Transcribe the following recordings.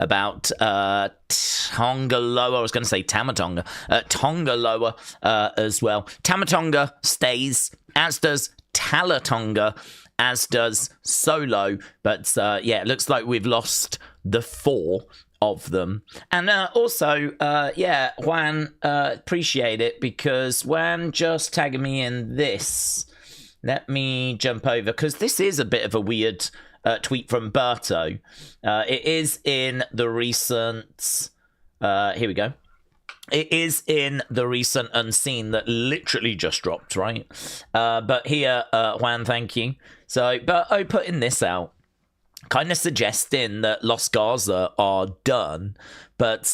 about Tonga Loa. I was going to say Tamatonga. Tonga Loa as well. Tamatonga stays, as does Talatonga, as does Solo. But yeah, it looks like we've lost the 4 of them. And also, yeah, Juan, appreciate it, because Juan just tagged me in this. Let me jump over, because this is a bit of a weird tweet from Berto. It is in the recent... here we go. It is in the recent Unseen that literally just dropped, right? But here, Juan, thank you. So, Berto putting this out, kind of suggesting that Los Garza are done, but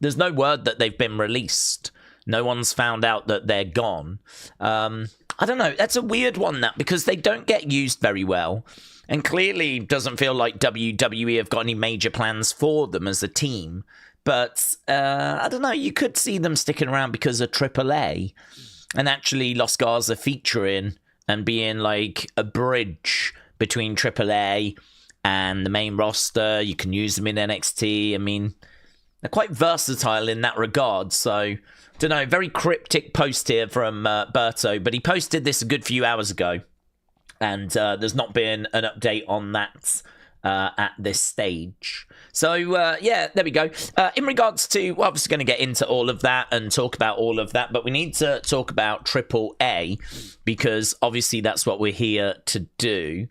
there's no word that they've been released. No one's found out that they're gone. I don't know. That's a weird one, that, because they don't get used very well, and clearly doesn't feel like WWE have got any major plans for them as a team. But I don't know. You could see them sticking around because of AAA, and actually Los Garza featuring and being like a bridge between AAA and the main roster. You can use them in NXT. I mean, they're quite versatile in that regard. So, don't know. Very cryptic post here from Berto, but he posted this a good few hours ago, and there's not been an update on that at this stage. So, yeah, there we go. In regards to, we're obviously going to get into all of that and talk about all of that, but we need to talk about AAA, because obviously that's what we're here to do.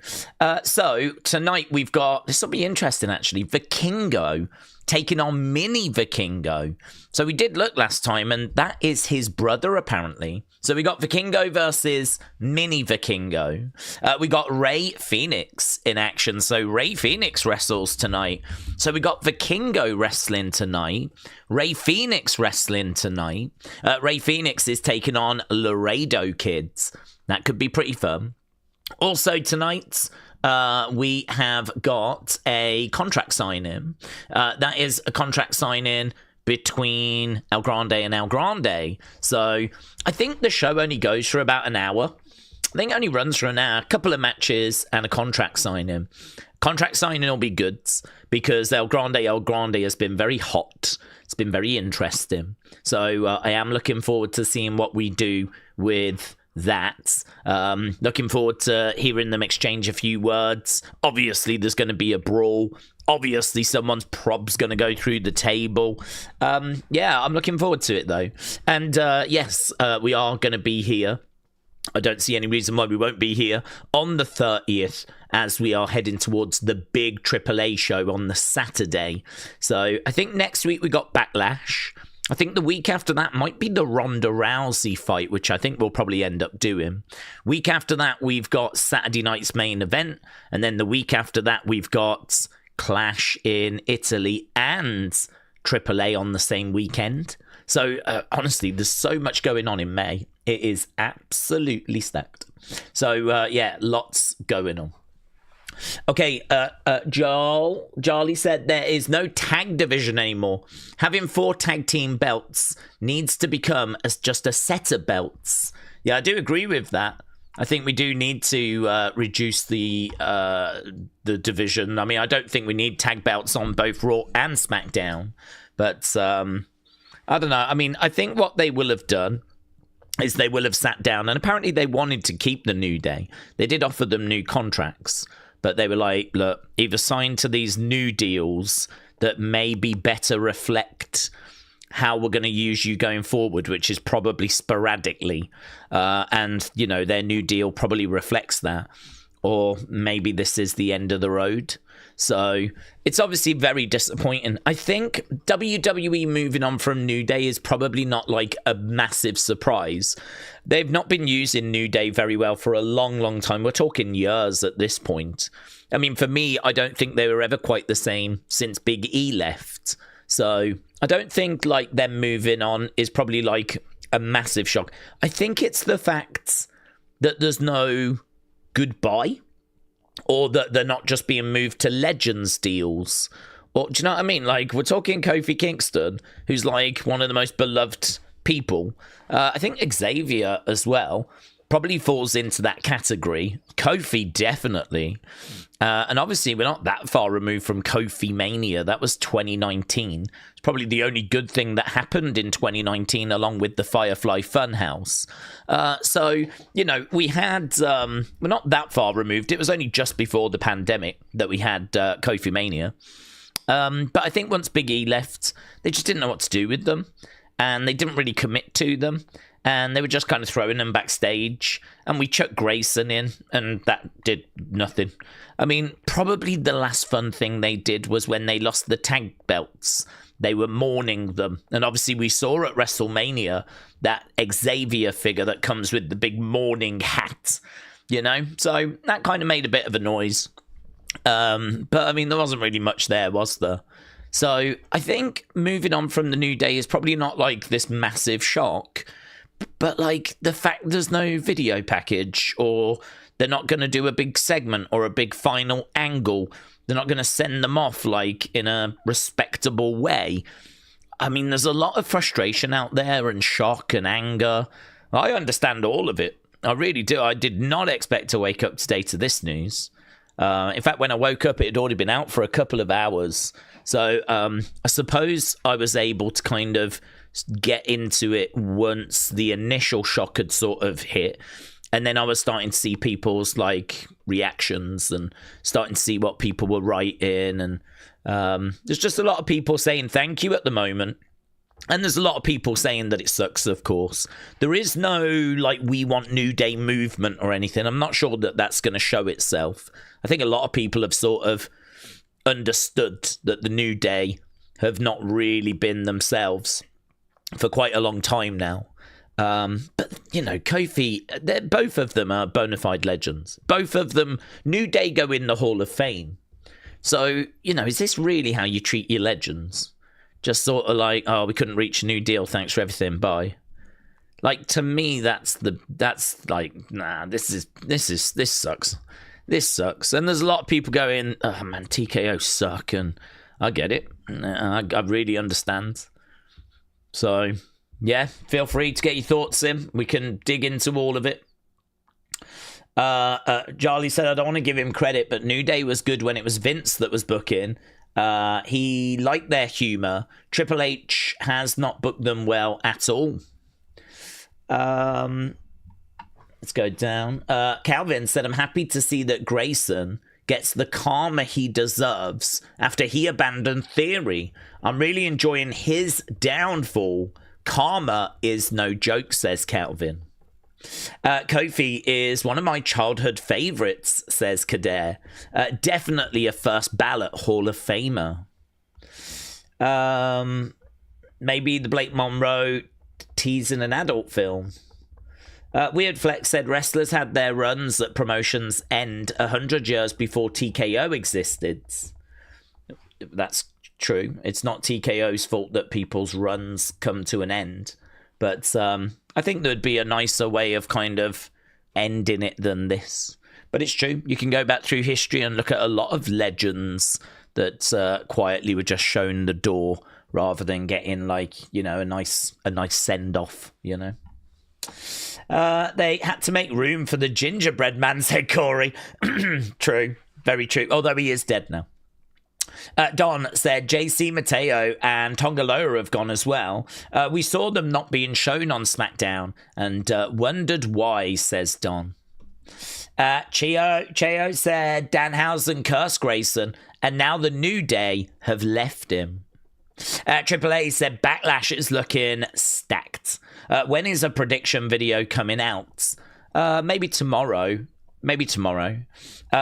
So, tonight we've got, this will be interesting actually, Vikingo taking on Mini Vikingo. So we did look last time, and that is his brother, apparently. So we got Vikingo versus Mini Vikingo. We got Rey Fenix in action. So Rey Fenix wrestles tonight. So we got Vikingo wrestling tonight. Rey Fenix wrestling tonight. Rey Fenix is taking on Laredo kids. That could be pretty fun. Also tonight, we have got a contract sign-in. That is a contract sign-in between El Grande and El Grande. So I think the show only goes for about an hour. I think it only runs for an hour. A couple of matches and a contract sign-in. Contract sign-in will be good, because El Grande has been very hot. It's been very interesting. So I am looking forward to seeing what we do with that. Looking forward to hearing them exchange a few words. Obviously there's going to be a brawl. Obviously someone's prob's going to go through the table. Yeah, I'm looking forward to it though. And yes, we are going to be here. I don't see any reason why we won't be here on the 30th, as we are heading towards the big AAA show on the Saturday. So I think next week we got Backlash. I think the week after that might be the Ronda Rousey fight, which I think we'll probably end up doing. Week after that, we've got Saturday night's main event. And then the week after that, we've got Clash in Italy and AAA on the same weekend. So, honestly, there's so much going on in May. It is absolutely stacked. So, yeah, lots going on. Okay, Charlie said there is no tag division anymore. Having 4 tag team belts needs to become just a set of belts. Yeah, I do agree with that. I think we do need to reduce the division. I mean, I don't think we need tag belts on both Raw and SmackDown. But, I don't know. I mean, I think what they will have done is they will have sat down, and apparently they wanted to keep the New Day. They did offer them new contracts. But they were like, look, either sign to these new deals that maybe better reflect how we're going to use you going forward, which is probably sporadically. And, you know, their new deal probably reflects that. Or maybe this is the end of the road. So it's obviously very disappointing. I think WWE moving on from New Day is probably not like a massive surprise. They've not been using New Day very well for a long, long time. We're talking years at this point. I mean, for me, I don't think they were ever quite the same since Big E left. So I don't think like them moving on is probably like a massive shock. I think it's the fact that there's no goodbye, or that they're not just being moved to Legends deals. Or, do you know what I mean? Like, we're talking Kofi Kingston, who's like one of the most beloved people. I think Xavier as well. probably falls into that category. Kofi, definitely. And obviously, we're not that far removed from Kofi Mania. That was 2019. It's probably the only good thing that happened in 2019, along with the Firefly Funhouse. So, we had... we're not that far removed. It was only just before the pandemic that we had Kofi Mania. But I think once Big E left, they just didn't know what to do with them. And they didn't really commit to them. And they were just kind of throwing them backstage. And we chucked Grayson in, and that did nothing. I mean, probably the last fun thing they did was when they lost the tag belts. They were mourning them. And obviously we saw at WrestleMania that Xavier figure that comes with the big mourning hat, So that kind of made a bit of a noise. But, I mean, there wasn't really much there, was there? So I think moving on from the New Day is probably not like this massive shock. But, like, the fact there's no video package, or they're not going to do a big segment or a big final angle, they're not going to send them off, like, in a respectable way. I mean, there's a lot of frustration out there and shock and anger. I understand all of it. I really do. I did not expect to wake up today to this news. In fact, when I woke up, it had already been out for a couple of hours. So I suppose I was able to kind of get into it once the initial shock had sort of hit, and then I was starting to see people's like reactions and starting to see what people were writing, and there's just a lot of people saying thank you at the moment, and there's a lot of people saying that it sucks. Of course, there is no like we want New Day movement or anything. I'm not sure that that's going to show itself. I think a lot of people have sort of understood that the New Day have not really been themselves for quite a long time now. But, Kofi, both of them are bona fide legends. Both of them, New Day, go in the Hall of Fame. So, is this really how you treat your legends? Just sort of like, oh, we couldn't reach a new deal, thanks for everything, bye. Like, to me, that's like, nah, this sucks. This sucks. And there's a lot of people going, oh, man, TKO suck, and I get it. I really understand. So, yeah, feel free to get your thoughts in. We can dig into all of it. Charlie said, I don't want to give him credit, but New Day was good when it was Vince that was booking. He liked their humor. Triple H has not booked them well at all. Let's go down. Calvin said, I'm happy to see that Grayson gets the karma he deserves after he abandoned Theory. I'm really enjoying his downfall. Karma is no joke, says Calvin. Kofi is one of my childhood favorites, says Kader. Definitely a first ballot Hall of Famer. Maybe the Blake Monroe teasing an adult film. Weird Flex said wrestlers had their runs at promotions end 100 years before TKO existed. That's true. It's not TKO's fault that people's runs come to an end. But I think there'd be a nicer way of kind of ending it than this. But it's true. You can go back through history and look at a lot of legends that quietly were just shown the door rather than getting like, a nice send-off, They had to make room for the Gingerbread Man, said Corey. True. Very true. Although he is dead now. Don said JC Mateo and Tonga Loa have gone as well. We saw them not being shown on SmackDown and wondered why, says Don. Cheo said Danhausen cursed Grayson and now the New Day have left him. AAA said Backlash is looking stacked. When is a prediction video coming out? Maybe tomorrow.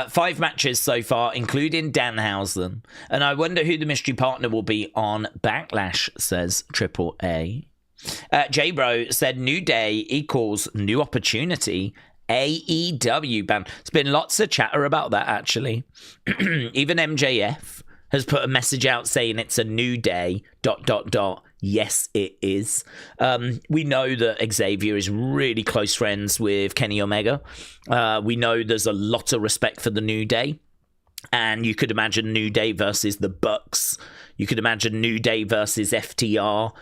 5 matches so far, including Danhausen. And I wonder who the mystery partner will be on Backlash, says AAA. J-Bro said New Day equals new opportunity. AEW ban. There's been lots of chatter about that, actually. Even MJF has put a message out saying it's a new day, ... Yes, it is. We know that Xavier is really close friends with Kenny Omega. We know there's a lot of respect for the New Day. And you could imagine New Day versus the Bucks. You could imagine New Day versus FTR.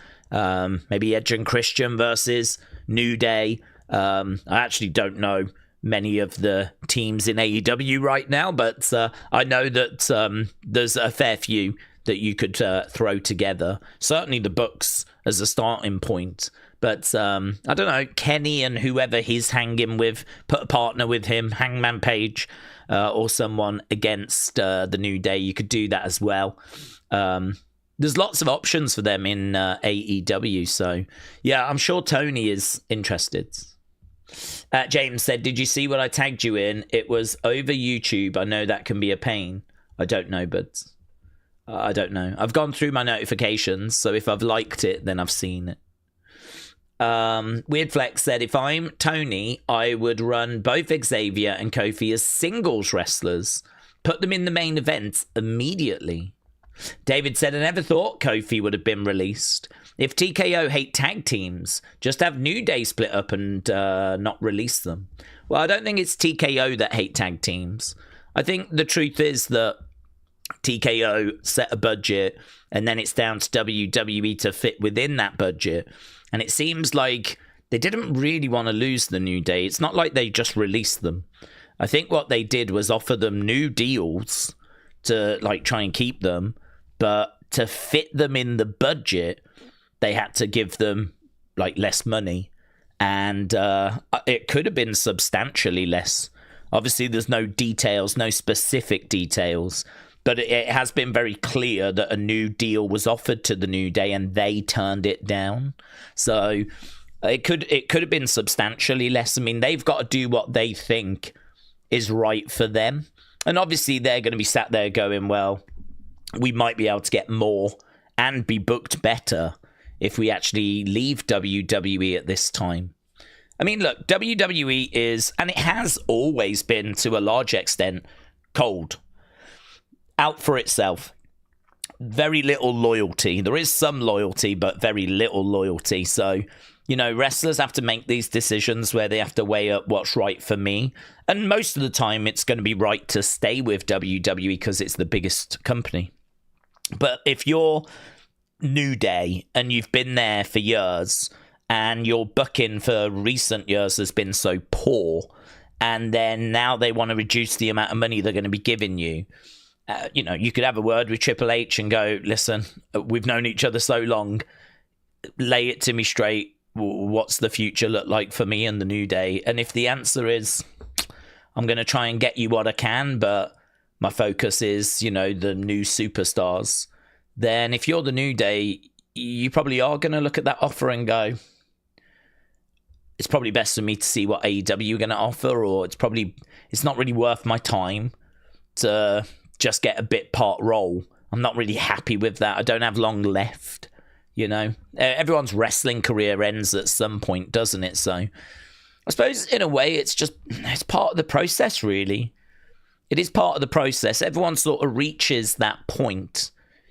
Maybe Edge and Christian versus New Day. I actually don't know many of the teams in AEW right now, but I know that there's a fair few that you could throw together. Certainly the books as a starting point. But I don't know, Kenny and whoever he's hanging with, put a partner with him, Hangman Page, or someone against the New Day. You could do that as well. There's lots of options for them in AEW. So, yeah, I'm sure Tony is interested. James said, did you see what I tagged you in? It was over YouTube. I know that can be a pain. I don't know, but I don't know. I've gone through my notifications, so if I've liked it, then I've seen it. Weird Flex said, if I'm Tony, I would run both Xavier and Kofi as singles wrestlers. Put them in the main event immediately. David said, I never thought Kofi would have been released. If TKO hate tag teams, just have New Day split up and not release them. Well, I don't think it's TKO that hate tag teams. I think the truth is that TKO set a budget and then it's down to WWE to fit within that budget. And it seems like they didn't really want to lose the New Day. It's not like they just released them. I think what they did was offer them new deals to like try and keep them, but to fit them in the budget, they had to give them like less money. And it could have been substantially less. Obviously, there's no details, no specific details. But it has been very clear that a new deal was offered to the New Day and they turned it down. So it could have been substantially less. I mean, they've got to do what they think is right for them. And obviously they're going to be sat there going, well, we might be able to get more and be booked better if we actually leave WWE at this time. I mean, look, WWE is, and it has always been to a large extent, cold. Out for itself. Very little loyalty. There is some loyalty, but very little loyalty. So, you know, wrestlers have to make these decisions where they have to weigh up what's right for me. And most of the time, it's going to be right to stay with WWE because it's the biggest company. But if you're New Day and you've been there for years and your booking for recent years has been so poor, and then now they want to reduce the amount of money they're going to be giving you, you know, you could have a word with Triple H and go, listen, we've known each other so long. Lay it to me straight. What's the future look like for me and the New Day? And if the answer is, I'm going to try and get you what I can, but my focus is, you know, the new superstars, then if you're the New Day, you probably are going to look at that offer and go, it's probably best for me to see what AEW are going to offer, or it's not really worth my time to just get a bit part role. I'm not really happy with that. I don't have long left, you know. Everyone's wrestling career ends at some point, doesn't it? So I suppose in a way it's part of the process, really. It is part of the process. Everyone sort of reaches that point.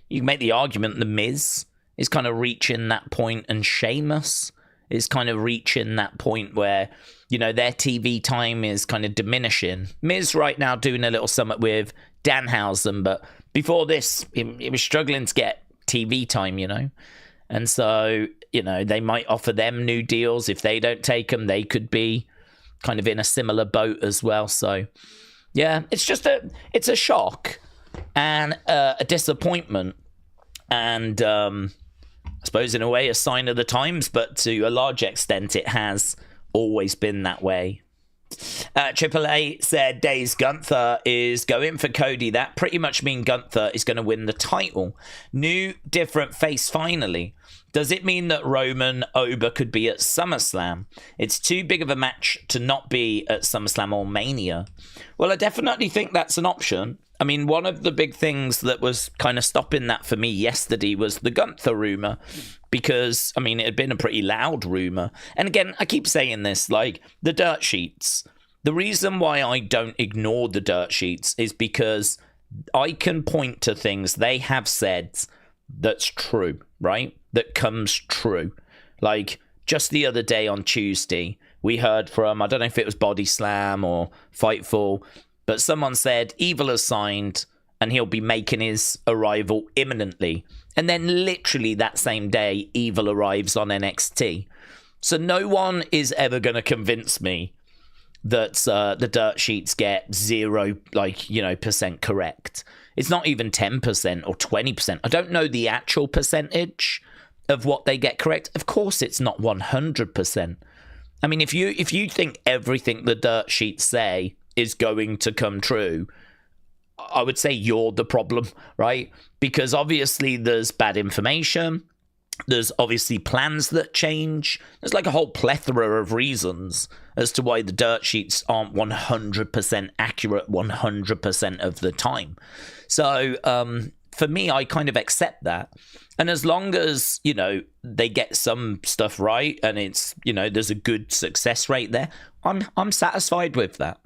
You can make the argument The Miz is kind of reaching that point, and Sheamus is kind of reaching that point where, you know, their TV time is kind of diminishing. Miz right now doing a little summit with Danhausen, but before this, he was struggling to get TV time, you know. And so, you know, they might offer them new deals. If they don't take them, they could be kind of in a similar boat as well. So, yeah, it's a shock and a disappointment. And I suppose in a way a sign of the times, but to a large extent, it has always been that way. AAA said Daze Gunther is going for Cody. That pretty much means Gunther is going to win the title. New, different face finally. Does it mean that Roman Ober could be at SummerSlam? It's too big of a match to not be at SummerSlam or Mania. Well, I definitely think that's an option. I mean, one of the big things that was kind of stopping that for me yesterday was the Gunther rumor, because, I mean, it had been a pretty loud rumor. And again, I keep saying this, like, the dirt sheets. The reason why I don't ignore the dirt sheets is because I can point to things they have said that's true, right? That comes true. Like, just the other day on Tuesday, we heard from, I don't know if it was Body Slam or Fightful, but someone said Evil has signed and he'll be making his arrival imminently. And then literally that same day, Evil arrives on NXT. So no one is ever going to convince me that the dirt sheets get 0, percent correct. It's not even 10% or 20%. I don't know the actual percentage of what they get correct. Of course, it's not 100%. I mean, if you think everything the dirt sheets say is going to come true, I would say you're the problem, right? Because obviously there's bad information. There's obviously plans that change. There's like a whole plethora of reasons as to why the dirt sheets aren't 100% accurate 100% of the time. So for me, I kind of accept that. And as long as, they get some stuff right and it's, there's a good success rate there, I'm satisfied with that.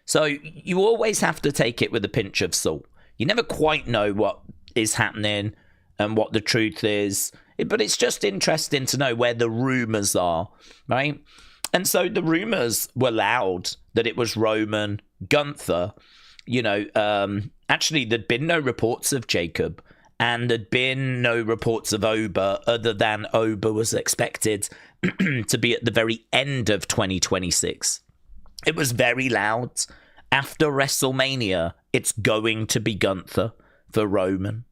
So you always have to take it with a pinch of salt. You never quite know what is happening and what the truth is. But it's just interesting to know where the rumors are, right? And so the rumors were loud that it was Roman, Gunther. Actually, there'd been no reports of Jacob, and there'd been no reports of Oba, other than Oba was expected to be at the very end of 2026. It was very loud. After WrestleMania, it's going to be Gunther for Roman.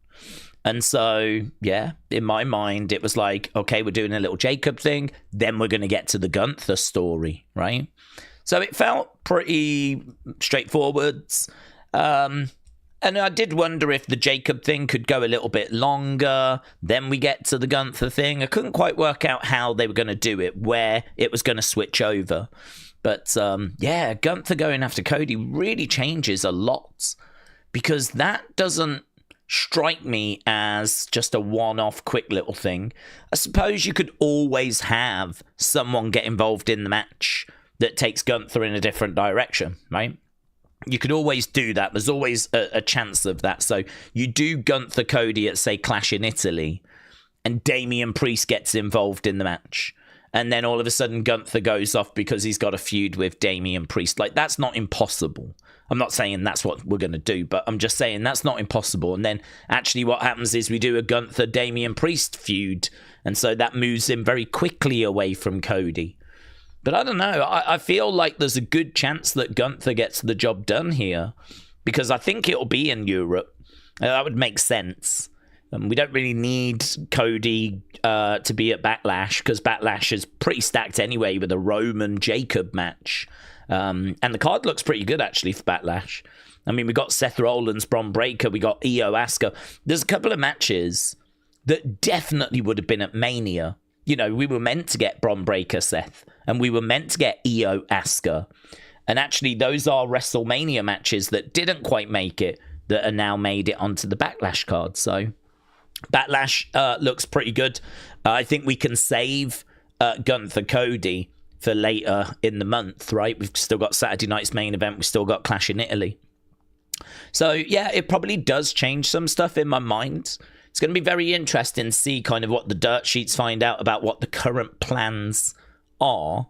And so, yeah, in my mind, it was like, okay, we're doing a little Jacob thing. Then we're going to get to the Gunther story, right? So it felt pretty straightforward. And I did wonder if the Jacob thing could go a little bit longer. Then we get to the Gunther thing. I couldn't quite work out how they were going to do it, where it was going to switch over. But, yeah, Gunther going after Cody really changes a lot, because that doesn't strike me as just a one-off quick little thing. I suppose you could always have someone get involved in the match that takes Gunther in a different direction, right? You could always do that. There's always a chance of that. So you do Gunther Cody at, say, Clash in Italy, and Damian Priest gets involved in the match. And then all of a sudden Gunther goes off because he's got a feud with Damian Priest. Like, that's not impossible. I'm not saying that's what we're going to do, but I'm just saying that's not impossible. And then actually what happens is we do a Gunther Damian Priest feud. And so that moves him very quickly away from Cody. But I don't know. I feel like there's a good chance that Gunther gets the job done here, because I think it'll be in Europe. That would make sense. We don't really need Cody to be at Backlash, because Backlash is pretty stacked anyway with a Roman Jacob match. And the card looks pretty good, actually, for Backlash. I mean, we got Seth Rollins, Bron Breakker, we got Io Asuka. There's a couple of matches that definitely would have been at Mania. We were meant to get Bron Breakker, Seth, and we were meant to get Io Asuka. And actually, those are WrestleMania matches that didn't quite make it, that are now made it onto the Backlash card. So Backlash looks pretty good. I think we can save Gunther Cody for later in the month, right? We've still got Saturday night's main event. We've still got Clash in Italy. So, yeah, it probably does change some stuff in my mind. It's going to be very interesting to see kind of what the dirt sheets find out about what the current plans are.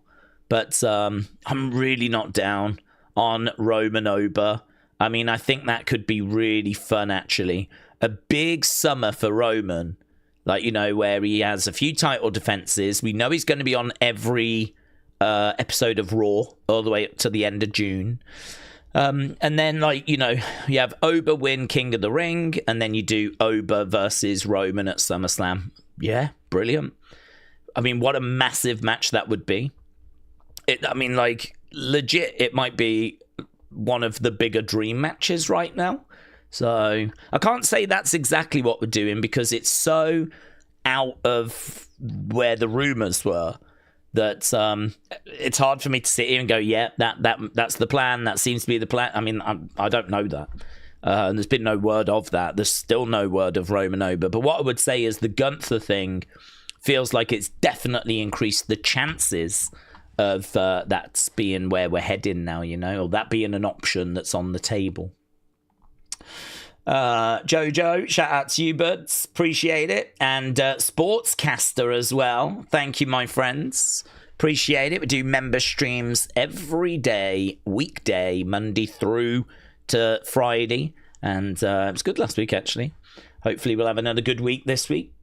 But I'm really not down on Roman Oba. I mean, I think that could be really fun, actually. A big summer for Roman, like, where he has a few title defenses. We know he's going to be on every episode of Raw all the way up to the end of June. And then, you have Oba win King of the Ring, and then you do Oba versus Roman at SummerSlam. Yeah, brilliant. I mean, what a massive match that would be. Legit, it might be one of the bigger dream matches right now. So I can't say that's exactly what we're doing, because it's so out of where the rumors were that it's hard for me to sit here and go, yeah, that's the plan. That seems to be the plan. I mean, I don't know that. And there's been no word of that. There's still no word of Roman Oba. But what I would say is the Gunther thing feels like it's definitely increased the chances of that being where we're heading now, or that being an option that's on the table. Jojo, shout out to you, buds, appreciate it. And Sportscaster as well, thank you, my friends, appreciate it. We do member streams every day, weekday, Monday through to Friday, and it was good last week, actually. Hopefully we'll have another good week this week.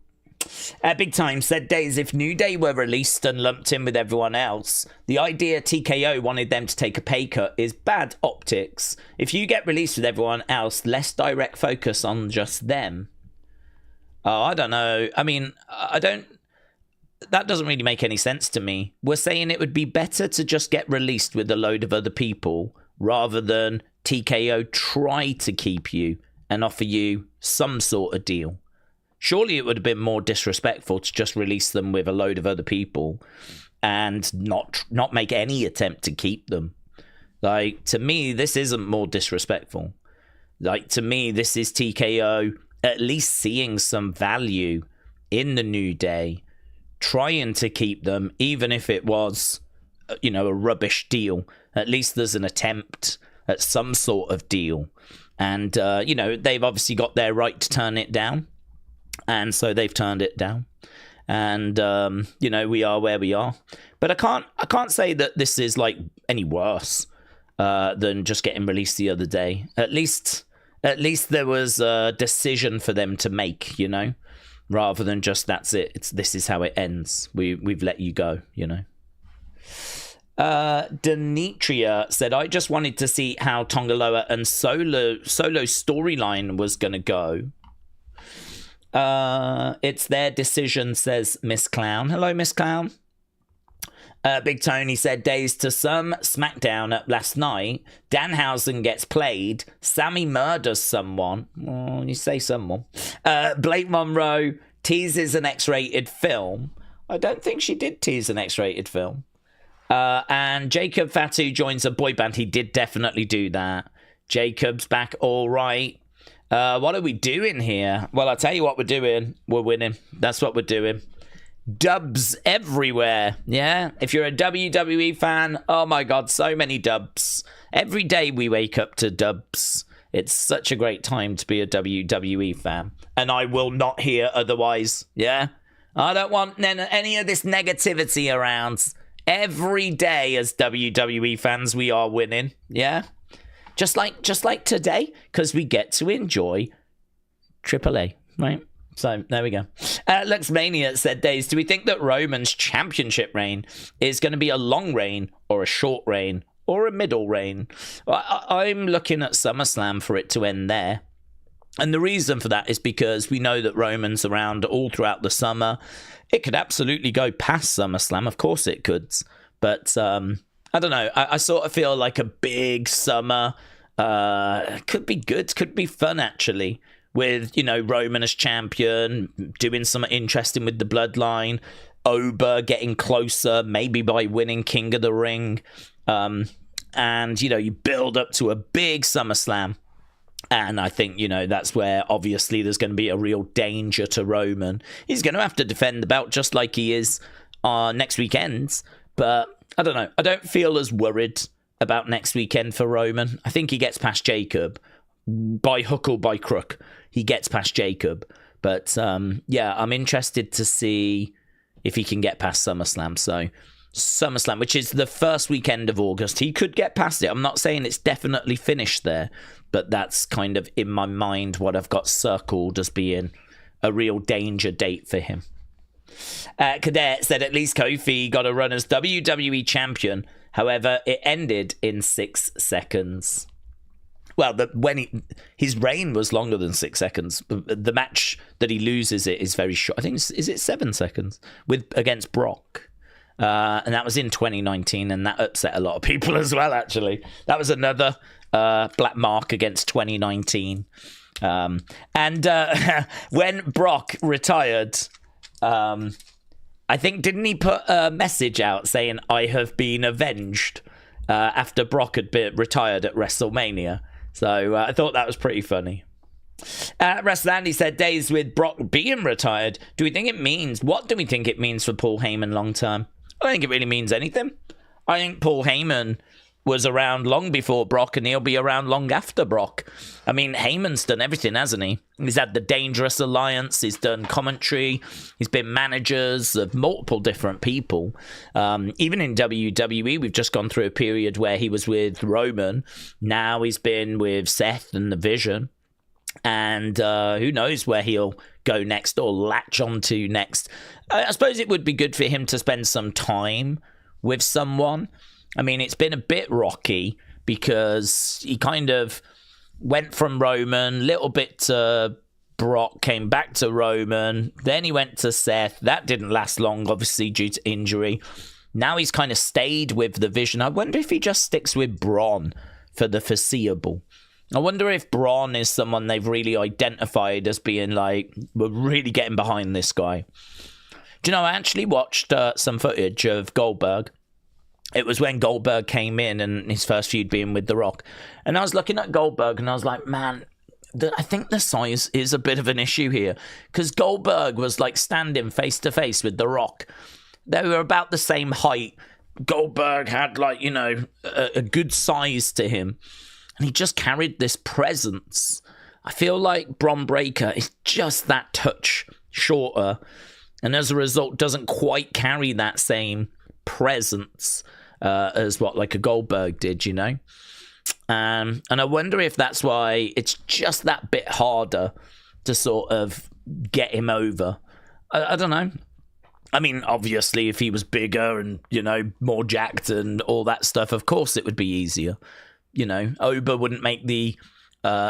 Big Time said, Daze, if New Day were released and lumped in with everyone else, the idea TKO wanted them to take a pay cut is bad optics. If you get released with everyone else, less direct focus on just them. Oh, I don't know. I mean, that doesn't really make any sense to me. We're saying it would be better to just get released with a load of other people rather than TKO try to keep you and offer you some sort of deal. Surely it would have been more disrespectful to just release them with a load of other people and not make any attempt to keep them. Like, to me, this isn't more disrespectful. Like, to me, this is TKO at least seeing some value in the New Day, trying to keep them, even if it was, you know, a rubbish deal. At least there's an attempt at some sort of deal. And, you know, they've obviously got their right to turn it down. And so they've turned it down. And, you know, we are where we are. But I can't say that this is, like, any worse than just getting released the other day. At least there was a decision for them to make, you know, rather than just that's it. This is how it ends. We've let you go, you know. Denitria said, I just wanted to see how Tongaloa and Solo's storyline was going to go. It's their decision, says Miss Clown. Hello, Miss Clown. Big Tony said, Days to some SmackDown up last night. Danhausen gets played. Sammy murders someone. Oh, you say someone. Blake Monroe teases an X-rated film. I don't think she did tease an X-rated film. And Jacob Fatu joins a boy band. He did definitely do that. Jacob's back all right. What are we doing here? Well, I'll tell you what we're doing. We're winning. That's what we're doing. Dubs everywhere. Yeah. If you're a WWE fan, oh my God, so many dubs. Every day we wake up to dubs. It's such a great time to be a WWE fan. And I will not hear otherwise. Yeah. I don't want any of this negativity around. Every day as WWE fans, we are winning. Yeah. Just like today, because we get to enjoy AAA, right? So, there we go. Luxmania said, Days, do we think that Roman's championship reign is going to be a long reign or a short reign or a middle reign? I'm looking at SummerSlam for it to end there. And the reason for that is because we know that Roman's around all throughout the summer. It could absolutely go past SummerSlam. Of course it could. But I don't know. I sort of feel like a big summer could be good. Could be fun, actually. With, you know, Roman as champion, doing something interesting with the bloodline, Oba getting closer, maybe by winning King of the Ring. And, you know, you build up to a big SummerSlam. And I think, you know, that's where obviously there's going to be a real danger to Roman. He's going to have to defend the belt just like he is next weekend. But I don't know. I don't feel as worried about next weekend for Roman. I think he gets past Jacob. By hook or by crook, he gets past Jacob. But, yeah, I'm interested to see if he can get past SummerSlam. So, SummerSlam, which is the first weekend of August, he could get past it. I'm not saying it's definitely finished there, but that's kind of in my mind what I've got circled as being a real danger date for him. Cadet said at least Kofi got a run as WWE champion. However, it ended in 6 seconds. Well, his reign was longer than 6 seconds. The match that he loses it is very short. I think is it 7 seconds against Brock, and that was in 2019, and that upset a lot of people as well. Actually, that was another black mark against 2019. And when Brock retired, I think didn't he put a message out saying "I have been avenged" after Brock had been retired at WrestleMania? So I thought that was pretty funny. Wrestlandy said, Days with Brock being retired, what do we think it means for Paul Heyman long term? I don't think it really means anything. I think Paul Heyman was around long before Brock, and he'll be around long after Brock. I mean, Heyman's done everything, hasn't he? He's had the Dangerous Alliance, he's done commentary, he's been managers of multiple different people. Even in WWE, we've just gone through a period where he was with Roman. Now he's been with Seth and The Vision. And who knows where he'll go next or latch onto next. I suppose it would be good for him to spend some time with someone. I mean, it's been a bit rocky because he kind of went from Roman, little bit to Brock, came back to Roman, then he went to Seth. That didn't last long, obviously, due to injury. Now he's kind of stayed with the Vision. I wonder if he just sticks with Bron for the foreseeable. I wonder if Bron is someone they've really identified as being like, we're really getting behind this guy. Do you know, I actually watched some footage of Goldberg. It was when Goldberg came in and his first feud being with The Rock. And I was looking at Goldberg and I was like, man, I think the size is a bit of an issue here. Because Goldberg was like standing face to face with The Rock. They were about the same height. Goldberg had like, you know, a good size to him. And he just carried this presence. I feel like Bron Breakker is just that touch shorter. And as a result, doesn't quite carry that same presence as what like a Goldberg did, you know? And I wonder if that's why it's just that bit harder to sort of get him over. I don't know. I mean, obviously, if he was bigger and, you know, more jacked and all that stuff, of course it would be easier. You know, Oba wouldn't make the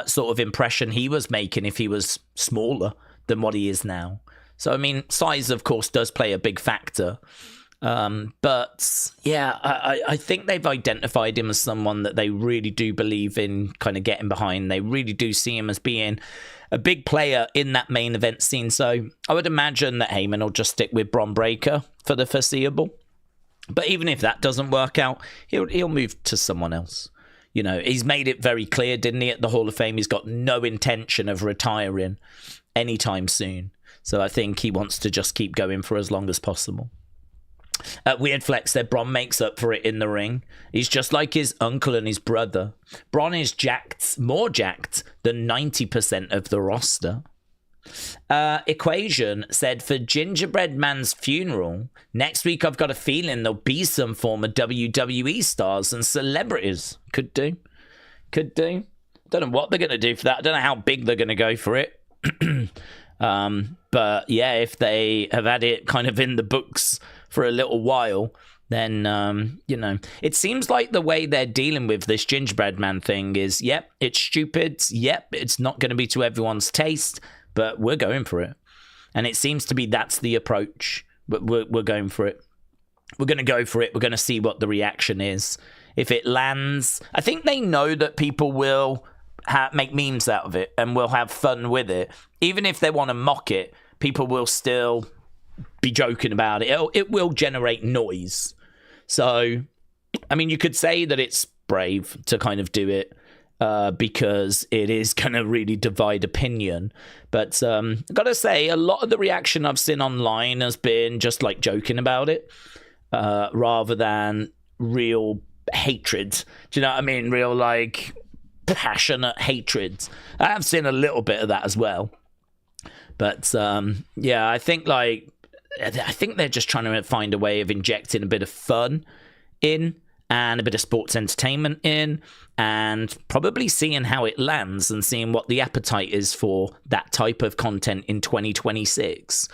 sort of impression he was making if he was smaller than what he is now. So, I mean, size, of course, does play a big factor. But, yeah, I think they've identified him as someone that they really do believe in kind of getting behind. They really do see him as being a big player in that main event scene. So I would imagine that Heyman will just stick with Bron Breakker for the foreseeable. But even if that doesn't work out, he'll move to someone else. You know, he's made it very clear, didn't he, at the Hall of Fame? He's got no intention of retiring anytime soon. So I think he wants to just keep going for as long as possible. Weird Flex said Bron makes up for it in the ring. He's just like his uncle and his brother. Bron is jacked, more jacked than 90% of the roster. Equation said, for Gingerbread Man's funeral, next week I've got a feeling there'll be some former WWE stars and celebrities. Could do. Don't know what they're going to do for that. I don't know how big they're going to go for it. But yeah, if they have had it kind of in the books for a little while, then, you know, it seems like the way they're dealing with this Gingerbread Man thing is, yep, it's stupid. Yep, it's not going to be to everyone's taste, but we're going for it. And it seems to be that's the approach. But we're going for it. We're going to go for it. We're going to see what the reaction is. If it lands, I think they know that people will make memes out of it and will have fun with it. Even if they want to mock it, people will still be joking about it. It will generate noise. So, I mean, you could say that it's brave to kind of do it because it is going to really divide opinion. But I've got to say, a lot of the reaction I've seen online has been just like joking about it rather than real hatred. Do you know what I mean? Real, like, passionate hatred. I have seen a little bit of that as well. But, yeah, I think they're just trying to find a way of injecting a bit of fun in and a bit of sports entertainment in and probably seeing how it lands and seeing what the appetite is for that type of content in 2026.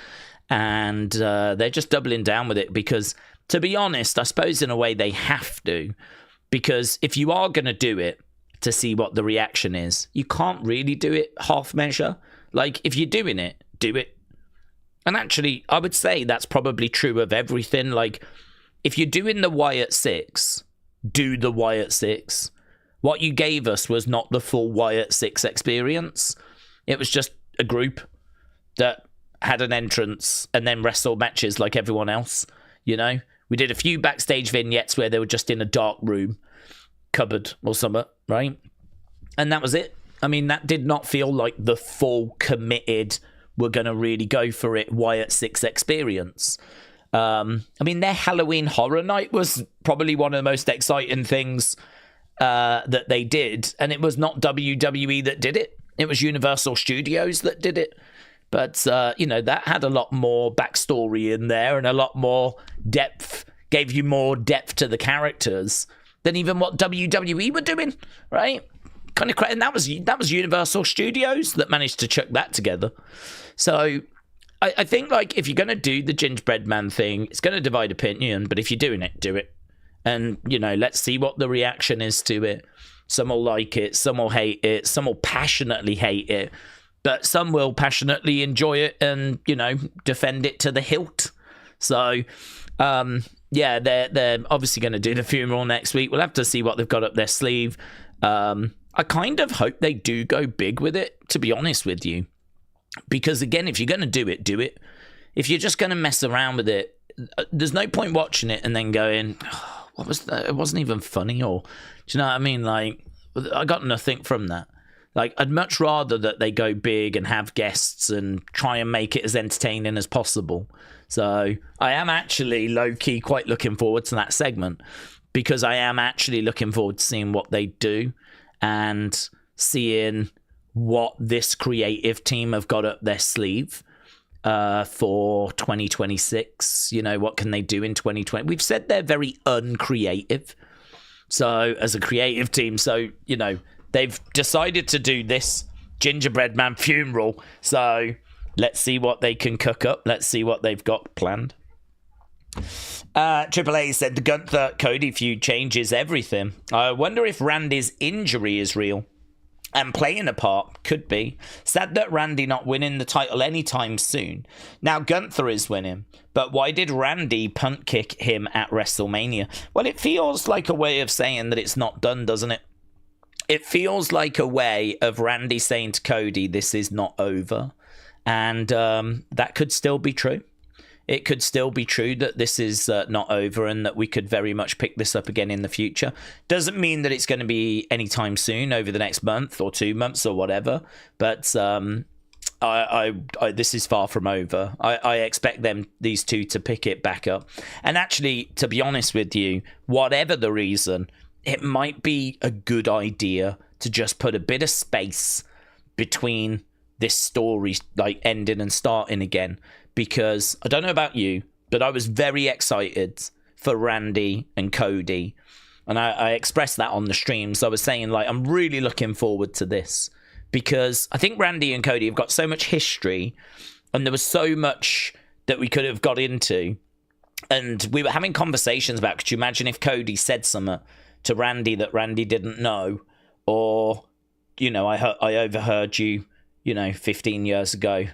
And they're just doubling down with it because, to be honest, I suppose in a way they have to, because if you are going to do it to see what the reaction is, you can't really do it half measure. Like, if you're doing it, do it. And actually, I would say that's probably true of everything. Like, if you're doing the Wyatt Six, do the Wyatt Six. What you gave us was not the full Wyatt Six experience. It was just a group that had an entrance and then wrestled matches like everyone else, you know? We did a few backstage vignettes where they were just in a dark room, cupboard or something, right? And that was it. I mean, that did not feel like the full committed, we're going to really go for it, Wyatt Six experience. I mean, their Halloween Horror Night was probably one of the most exciting things that they did. And it was not WWE that did it. It was Universal Studios that did it. But, you know, that had a lot more backstory in there and a lot more depth, gave you more depth to the characters than even what WWE were doing, right? kind of crazy. And that was Universal Studios that managed to chuck that together. So I think, like, if you're going to do the Gingerbread Man thing, it's going to divide opinion. But if you're doing it, do it. And, you know, let's see what the reaction is to it. Some will like it. Some will hate it. Some will passionately hate it. But some will passionately enjoy it and, you know, defend it to the hilt. So, yeah, they're obviously going to do the funeral next week. We'll have to see what they've got up their sleeve. I kind of hope they do go big with it, to be honest with you. Because, again, if you're going to do it, do it. If you're just going to mess around with it, there's no point watching it and then going, oh, what was that? It wasn't even funny. Or, do you know what I mean? Like, I got nothing from that. Like, I'd much rather that they go big and have guests and try and make it as entertaining as possible. So I am actually low-key quite looking forward to that segment, because I am actually looking forward to seeing what they do and seeing what this creative team have got up their sleeve for 2026. You know, what can they do in 2020? We've said they're very uncreative. So as a creative team, so, you know, they've decided to do this Gingerbread Man funeral. So let's see what they can cook up. Let's see what they've got planned. AAA said the Gunther Cody feud changes everything. I wonder if Randy's injury is real and playing a part. Could be. Sad that Randy not winning the title anytime soon. Now Gunther is winning, but why did Randy punt kick him at WrestleMania? Well, it feels like a way of saying that it's not done, doesn't it? It feels like a way of Randy saying to Cody, this is not over. And that could still be true. It could still be true that this is not over and that we could very much pick this up again in the future. Doesn't mean that it's going to be anytime soon, over the next month or 2 months or whatever. But this is far from over. I expect these two to pick it back up. And actually, to be honest with you, whatever the reason, it might be a good idea to just put a bit of space between this story, like, ending and starting again. Because I don't know about you, but I was very excited for Randy and Cody. And I expressed that on the streams. I was saying, like, I'm really looking forward to this. Because I think Randy and Cody have got so much history. And there was so much that we could have got into. And we were having conversations about, could you imagine if Cody said something to Randy that Randy didn't know? Or, you know, I overheard you, you know, 15 years ago.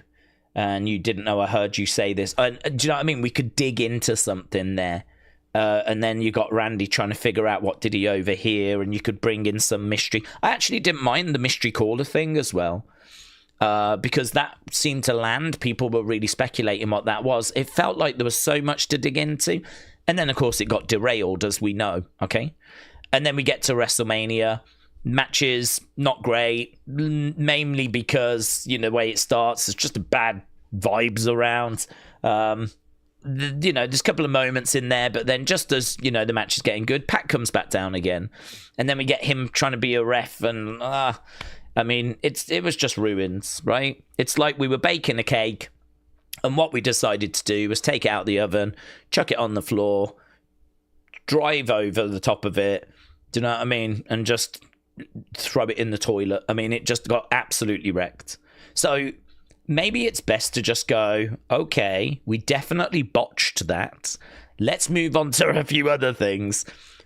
And you didn't know I heard you say this. And do you know what I mean? We could dig into something there. And then you got Randy trying to figure out what did he overhear, and you could bring in some mystery. I actually didn't mind the mystery caller thing as well, because that seemed to land. People were really speculating what that was. It felt like there was so much to dig into. And then, of course, it got derailed, as we know, okay? And then we get to WrestleMania. Matches not great, mainly because, you know, the way it starts, there's just a bad vibes around. You know, there's a couple of moments in there, but then just as, you know, the match is getting good, Pat comes back down again, and then we get him trying to be a ref, and I mean, it was just ruins, right? It's like we were baking a cake, and what we decided to do was take it out of the oven, chuck it on the floor, drive over the top of it, do you know what I mean, and just throw it in the toilet. I mean, it just got absolutely wrecked. So maybe it's best to just go, okay, we definitely botched that. Let's move on to a few other things.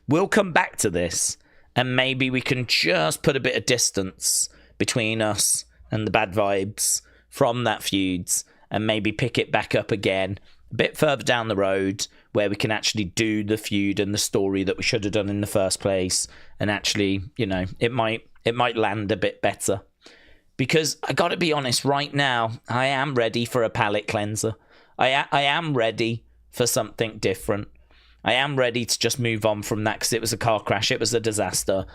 We'll come back to this, and maybe we can just put a bit of distance between us and the bad vibes from that feuds, and maybe pick it back up again a bit further down the road, where we can actually do the feud and the story that we should have done in the first place. And actually, you know, it might land a bit better. Because I got to be honest, right now, I am ready for a palate cleanser. I am ready for something different. I am ready to just move on from that, because it was a car crash. It was a disaster.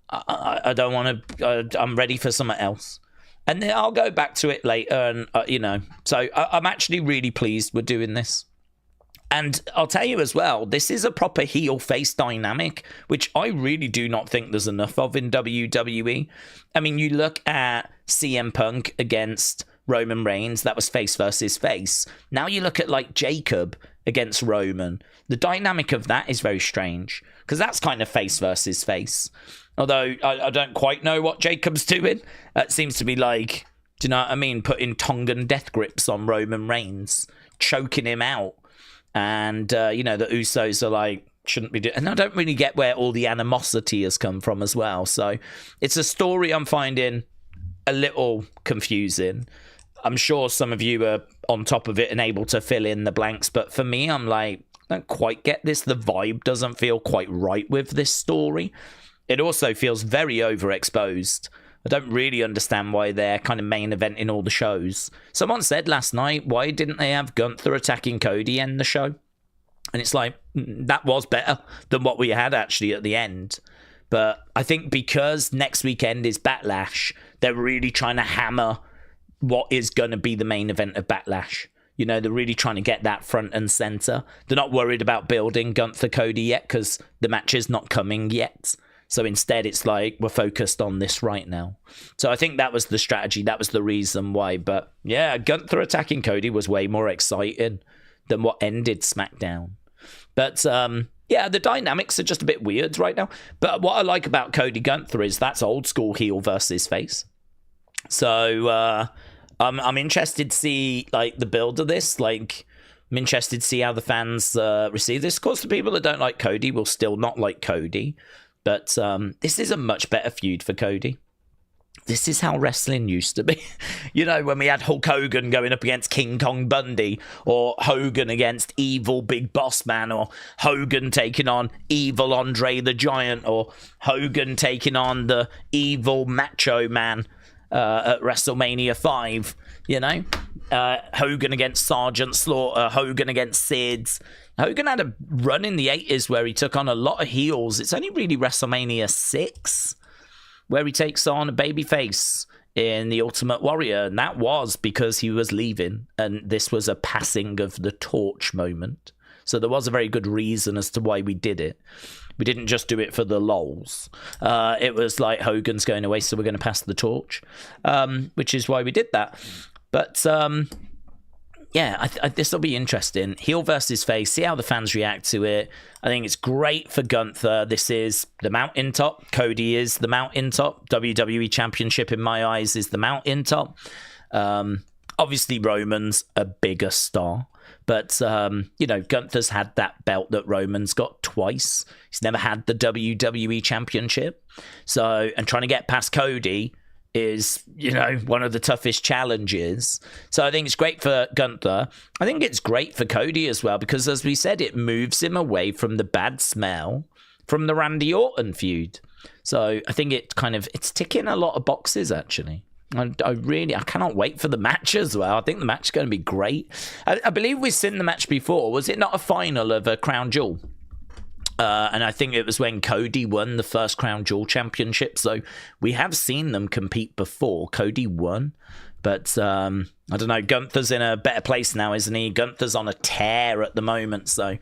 I don't want to... I'm ready for something else. And then I'll go back to it later, and, you know. So I'm actually really pleased we're doing this. And I'll tell you as well, this is a proper heel-face dynamic, which I really do not think there's enough of in WWE. I mean, you look at CM Punk against Roman Reigns, that was face versus face. Now you look at, like, Jacob against Roman. The dynamic of that is very strange, because that's kind of face versus face. Although I don't quite know what Jacob's doing. It seems to be like, do you know what I mean? Putting Tongan death grips on Roman Reigns, choking him out. And, the Usos are like, shouldn't be doing. And I don't really get where all the animosity has come from as well. So it's a story I'm finding a little confusing. I'm sure some of you are on top of it and able to fill in the blanks. But for me, I'm like, I don't quite get this. The vibe doesn't feel quite right with this story. It also feels very overexposed. I don't really understand why they're kind of main eventing all the shows. Someone said last night, why didn't they have Gunther attacking Cody end the show? And it's like, that was better than what we had actually at the end. But I think because next weekend is Backlash, they're really trying to hammer what is going to be the main event of Backlash. They're really trying to get that front and center. They're not worried about building Gunther Cody yet because the match is not coming yet. So instead, it's like, we're focused on this right now. So I think that was the strategy. That was the reason why. But yeah, Gunther attacking Cody was way more exciting than what ended SmackDown. But the dynamics are just a bit weird right now. But what I like about Cody Gunther is that's old school heel versus face. So I'm interested to see like the build of this. Like, I'm interested to see how the fans receive this. Of course, the people that don't like Cody will still not like Cody. But this is a much better feud for Cody. This is how wrestling used to be. When we had Hulk Hogan going up against King Kong Bundy, or Hogan against evil Big Boss Man, or Hogan taking on evil Andre the Giant, or Hogan taking on the evil Macho Man at WrestleMania 5, Hogan against Sergeant Slaughter, Hogan against Sid. Hogan had a run in the 80s where he took on a lot of heels. It's only really WrestleMania 6 where he takes on a babyface in the Ultimate Warrior, and that was because he was leaving, and this was a passing of the torch moment. So there was a very good reason as to why we did it. We didn't just do it for the lols. It was like, Hogan's going away, so we're going to pass the torch, which is why we did that. But this will be interesting. Heel versus face. See how the fans react to it. I think it's great for Gunther. This is the mountaintop. Cody is the mountaintop. WWE Championship, in my eyes, is the mountaintop. Obviously, Roman's a bigger star. But, Gunther's had that belt that Roman's got twice. He's never had the WWE Championship. So, and trying to get past Cody is, one of the toughest challenges. So I think it's great for Gunther. I think it's great for Cody as well, because as we said, it moves him away from the bad smell from the Randy Orton feud. So I think it's ticking a lot of boxes, actually. I cannot wait for the match as well. I think the match is going to be great. I believe we've seen the match before. Was it not a final of a Crown Jewel? And I think it was when Cody won the first Crown Jewel Championship. So we have seen them compete before. Cody won. But I don't know. Gunther's in a better place now, isn't he? Gunther's on a tear at the moment. So,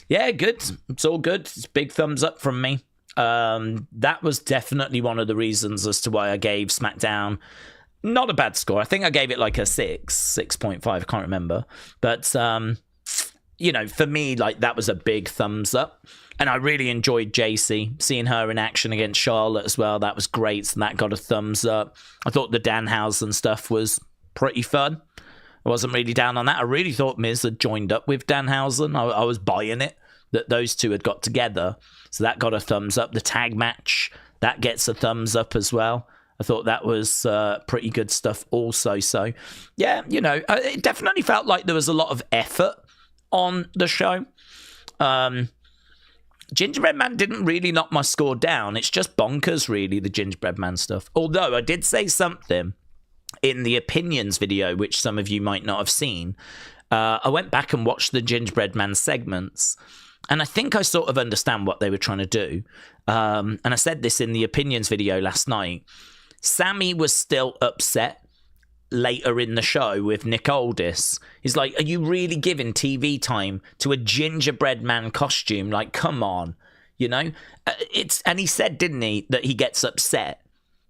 yeah, good. It's all good. It's a big thumbs up from me. That was definitely one of the reasons as to why I gave SmackDown not a bad score. I think I gave it like a 6.5. I can't remember. But, for me, like, that was a big thumbs up. And I really enjoyed JC, seeing her in action against Charlotte as well. That was great, and that got a thumbs up. I thought the Danhausen stuff was pretty fun. I wasn't really down on that. I really thought Miz had joined up with Danhausen. I was buying it, that those two had got together. So that got a thumbs up. The tag match, that gets a thumbs up as well. I thought that was pretty good stuff also. So, yeah, it definitely felt like there was a lot of effort on the show. Gingerbread Man didn't really knock my score down. It's just bonkers, really, the Gingerbread Man stuff. Although I did say something in the opinions video, which some of you might not have seen. I went back and watched the Gingerbread Man segments, and I think I sort of understand what they were trying to do. And I said this in the opinions video last night. Sammy was still upset later in the show with Nick Aldis. He's like, are you really giving TV time to a Gingerbread Man costume? Like, come on, and he said, didn't he, that he gets upset.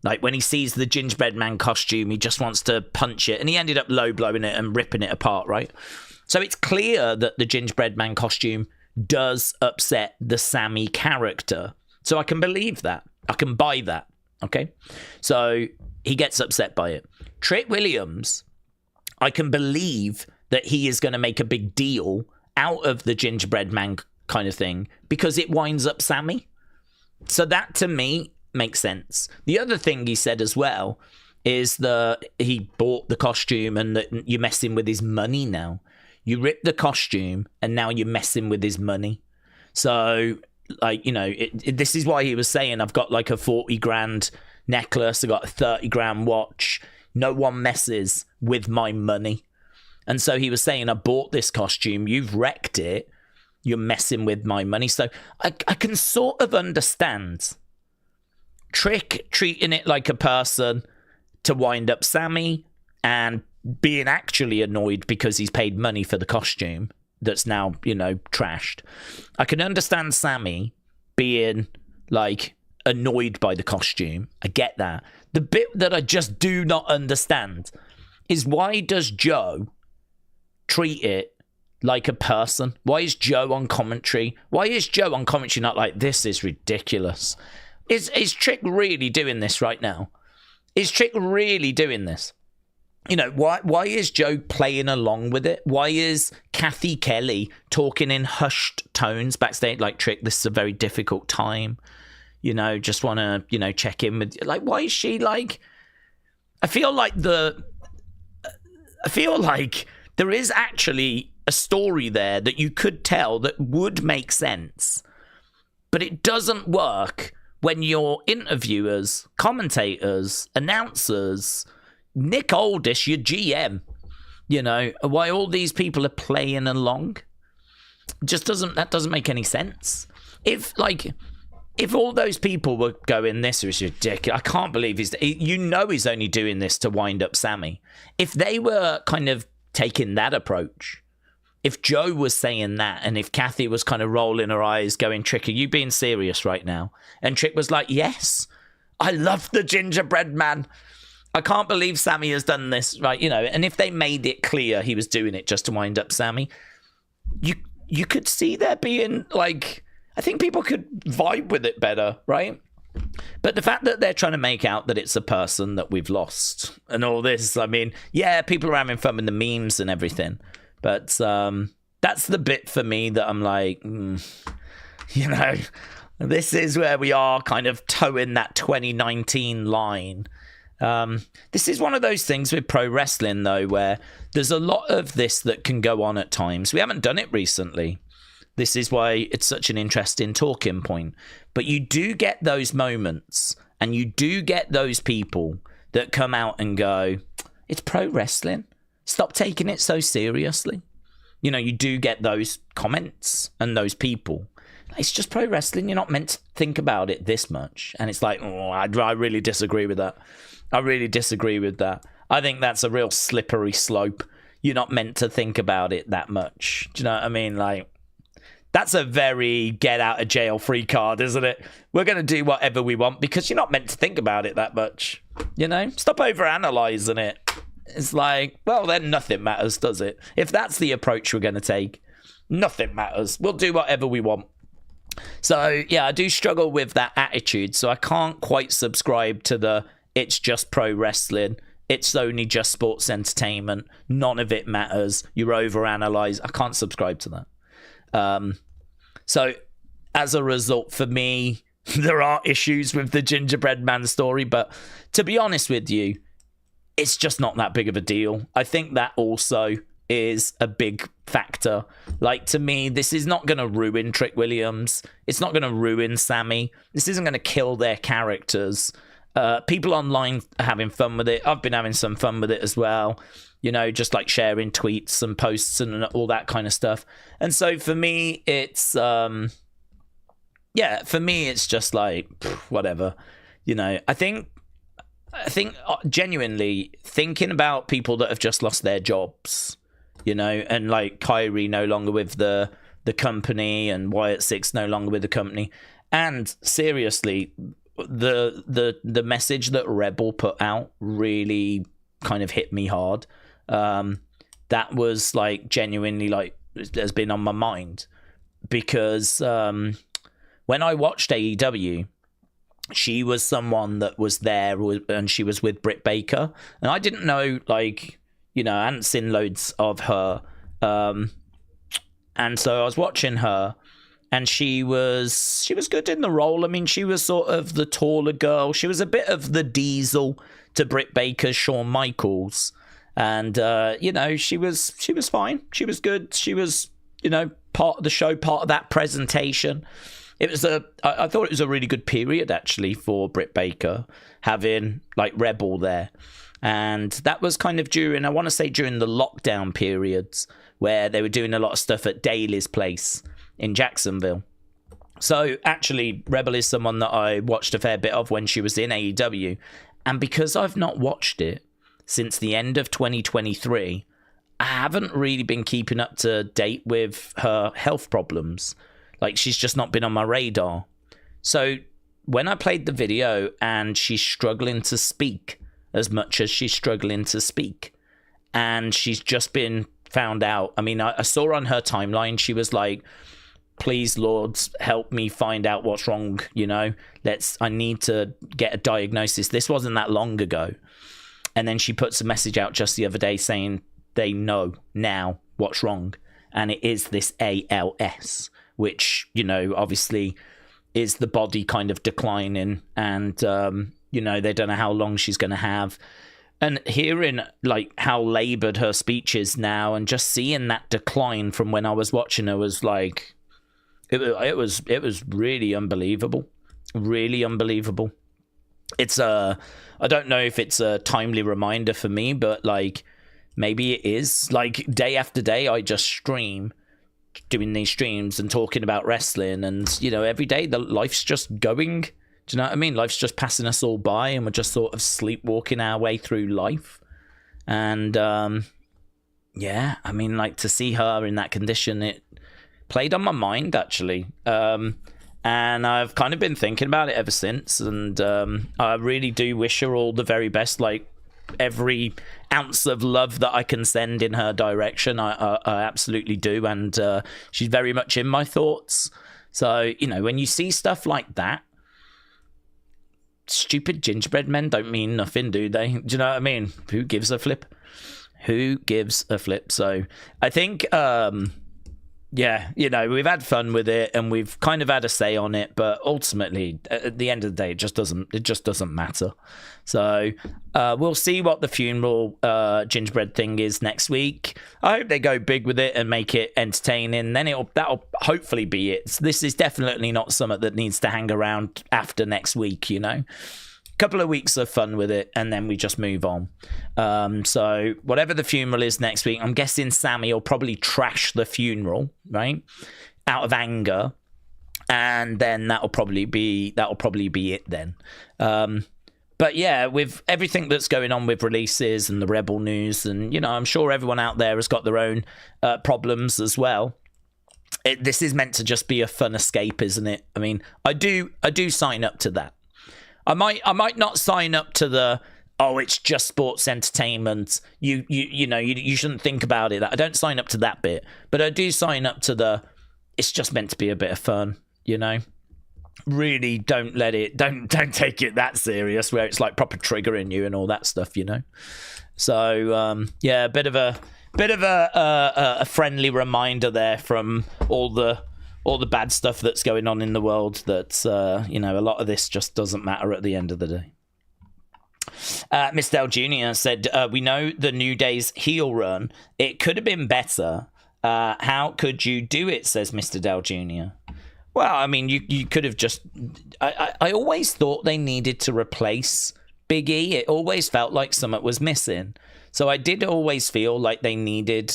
Like, when he sees the Gingerbread Man costume, he just wants to punch it. And he ended up low blowing it and ripping it apart, right? So it's clear that the Gingerbread Man costume does upset the Sammy character. So I can believe that. I can buy that. Okay, so he gets upset by it. Trick Williams, I can believe that he is going to make a big deal out of the Gingerbread Man kind of thing because it winds up Sammy. So that to me makes sense. The other thing he said as well is that he bought the costume and that you're messing with his money now. You ripped the costume and now you're messing with his money. So, like, you know, this is why he was saying, I've got like a 40 grand necklace, I've got a 30 grand watch. No one messes with my money. And so he was saying, I bought this costume, you've wrecked it, you're messing with my money. So I can sort of understand Trick treating it like a person to wind up Sammy and being actually annoyed because he's paid money for the costume that's now, you know, trashed. I can understand Sammy being like annoyed by the costume. I get that. The bit that I just do not understand is why does Joe treat it like a person? Why is Joe on commentary? Why is Joe on commentary not like, this is ridiculous? Is Trick really doing this right now? Is Trick really doing this? You know, why is Joe playing along with it? Why is Kathy Kelly talking in hushed tones backstage like, Trick, this is a very difficult time. You know, just want to, you know, check in with you. Like, why is she like... I feel like there is actually a story there that you could tell that would make sense. But it doesn't work when your interviewers, commentators, announcers, Nick Aldis, your GM, you know, why all these people are playing along. That doesn't make any sense. If all those people were going, this is ridiculous, I can't believe he's only doing this to wind up Sammy. If they were kind of taking that approach, if Joe was saying that, and if Kathy was kind of rolling her eyes going, Trick, are you being serious right now? And Trick was like, yes, I love the Gingerbread Man. I can't believe Sammy has done this, right? You know, and if they made it clear he was doing it just to wind up Sammy, you could see there being like, I think people could vibe with it better, right? But the fact that they're trying to make out that it's a person that we've lost and all this, I mean, yeah, people are having fun with the memes and everything. But that's the bit for me that I'm like, you know, this is where we are kind of towing that 2019 line. This is one of those things with pro wrestling, though, where there's a lot of this that can go on at times. We haven't done it recently. This is why it's such an interesting talking point. But you do get those moments and you do get those people that come out and go, it's pro wrestling. Stop taking it so seriously. You know, you do get those comments and those people. It's just pro wrestling. You're not meant to think about it this much. And it's like, oh, I really disagree with that. I really disagree with that. I think that's a real slippery slope. You're not meant to think about it that much. Do you know what I mean? Like, that's a very get out of jail free card, isn't it? We're going to do whatever we want because you're not meant to think about it that much. You know, stop overanalyzing it. It's like, well, then nothing matters, does it? If that's the approach we're going to take, nothing matters. We'll do whatever we want. So, yeah, I do struggle with that attitude. So I can't quite subscribe to the, it's just pro wrestling. It's only just sports entertainment. None of it matters. You're overanalyzed. I can't subscribe to that. So as a result, for me, there are issues with the Gingerbread Man story. But to be honest with you, it's just not that big of a deal. I think that also is a big factor. Like, to me, this is not going to ruin Trick Williams. It's not going to ruin Sammy. This isn't going to kill their characters. People online are having fun with it. I've been having some fun with it as well. You know, just like sharing tweets and posts and all that kind of stuff. And so for me, it's, for me, it's just like, whatever. You know, I think genuinely thinking about people that have just lost their jobs, you know, and like Kyrie no longer with the company and Wyatt Six no longer with the company. And seriously, the message that Rebel put out really kind of hit me hard. That was like genuinely like has been on my mind because when I watched AEW, she was someone that was there, and she was with Britt Baker, and I didn't know, like, you know, I hadn't seen loads of her, and so I was watching her, and she was good in the role. I mean, she was sort of the taller girl. She was a bit of the Diesel to Britt Baker's Shawn Michaels, and you know, she was fine. She was good. She was, you know, part of the show, part of that presentation. It was I thought it was a really good period, actually, for Britt Baker, having, like, Rebel there. And that was kind of during the lockdown periods, where they were doing a lot of stuff at Daly's place in Jacksonville. So, actually, Rebel is someone that I watched a fair bit of when she was in AEW. And because I've not watched it since the end of 2023, I haven't really been keeping up to date with her health problems. Like, she's just not been on my radar. So when I played the video and she's struggling to speak as much as she's struggling to speak, and she's just been found out. I mean, I saw on her timeline, she was like, please, Lord, help me find out what's wrong. You know, I need to get a diagnosis. This wasn't that long ago. And then she puts a message out just the other day saying they know now what's wrong. And it is this ALS, which, you know, obviously is the body kind of declining, and, you know, they don't know how long she's going to have. And hearing, like, how laboured her speech is now, and just seeing that decline from when I was watching her was like, it was really unbelievable. Really unbelievable. It's I don't know if it's a timely reminder for me, but, like, maybe it is. Like, day after day, I just stream, doing these streams and talking about wrestling, and, you know, every day life's just going. Do you know what I mean? Life's just passing us all by, and we're just sort of sleepwalking our way through life. And yeah, I mean, like, to see her in that condition, it played on my mind, actually. And I've kind of been thinking about it ever since, and I really do wish her all the very best. Like, every ounce of love that I can send in her direction, I absolutely do, and she's very much in my thoughts. So, you know, when you see stuff like that, stupid gingerbread men don't mean nothing, do they? Do you know what I mean? Who gives a flip? Who gives a flip? So I think yeah, you know, we've had fun with it, and we've kind of had a say on it, but ultimately, at the end of the day, it just doesn't matter. So we'll see what the funeral gingerbread thing is next week. I hope they go big with it and make it entertaining. Then that'll hopefully be it. This is definitely not something that needs to hang around after next week, you know. Couple of weeks of fun with it, and then we just move on. So whatever the funeral is next week, I'm guessing Sammy will probably trash the funeral, right, out of anger, and then that'll probably be it then. But yeah, with everything that's going on with releases and the Rebel news, and, you know, I'm sure everyone out there has got their own problems as well. This is meant to just be a fun escape, isn't it? I mean, I do sign up to that. I might not sign up to the, oh, it's just sports entertainment, you know, you shouldn't think about it. I don't sign up to that bit, but I do sign up to the, it's just meant to be a bit of fun, you know. Really don't take it that serious, where it's like proper triggering you and all that stuff, you know. So yeah, a bit of a friendly reminder there from all the bad stuff that's going on in the world, that, you know, a lot of this just doesn't matter at the end of the day. Miss Dell Jr. said, we know the New Day's heel run. It could have been better. How could you do it, says Mr. Dell Jr. Well, I mean, you could have just... I always thought they needed to replace Big E. It always felt like something was missing. So I did always feel like they needed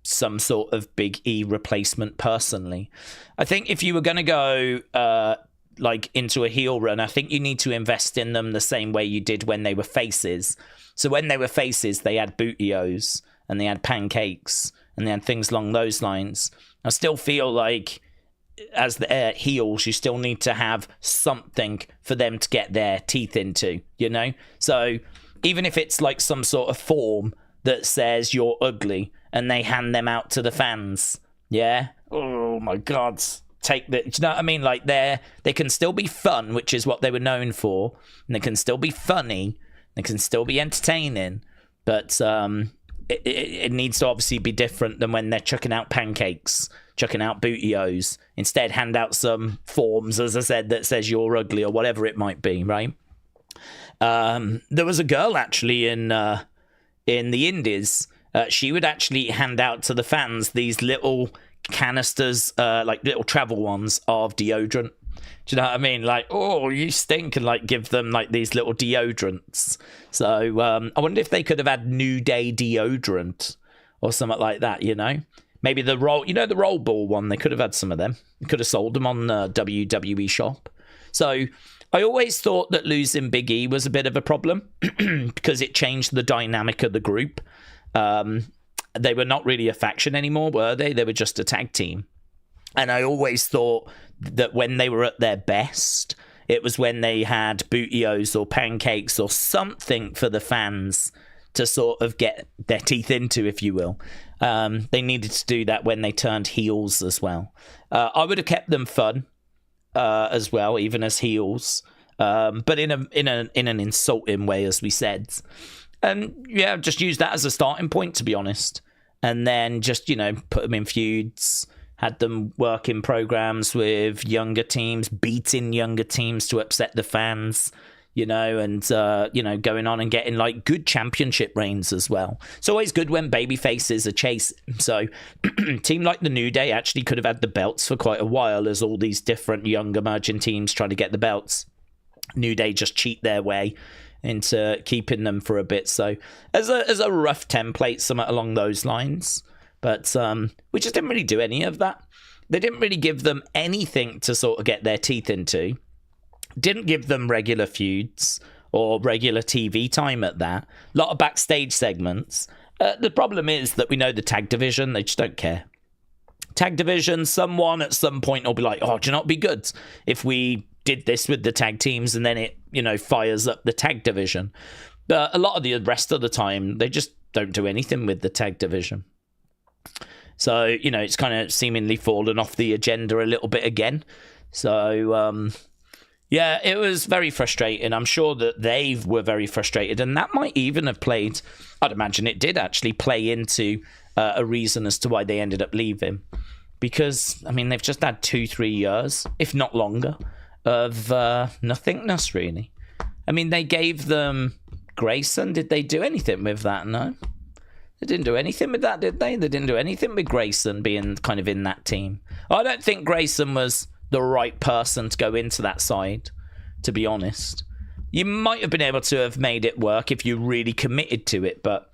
some sort of Big E replacement, personally. I think if you were going to go like into a heel run, I think you need to invest in them the same way you did when they were faces. So when they were faces, they had bootios, and they had pancakes, and they had things along those lines. I still feel like, as the heels, you still need to have something for them to get their teeth into, you know? So even if it's like some sort of form that says you're ugly, and they hand them out to the fans, yeah? Oh my God. take the, do you know what I mean? Like they can still be fun, which is what they were known for, and they can still be funny, they can still be entertaining, but it needs to obviously be different than when they're chucking out pancakes, chucking out bootios. Instead, hand out some forms, as I said, that says you're ugly or whatever it might be, right? There was a girl actually in the Indies. She would actually hand out to the fans these little canisters, like little travel ones of deodorant. Do you know what I mean? Like, oh, you stink, and like give them like these little deodorants. So I wonder if they could have had New Day deodorant or something like that, you know? Maybe the roll ball one, they could have had some of them. They could have sold them on the WWE shop. So I always thought that losing Big E was a bit of a problem because it changed the dynamic of the group. They were not really a faction anymore, were they? They were just a tag team. And I always thought that when they were at their best, it was when they had bootios or pancakes or something for the fans to sort of get their teeth into, if you will. They needed to do that when they turned heels as well. I would have kept them fun as well, even as heels, but in an insulting way, as we said. And yeah, just use that as a starting point, to be honest. And then just, you know, put them in feuds, had them work in programs with younger teams, beating younger teams to upset the fans, you know, and, you know, going on and getting like good championship reigns as well. It's always good when baby faces are chasing. So team like the New Day actually could have had the belts for quite a while as all these different young emerging teams trying to get the belts. New Day just cheat their way into keeping them for a bit. So as a rough template, something along those lines. But we just didn't really do any of that. They didn't really give them anything to sort of get their teeth into. Didn't give them regular feuds or regular TV time at that. A lot of backstage segments. The problem is that we know the tag division, they just don't care. Tag division, someone at some point will be like, oh, do you not be good if we did this with the tag teams, and then it, you know, fires up the tag division. But a lot of the rest of the time, they just don't do anything with the tag division. So, you know, it's kind of seemingly fallen off the agenda a little bit again. So, yeah, it was very frustrating. I'm sure that they were very frustrated, and that might even have played, I'd imagine it did actually play into a reason as to why they ended up leaving. Because, I mean, they've just had 2-3 years, if not longer, of nothingness, really. I mean, they gave them Grayson. Did they do anything with that? No. They didn't do anything with that, did they? They didn't do anything with Grayson being kind of in that team. I don't think Grayson was the right person to go into that side, to be honest. You might have been able to have made it work if you really committed to it, but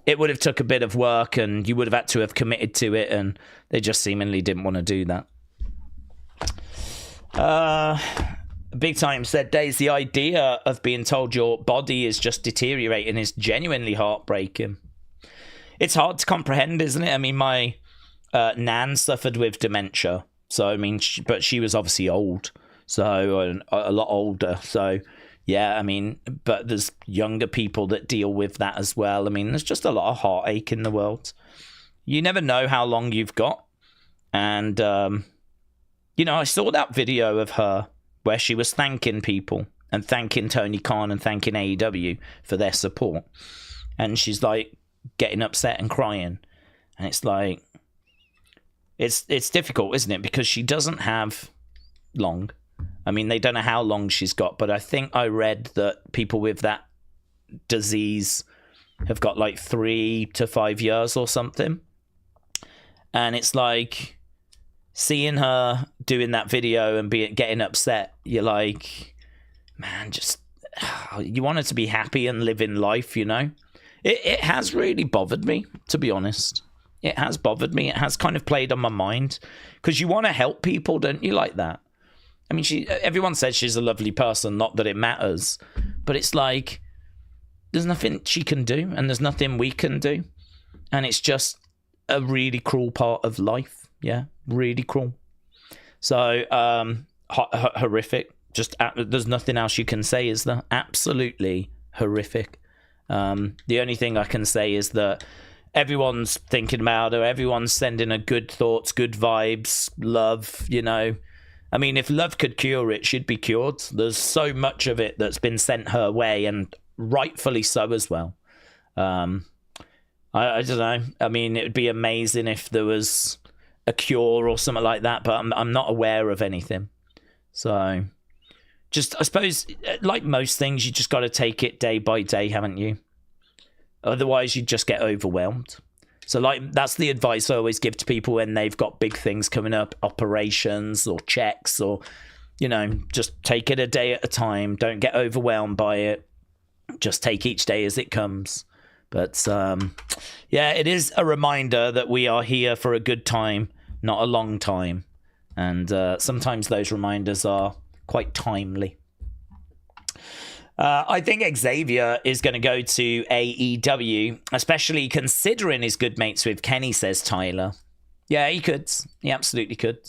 it would have took a bit of work and you would have had to have committed to it, and they just seemingly didn't want to do that. Big Time said, Daze, the idea of being told your body is just deteriorating is genuinely heartbreaking. It's hard to comprehend, isn't it? I mean, my nan suffered with dementia. So, I mean, but she was obviously old. So, a lot older. So, yeah, I mean, but there's younger people that deal with that as well. I mean, there's just a lot of heartache in the world. You never know how long you've got. And, you know, I saw that video of her where she was thanking people and thanking Tony Khan and thanking AEW for their support. And she's like getting upset and crying. And it's like, it's difficult, isn't it? Because she doesn't have long. I mean, they don't know how long she's got, but I think I read that people with that disease have got like 3 to 5 years or something. And it's like, seeing her doing that video and getting upset, you're like, man, just, you want her to be happy and live in life, you know? It has really bothered me, to be honest. It has bothered me. It has kind of played on my mind. Because you want to help people, don't you, like that? I mean, everyone says she's a lovely person, not that it matters. But it's like, there's nothing she can do, and there's nothing we can do. And it's just a really cruel part of life. Yeah, really cruel. So, horrific. Just, there's nothing else you can say, is there? Absolutely horrific. The only thing I can say is that everyone's thinking about her. Everyone's sending her good thoughts, good vibes, love, you know. I mean, if love could cure it, she'd be cured. There's so much of it that's been sent her way, and rightfully so as well. I don't know. I mean, it would be amazing if there was a cure or something like that, but I'm not aware of anything. So, just, I suppose, like most things, you just got to take it day by day, haven't you? Otherwise, you just get overwhelmed. So, like, that's the advice I always give to people when they've got big things coming up, operations or checks, or, you know, just take it a day at a time. Don't get overwhelmed by it. Just take each day as it comes. But, yeah, it is a reminder that we are here for a good time, not a long time. And sometimes those reminders are quite timely. I think Xavier is going to go to AEW, especially considering his good mates with Kenny, says Tyler. Yeah, he could. He absolutely could.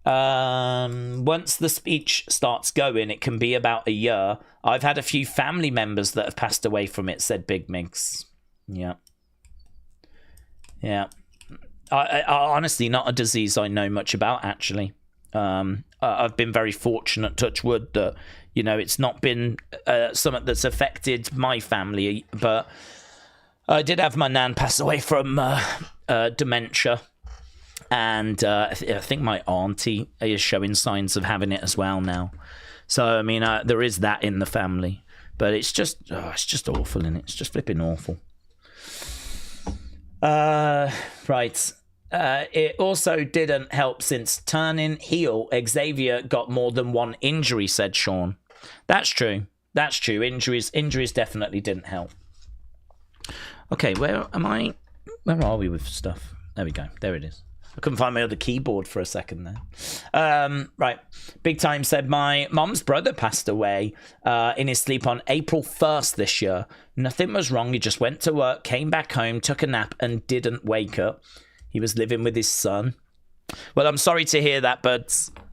Once the speech starts going, it can be about a year. I've had a few family members that have passed away from it, said Big Migs. Yeah. Yeah. I honestly, not a disease I know much about, actually. I've been very fortunate, touch wood, that, you know, it's not been something that's affected my family, but I did have my nan pass away from dementia, and I think my auntie is showing signs of having it as well now. So, I mean, there is that in the family, but it's just awful, and it's just flipping awful. Right. It also didn't help since turning heel, Xavier got more than one injury, said Sean. That's true. That's true. Injuries definitely didn't help. Okay, where am I? Where are we with stuff? There we go. There it is. I couldn't find my other keyboard for a second there. Right. Big Time said, my mom's brother passed away in his sleep on April 1st this year. Nothing was wrong. He just went to work, came back home, took a nap, and didn't wake up. He was living with his son. Well, I'm sorry to hear that, bud.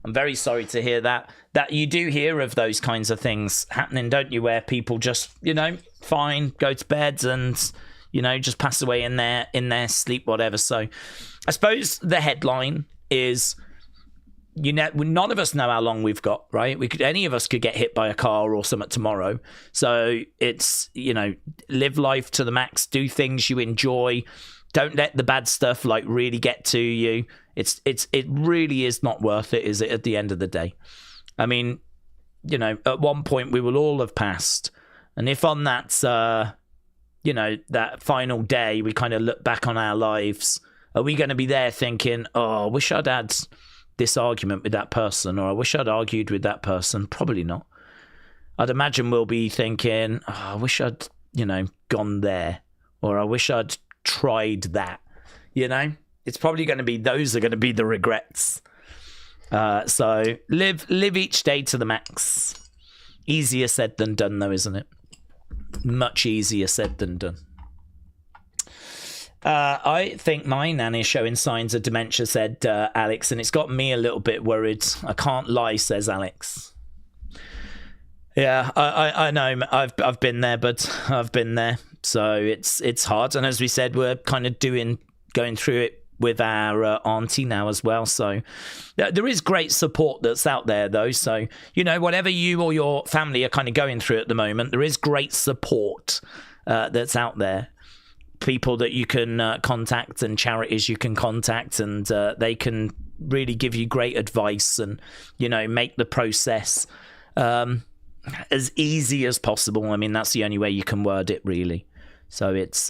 I'm very sorry to hear that. That you do hear of those kinds of things happening, don't you? Where people just, you know, fine, go to bed and, you know, just pass away in their sleep, whatever. So I suppose the headline is, you know, none of us know how long we've got, right? Any of us could get hit by a car or something tomorrow. So it's, you know, live life to the max, do things you enjoy. Don't let the bad stuff like really get to you. It really is not worth it, is it, at the end of the day? I mean, you know, at one point we will all have passed. And if on that, you know, that final day, we kind of look back on our lives, are we going to be there thinking, oh, I wish I'd had this argument with that person, or I wish I'd argued with that person? Probably not. I'd imagine we'll be thinking, oh, I wish I'd, you know, gone there, or I wish I'd tried that. You know, it's probably going to be, those are going to be the regrets. So live each day to the max. Easier said than done, though, isn't it? Much easier said than done. I think my nan is showing signs of dementia, said Alex, and it's got me a little bit worried. I can't lie, says Alex. Yeah, I know. I've been there, but I've been there. So it's hard. And as we said, we're kind of going through it with our auntie now as well. So there is great support that's out there, though. So, you know, whatever you or your family are kind of going through at the moment, there is great support that's out there. People that you can contact and charities you can contact, and they can really give you great advice and, you know, make the process as easy as possible. I mean, that's the only way you can word it, really. So it's,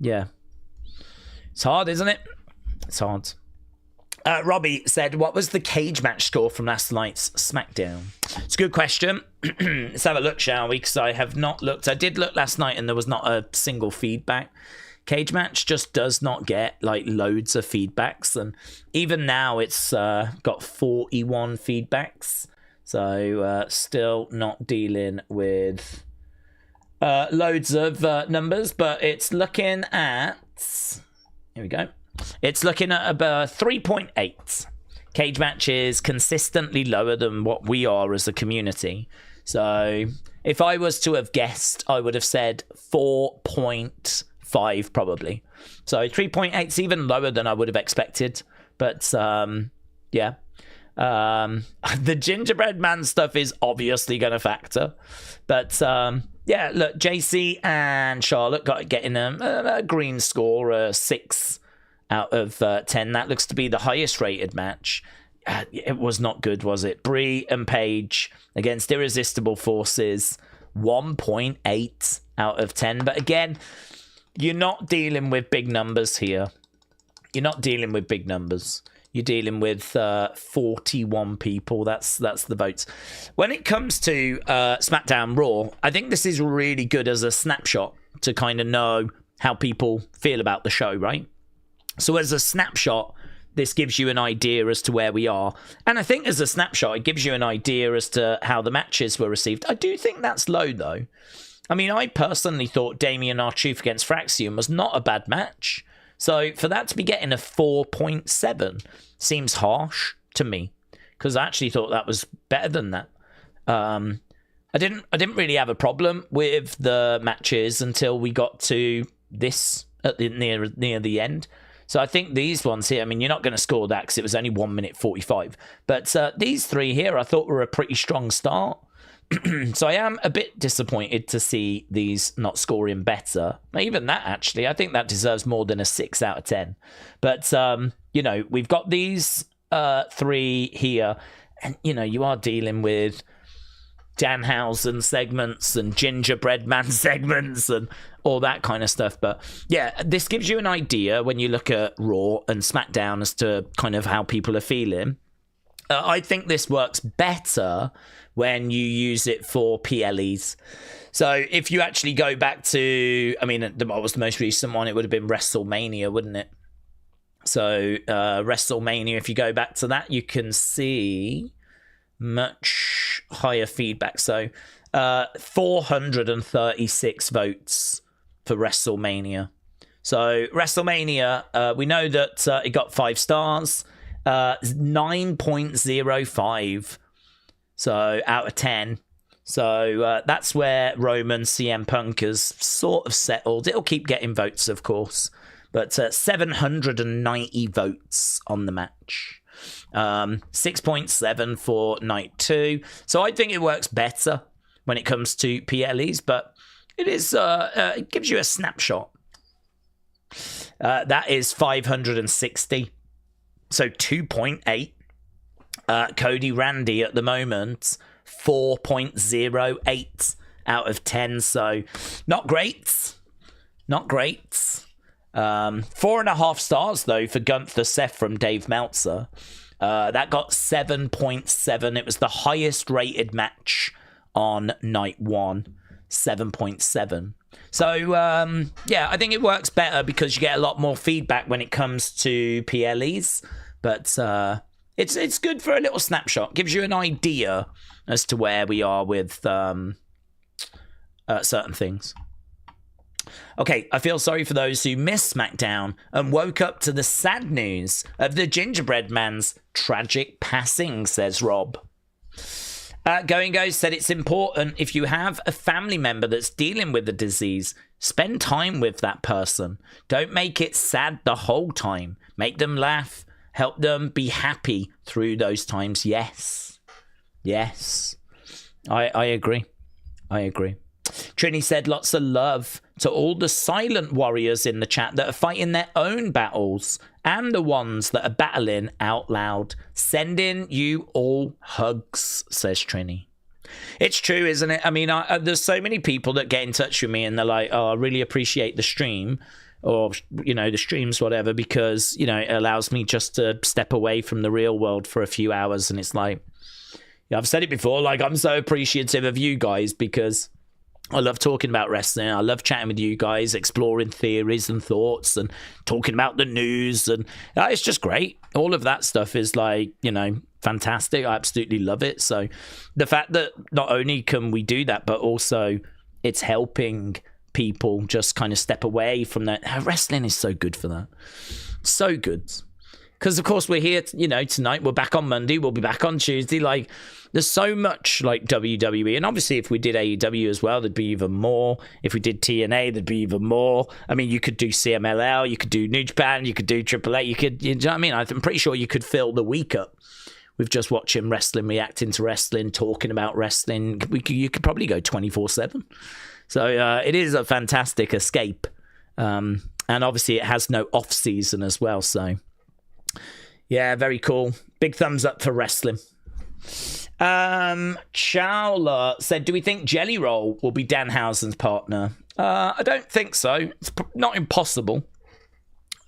yeah. It's hard, isn't it? It's hard. Robbie said, what was the cage match score from last night's SmackDown? It's a good question. Let's have a look, shall we? Because I have not looked. I did look last night and there was not a single feedback. Cage match just does not get like loads of feedbacks. And even now it's got 41 feedbacks. So still not dealing with loads of numbers, but it's looking at, here we go. It's looking at about 3.8. Cage match is consistently lower than what we are as a community. So if I was to have guessed, I would have said 4.5 5 probably. So 3.8 is even lower than I would have expected. But yeah. The Gingerbread Man stuff is obviously going to factor. But yeah, look, JC and Charlotte got getting a green score, a 6 out of 10. That looks to be the highest rated match. It was not good, was it? Brie and Paige against Irresistible Forces, 1.8 out of 10. But again, you're not dealing with big numbers here. You're not dealing with big numbers. You're dealing with 41 people. That's the votes. When it comes to SmackDown Raw, I think this is really good as a snapshot to kind of know how people feel about the show, right? So as a snapshot, this gives you an idea as to where we are. And I think as a snapshot, it gives you an idea as to how the matches were received. I do think that's low, though. I mean, I personally thought Damien R-Truth against Fraxium was not a bad match. So for that to be getting a 4.7 seems harsh to me, because I actually thought that was better than that. I didn't really have a problem with the matches until we got to this at the near the end. So I think these ones here, I mean, you're not going to score that because it was only 1 minute 45. But these 3 here I thought were a pretty strong start. So I am a bit disappointed to see these not scoring better. Even that, actually, I think that deserves more than a 6 out of 10. But, you know, we've got these 3 here. And, you know, you are dealing with Danhausen segments and Gingerbread Man segments and all that kind of stuff. But yeah, this gives you an idea when you look at Raw and SmackDown as to kind of how people are feeling. I think this works better when you use it for PLEs. So if you actually go back to, I mean, what was the most recent one? It would have been WrestleMania, wouldn't it? So WrestleMania, if you go back to that, you can see much higher feedback. So 436 votes for WrestleMania. So WrestleMania, we know that it got 5 stars, 9.05. So out of 10. So that's where Roman CM Punk has sort of settled. It'll keep getting votes, of course. But 790 votes on the match. 6.7 for night 2. So I think it works better when it comes to PLEs, but it is it gives you a snapshot. That is 560. So 2.8. Cody Randy at the moment, 4.08 out of 10. So not great. Not great. 4.5 stars, though, for Gunther Seth from Dave Meltzer. That got 7.7. It was the highest rated match on night 1, 7.7. So, yeah, I think it works better because you get a lot more feedback when it comes to PLEs. But it's good for a little snapshot. Gives you an idea as to where we are with certain things. Okay, I feel sorry for those who missed SmackDown and woke up to the sad news of the Gingerbread Man's tragic passing, says Rob. Going Goes said it's important if you have a family member that's dealing with the disease, spend time with that person. Don't make it sad the whole time. Make them laugh. Help them be happy through those times. Yes. Yes. I agree. I agree. Trini said lots of love to all the silent warriors in the chat that are fighting their own battles and the ones that are battling out loud. Sending you all hugs, says Trini. It's true, isn't it? I mean, there's so many people that get in touch with me and they're like, oh, I really appreciate the stream or, you know, the streams, whatever, because, you know, it allows me just to step away from the real world for a few hours. And it's like, yeah, I've said it before, like, I'm so appreciative of you guys because I love talking about wrestling. I love chatting with you guys, exploring theories and thoughts and talking about the news. And it's just great. All of that stuff is like, you know, fantastic. I absolutely love it. So the fact that not only can we do that, but also it's helping people just kind of step away from that. Wrestling is so good for that. So good. Because, of course, we're here, you know, tonight. We're back on Monday. We'll be back on Tuesday. Like, there's so much like WWE, and obviously if we did AEW as well, there'd be even more. If we did TNA, there'd be even more. I mean, you could do CMLL, you could do New Japan, you could do AAA, you know what I mean? I'm pretty sure you could fill the week up with just watching wrestling, reacting to wrestling, talking about wrestling. You could probably go 24/7. So it is a fantastic escape. And obviously it has no off season as well. So yeah, very cool. Big thumbs up for wrestling. Chowla said, do we think Jelly Roll will be Danhausen's partner? I don't think so. It's not impossible,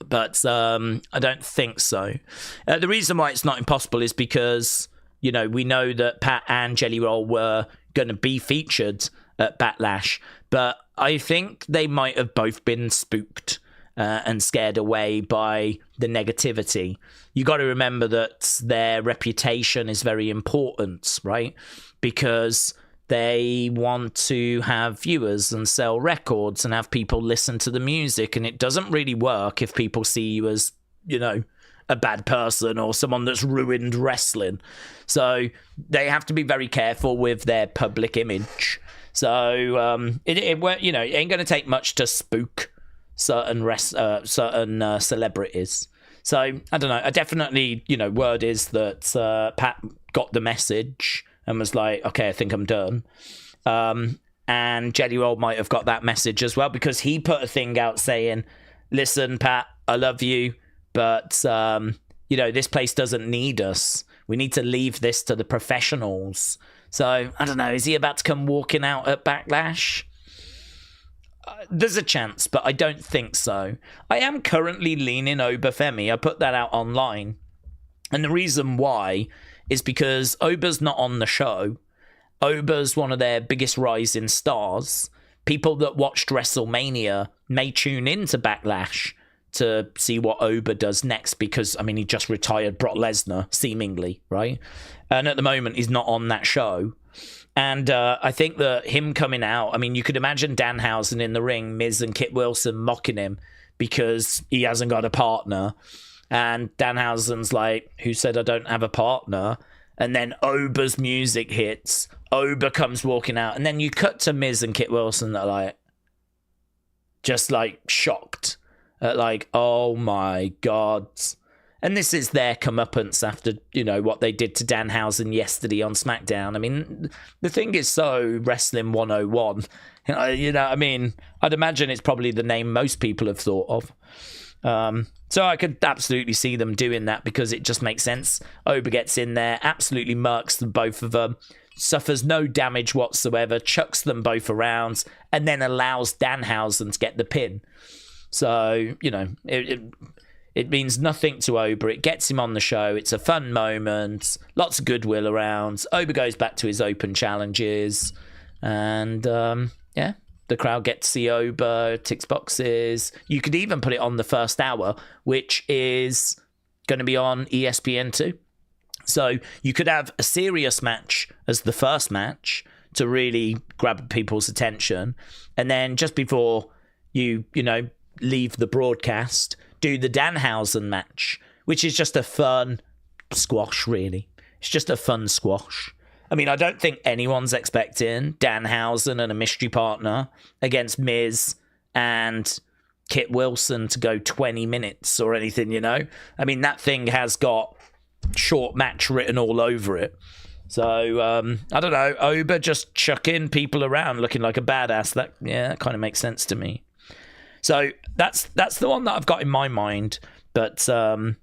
but I don't think so. The reason why it's not impossible is because, you know, we know that Pat and Jelly Roll were going to be featured at Backlash, but I think they might have both been spooked and scared away by the negativity. You got to remember that their reputation is very important, right? Because they want to have viewers and sell records and have people listen to the music, and it doesn't really work if people see you as, you know, a bad person or someone that's ruined wrestling. So they have to be very careful with their public image. So it you know, it ain't going to take much to spook certain celebrities. So I don't know. I definitely, you know, word is that Pat got the message and was like, okay, I think I'm done. And Jelly Roll might have got that message as well, because he put a thing out saying, listen, Pat, I love you, but you know, this place doesn't need us. We need to leave this to the professionals. So I don't know. Is he about to come walking out at Backlash? There's a chance, but I don't think so. I am currently leaning Obafemi. I put that out online. And the reason why is because Oba's not on the show. Oba's one of their biggest rising stars. People that watched WrestleMania may tune into Backlash to see what Oba does next, because, I mean, he just retired Brock Lesnar, seemingly, right? And at the moment, he's not on that show. And I think that him coming out, I mean, you could imagine Danhausen in the ring, Miz and Kit Wilson mocking him because he hasn't got a partner. And Danhausen's like, who said I don't have a partner? And then Oba's music hits. Oba comes walking out. And then you cut to Miz and Kit Wilson that are like, just like shocked. Like, oh my God. And this is their comeuppance after, you know, what they did to Danhausen yesterday on SmackDown. I mean, the thing is so Wrestling 101. You know, I mean, I'd imagine it's probably the name most people have thought of. So I could absolutely see them doing that because it just makes sense. Oba gets in there, absolutely murks the both of them, suffers no damage whatsoever, chucks them both around, and then allows Danhausen to get the pin. So, you know, it means nothing to Oba. It gets him on the show. It's a fun moment. Lots of goodwill around. Oba goes back to his open challenges. And, yeah, the crowd gets to see Oba, ticks boxes. You could even put it on the first hour, which is going to be on ESPN2. So you could have a serious match as the first match to really grab people's attention. And then just before you know, leave the broadcast, do the Danhausen match, which is just a fun squash, really. It's just a fun squash. I mean, I don't think anyone's expecting Danhausen and a mystery partner against Miz and Kit Wilson to go 20 minutes or anything, you know? I mean, that thing has got short match written all over it. So, I don't know, Oba just chucking people around looking like a badass. That kind of makes sense to me. So that's the one that I've got in my mind, but I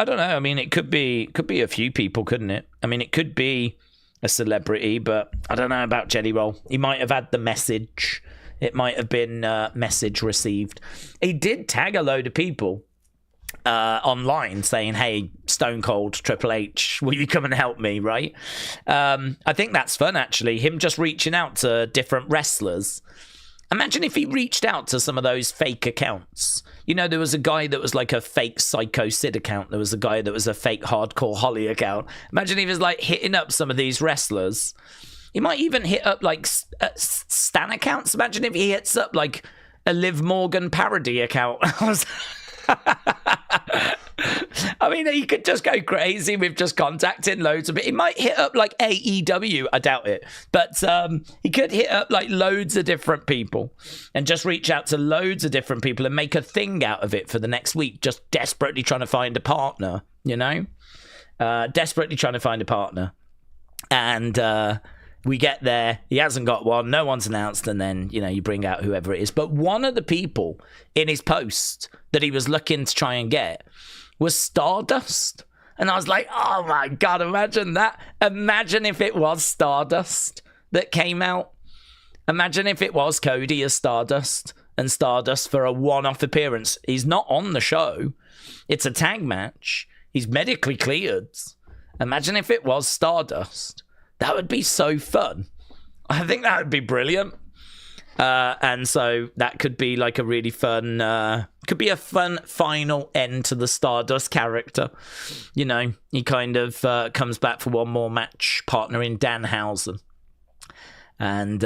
don't know. I mean, it could be a few people, couldn't it? I mean, it could be a celebrity, but I don't know about Jelly Roll. He might have had the message. It might have been message received. He did tag a load of people online saying, "Hey, Stone Cold, Triple H, will you come and help me?" Right? I think that's fun, actually. Him just reaching out to different wrestlers. Imagine if he reached out to some of those fake accounts. You know, there was a guy that was like a fake Psycho Sid account. There was a guy that was a fake Hardcore Holly account. Imagine if he was like hitting up some of these wrestlers. He might even hit up like Stan accounts. Imagine if he hits up like a Liv Morgan parody account. I I mean, he could just go crazy with just contacting loads of it. He might hit up like AEW. I doubt it. But he could hit up like loads of different people and just reach out to loads of different people and make a thing out of it for the next week, just desperately trying to find a partner, you know? Desperately trying to find a partner. And we get there. He hasn't got one. No one's announced. And then, you know, you bring out whoever it is. But one of the people in his post that he was looking to try and get was Stardust. And I was like, oh my God, imagine that. Imagine if it was Stardust that came out. Imagine if it was Cody as Stardust and Stardust for a one-off appearance. He's not on the show. It's a tag match. He's medically cleared. Imagine if it was Stardust. That would be so fun. I think that would be brilliant. And so that could be like a really fun, could be a fun final end to the Stardust character. You know, he kind of comes back for one more match, partnering Danhausen. And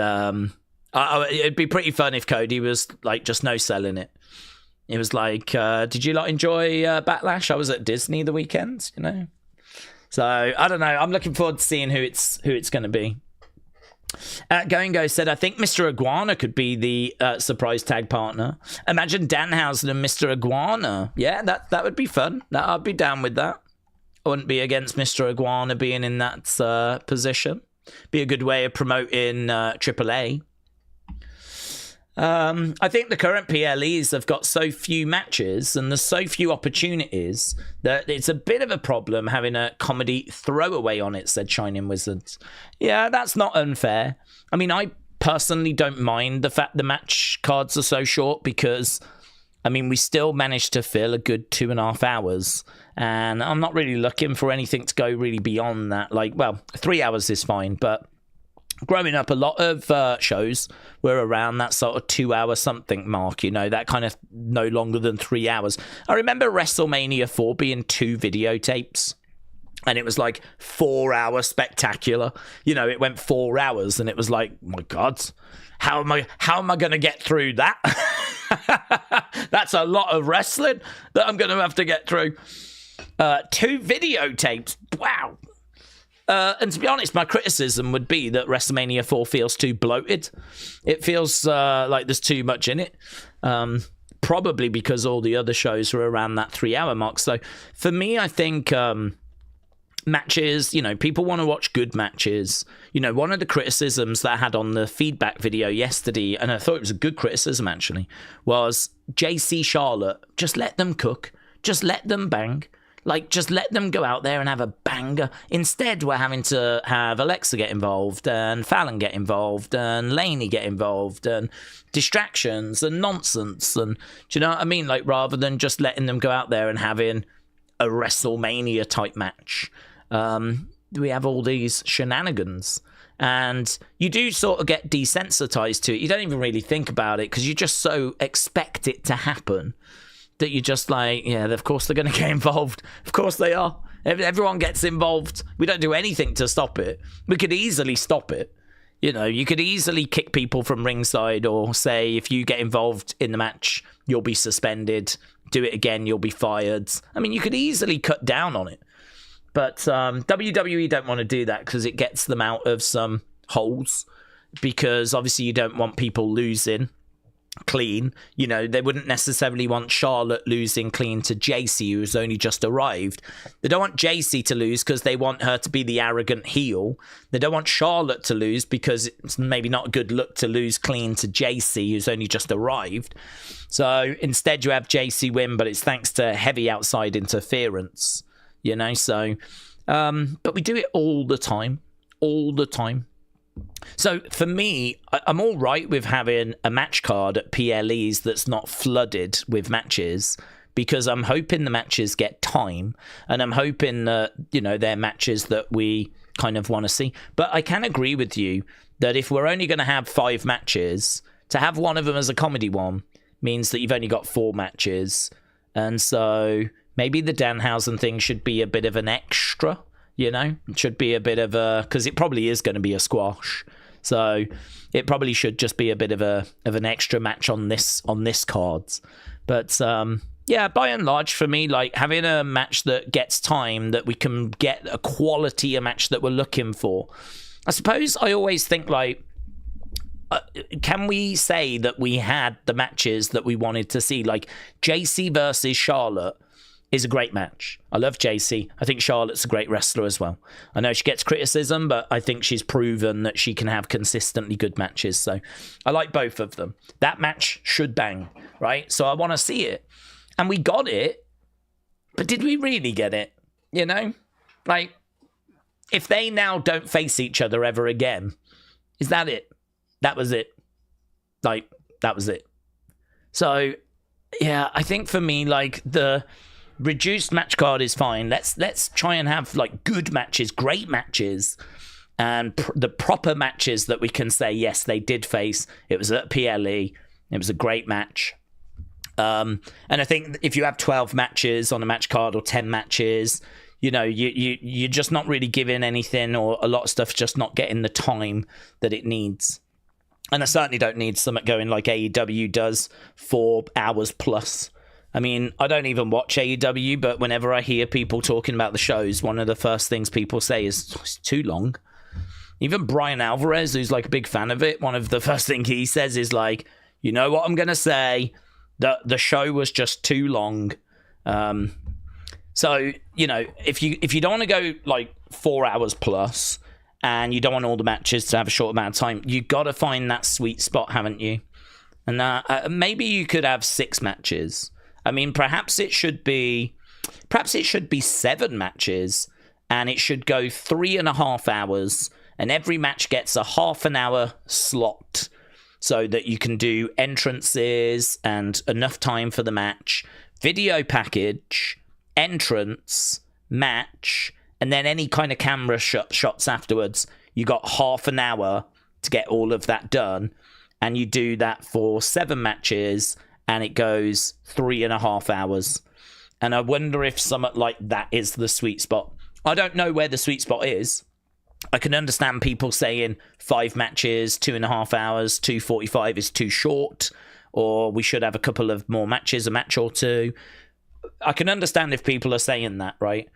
it'd be pretty fun if Cody was like just no selling it. It was like, did you lot enjoy Backlash? I was at Disney the weekend, you know. So I don't know. I'm looking forward to seeing who it's going to be. Go said, I think Mr. Iguana could be the surprise tag partner. Imagine Danhausen and Mr. Iguana. Yeah, that would be fun. I'd be down with that. I wouldn't be against Mr. Iguana being in that position. Be a good way of promoting AAA. I think the current PLEs have got so few matches and there's so few opportunities that it's a bit of a problem having a comedy throwaway on it, said Shining Wizards. Yeah, that's not unfair. I mean, I personally don't mind the fact the match cards are so short because, I mean, we still managed to fill a good 2.5 hours and I'm not really looking for anything to go really beyond that. Like, well, 3 hours is fine, but growing up, a lot of shows were around that sort of 2 hour something mark, you know, that kind of no longer than 3 hours. I remember WrestleMania 4 being 2 videotapes and it was like 4 hour spectacular. You know, it went 4 hours and it was like, oh my God, how am I going to get through that? That's a lot of wrestling that I'm going to have to get through. 2 videotapes. Wow. And to be honest, my criticism would be that WrestleMania 4 feels too bloated. It feels like there's too much in it. Probably because all the other shows were around that 3 hour mark. So for me, I think matches, you know, people want to watch good matches. You know, one of the criticisms that I had on the feedback video yesterday, and I thought it was a good criticism actually, was JC Charlotte. Just let them cook. Just let them bang. Like, just let them go out there and have a banger. Instead, we're having to have Alexa get involved and Fallon get involved and Laney get involved and distractions and nonsense. And do you know what I mean? Like, rather than just letting them go out there and having a WrestleMania type match, we have all these shenanigans. And you do sort of get desensitized to it. You don't even really think about it because you just so expect it to happen. That you're just like, yeah, of course they're going to get involved. Of course they are. Everyone gets involved. We don't do anything to stop it. We could easily stop it. You know, you could easily kick people from ringside or say, if you get involved in the match, you'll be suspended. Do it again, you'll be fired. I mean, you could easily cut down on it. But WWE don't want to do that because it gets them out of some holes. Because obviously you don't want people losing clean. You know, they wouldn't necessarily want Charlotte losing clean to JC, who's only just arrived. They don't want JC to lose because they want her to be the arrogant heel. They don't want Charlotte to lose because it's maybe not a good look to lose clean to JC, who's only just arrived. So instead you have JC win, but it's thanks to heavy outside interference, you know. So but we do it all the time. So for me, I'm all right with having a match card at PLEs that's not flooded with matches because I'm hoping the matches get time and I'm hoping that, you know, they're matches that we kind of want to see. But I can agree with you that if we're only going to have 5 matches, to have one of them as a comedy one means that you've only got 4 matches. And so maybe the Danhausen thing should be a bit of an extra. You know, it should be a bit of a, because it probably is going to be a squash, so it probably should just be a bit of an extra match on this cards. But Yeah, by and large, for me, like having a match that gets time, that we can get a quality a match that we're looking for. I suppose I always think, like, can we say that we had the matches that we wanted to see? Like, JC versus Charlotte is a great match. I love JC. I think Charlotte's a great wrestler as well. I know she gets criticism, but I think she's proven that she can have consistently good matches. So I like both of them. That match should bang, right? So I want to see it. And we got it, but did we really get it? You know? Like, if they now don't face each other ever again, is that it? That was it. Like, that was it. So, yeah, I think for me, like, the reduced match card is fine. Let's try and have, like, good matches, great matches, and the proper matches that we can say, yes, they did face. It was at PLE. It was a great match. And I think if you have 12 matches on a match card or 10 matches, you know, you're just not really giving anything, or a lot of stuff just not getting the time that it needs. And I certainly don't need something going like AEW does, 4 hours plus. I mean, I don't even watch AEW, but whenever I hear people talking about the shows, one of the first things people say is, it's too long. Even Brian Alvarez, who's like a big fan of it, one of the first things he says is like, you know what I'm going to say? The show was just too long. So, you know, if you don't want to go like 4 hours plus, and you don't want all the matches to have a short amount of time, you got to find that sweet spot, haven't you? And maybe you could have 6 matches. I mean, perhaps it should be 7 matches, and it should go 3.5 hours, and every match gets a half an hour slot, so that you can do entrances and enough time for the match, video package, entrance, match, and then any kind of camera shots afterwards. You got half an hour to get all of that done, and you do that for 7 matches, and it goes 3.5 hours. And I wonder if something like that is the sweet spot. I don't know where the sweet spot is. I can understand people saying 5 matches, 2.5 hours, 2:45 is too short, or we should have a couple of more matches, a match or two. I can understand if people are saying that, right?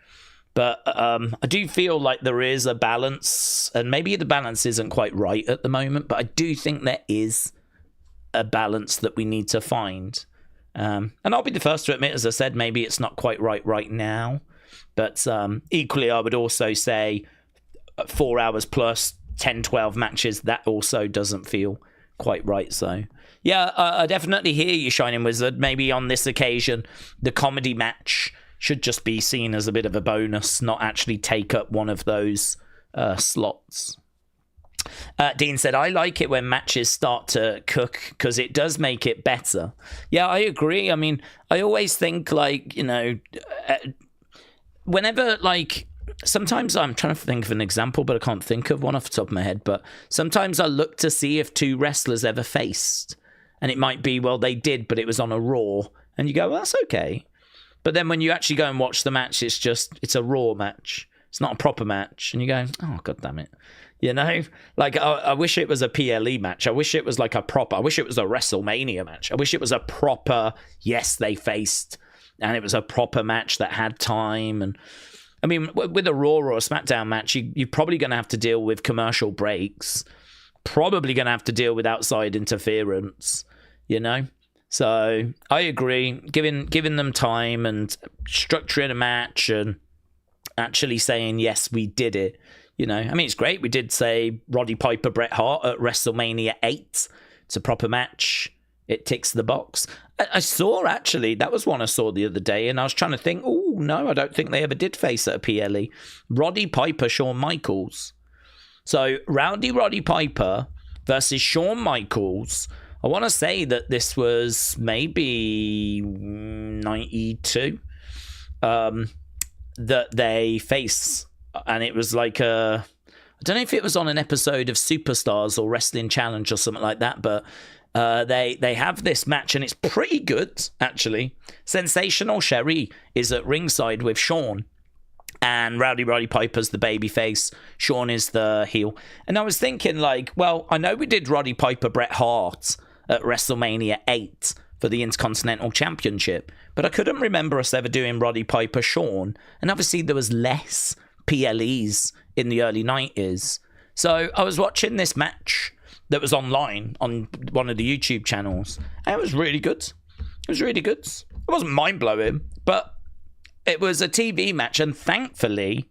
But I do feel like there is a balance, and maybe the balance isn't quite right at the moment, but I do think there is a balance that we need to find. And I'll be the first to admit, as I said, maybe it's not quite right now. But equally, I would also say 4 hours plus 10, 12 matches, that also doesn't feel quite right. So, yeah, I definitely hear you, Shining Wizard. Maybe on this occasion, the comedy match should just be seen as a bit of a bonus, not actually take up one of those slots. Dean said, I like it when matches start to cook because it does make it better. Yeah, I agree. I mean, I always think, like, you know, whenever, like, sometimes I'm trying to think of an example, but I can't think of one off the top of my head. But sometimes I look to see if 2 wrestlers ever faced. And it might be, well, they did, but it was on a Raw. And you go, well, that's okay. But then when you actually go and watch the match, it's a Raw match. It's not a proper match. And you go, oh, God damn it. You know, like, I wish it was a PLE match. I wish it was like I wish it was a WrestleMania match. I wish it was a proper, yes, they faced. And it was a proper match that had time. And I mean, with a Raw or a SmackDown match, you're probably going to have to deal with commercial breaks. Probably going to have to deal with outside interference, you know? So I agree. Giving them time and structuring a match and actually saying, yes, we did it. You know, I mean, it's great. We did say Roddy Piper, Bret Hart at WrestleMania 8. It's a proper match. It ticks the box. I saw, actually, that was one I saw the other day, and I was trying to think, oh, no, I don't think they ever did face at a PLE. Roddy Piper, Shawn Michaels. So, Roddy Piper versus Shawn Michaels. I want to say that this was maybe 92 that they face. And it was like I don't know if it was on an episode of Superstars or Wrestling Challenge or something like that, but they have this match, and it's pretty good, actually. Sensational Sherry is at ringside with Shawn, and Roddy Piper's the babyface. Shawn is the heel. And I was thinking, like, well, I know we did Roddy Piper, Bret Hart at WrestleMania 8 for the Intercontinental Championship, but I couldn't remember us ever doing Roddy Piper Shawn. And obviously there was less PLEs in the early 90s. So I was watching this match that was online on one of the YouTube channels, and it was really good. It was really good. It wasn't mind-blowing, but it was a TV match, and thankfully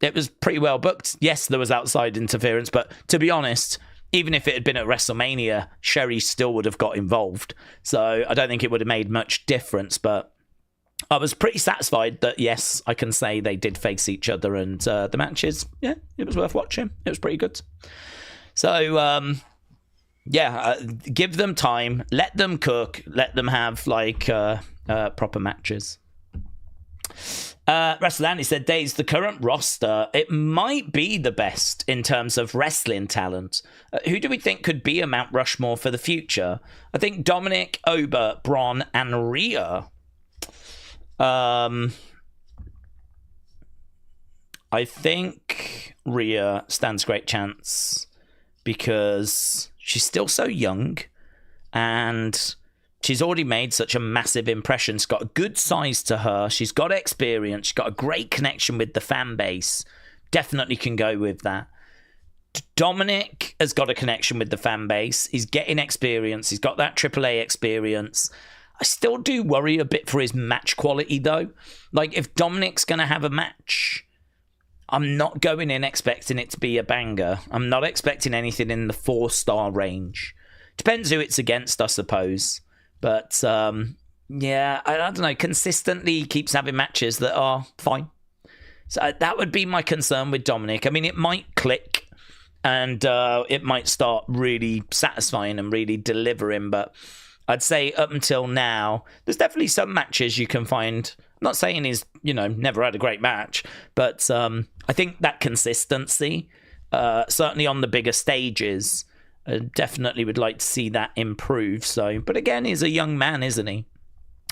it was pretty well booked. Yes, there was outside interference, but to be honest, even if it had been at WrestleMania, Sherry still would have got involved. So I don't think it would have made much difference, but I was pretty satisfied that, yes, I can say they did face each other, and the matches, yeah, it was worth watching. It was pretty good. So, give them time, let them cook, let them have, like, proper matches. WrestleLandy said, Daze, the current roster, it might be the best in terms of wrestling talent. Who do we think could be a Mount Rushmore for the future? I think Dominic, Ober, Bron, and Rhea. I think Rhea stands a great chance because she's still so young and she's already made such a massive impression. She's got a good size to her. She's got experience. She's got a great connection with the fan base. Definitely can go with that. Dominic has got a connection with the fan base. He's getting experience. He's got that AAA experience. I still do worry a bit for his match quality, though. Like, if Dominic's going to have a match, I'm not going in expecting it to be a banger. I'm not expecting anything in the 4-star range. Depends who it's against, I suppose. But, yeah, I don't know. Consistently keeps having matches that are fine. So that would be my concern with Dominic. I mean, it might click and it might start really satisfying and really delivering. But I'd say up until now, there's definitely some matches you can find. I'm not saying he's, never had a great match. But I think that consistency, certainly on the bigger stages, definitely would like to see that improve. So, but again, he's a young man, isn't he?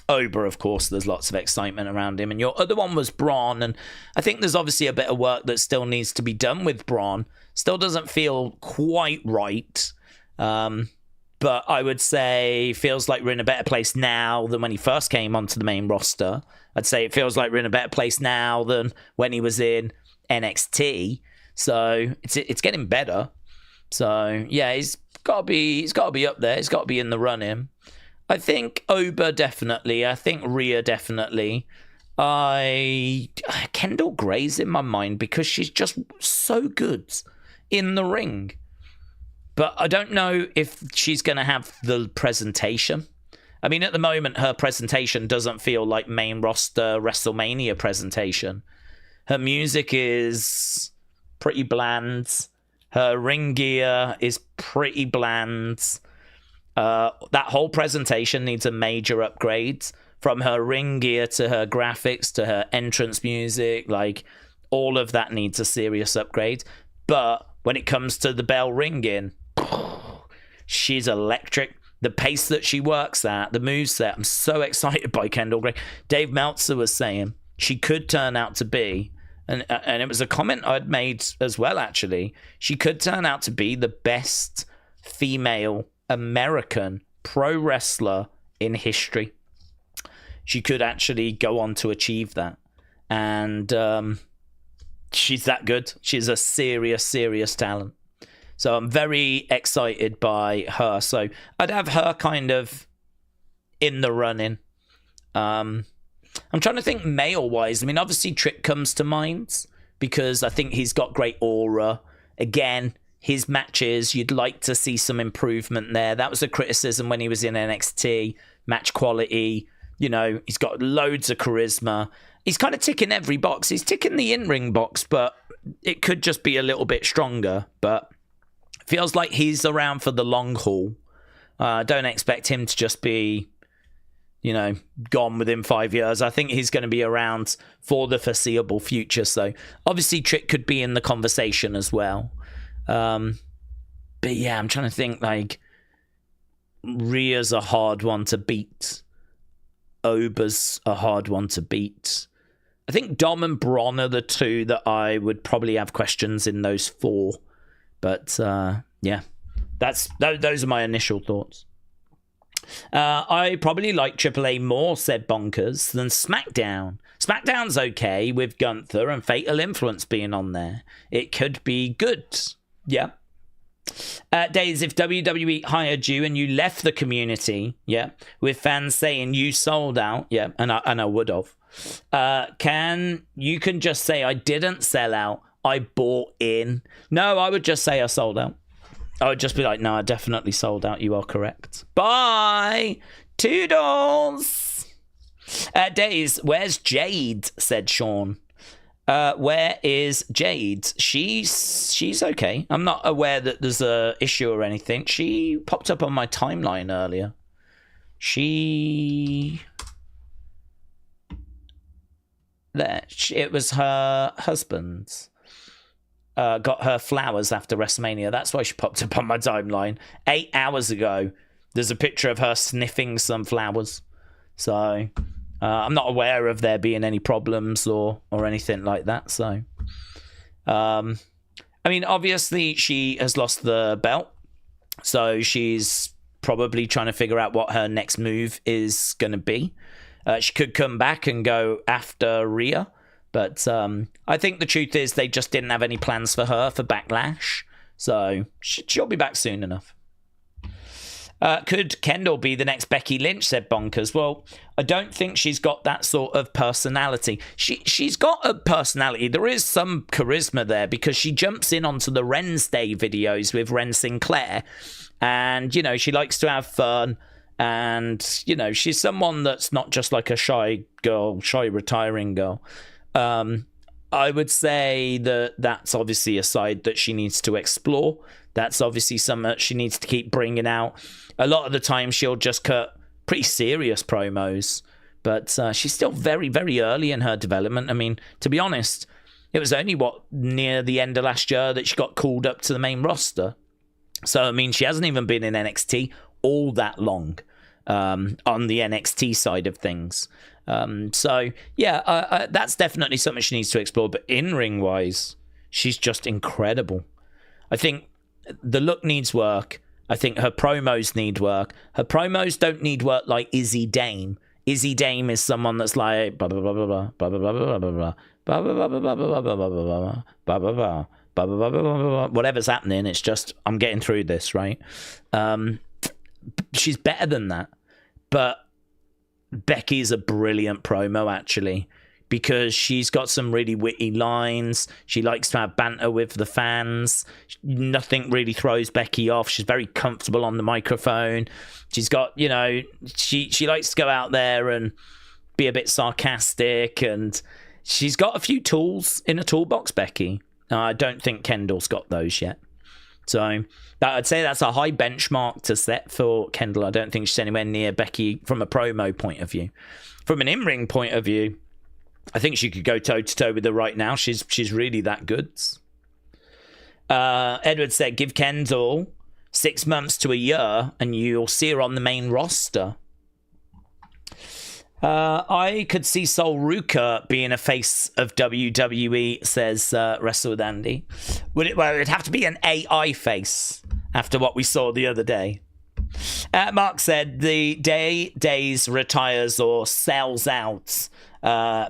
Ober, of course, there's lots of excitement around him. And your other one was Bron. And I think there's obviously a bit of work that still needs to be done with Bron. Still doesn't feel quite right. But I would say feels like we're in a better place now than when he first came onto the main roster. I'd say it feels like we're in a better place now than when he was in NXT. So it's getting better. So yeah, he's got to be up there. He's got to be in the running. I think Ober definitely. I think Rhea definitely. Kendall Gray's in my mind because she's just so good in the ring. But I don't know if she's going to have the presentation. I mean, at the moment, her presentation doesn't feel like main roster WrestleMania presentation. Her music is pretty bland. Her ring gear is pretty bland. That whole presentation needs a major upgrade. From her ring gear to her graphics to her entrance music. Like, all of that needs a serious upgrade. But when it comes to the bell ringing, she's electric. The pace that she works at, the moveset. I'm so excited by Kendall Gray. Dave Meltzer was saying she could turn out to be, and it was a comment I'd made as well, actually. She could turn out to be the best female American pro wrestler in history. She could actually go on to achieve that. And she's that good. She's a serious talent. So I'm very excited by her. So I'd have her kind of in the running. I'm trying to think male-wise. I mean, obviously Trick comes to mind because I think he's got great aura. Again, his matches, you'd like to see some improvement there. That was a criticism when he was in NXT. Match quality, he's got loads of charisma. He's kind of ticking every box. He's ticking the in-ring box, but it could just be a little bit stronger. But feels like he's around for the long haul. Don't expect him to just be, gone within 5 years. I think he's going to be around for the foreseeable future. So obviously Trick could be in the conversation as well. But yeah, I'm trying to think, like, Rhea's a hard one to beat. Ober's a hard one to beat. I think Dom and Bron are the two that I would probably have questions in those four. But yeah, those are my initial thoughts. I probably like AAA more, said Bonkers, than SmackDown. SmackDown's okay with Gunther and Fatal Influence being on there. It could be good. Yeah. Days, if WWE hired you and you left the community, yeah, with fans saying you sold out, yeah, and I would have, you can just say I didn't sell out, I bought in. No, I would just say I sold out. I would just be like, no, I definitely sold out. You are correct. Bye. Toodles. Days, where's Jade? Said Sean. Where is Jade? She's okay. I'm not aware that there's a issue or anything. She popped up on my timeline earlier. It was her husband's. Got her flowers after WrestleMania. That's why she popped up on my timeline. 8 hours ago, there's a picture of her sniffing some flowers. So I'm not aware of there being any problems or anything like that. So, I mean, obviously she has lost the belt. So she's probably trying to figure out what her next move is going to be. She could come back and go after Rhea. But I think the truth is they just didn't have any plans for her for Backlash. So she'll be back soon enough. Could Kendall be the next Becky Lynch, said Bonkers. Well, I don't think she's got that sort of personality. She's got a personality. There is some charisma there because she jumps in onto the Wednesday videos with Ren Sinclair. And, you know, she likes to have fun. And, you know, she's someone that's not just like a shy retiring girl. I would say that that's obviously a side that she needs to explore. That's obviously something she needs to keep bringing out. A lot of the time she'll just cut pretty serious promos, but she's still very, very early in her development. I mean, to be honest, it was only near the end of last year that she got called up to the main roster. So, I mean, she hasn't even been in NXT all that long on the NXT side of things. So, yeah, that's definitely something she needs to explore. But in-ring wise, she's just incredible. I think the look needs work. I think her promos need work. Her promos don't need work like Izzy Dame. Izzy Dame is someone that's like blah blah blah blah blah blah blah blah blah blah blah blah blah blah blah. Whatever's happening, it's just I'm getting through this, right? She's better than that, but Becky's a brilliant promo, actually, because she's got some really witty lines. She likes to have banter with the fans. Nothing really throws Becky off. She's very comfortable on the microphone. She's got, you know, she likes to go out there and be a bit sarcastic, and she's got a few tools in a toolbox, Becky. I don't think Kendall's got those yet. So I'd say that's a high benchmark to set for Kendall. I don't think she's anywhere near Becky from a promo point of view. From an in-ring point of view, I think she could go toe-to-toe with her right now. She's really that good. Edward said, give Kendall 6 months to a year and you'll see her on the main roster. I could see Sol Ruka being a face of WWE, says Wrestle with Andy. It'd have to be an AI face after what we saw the other day. Mark said the Daze retires or sells out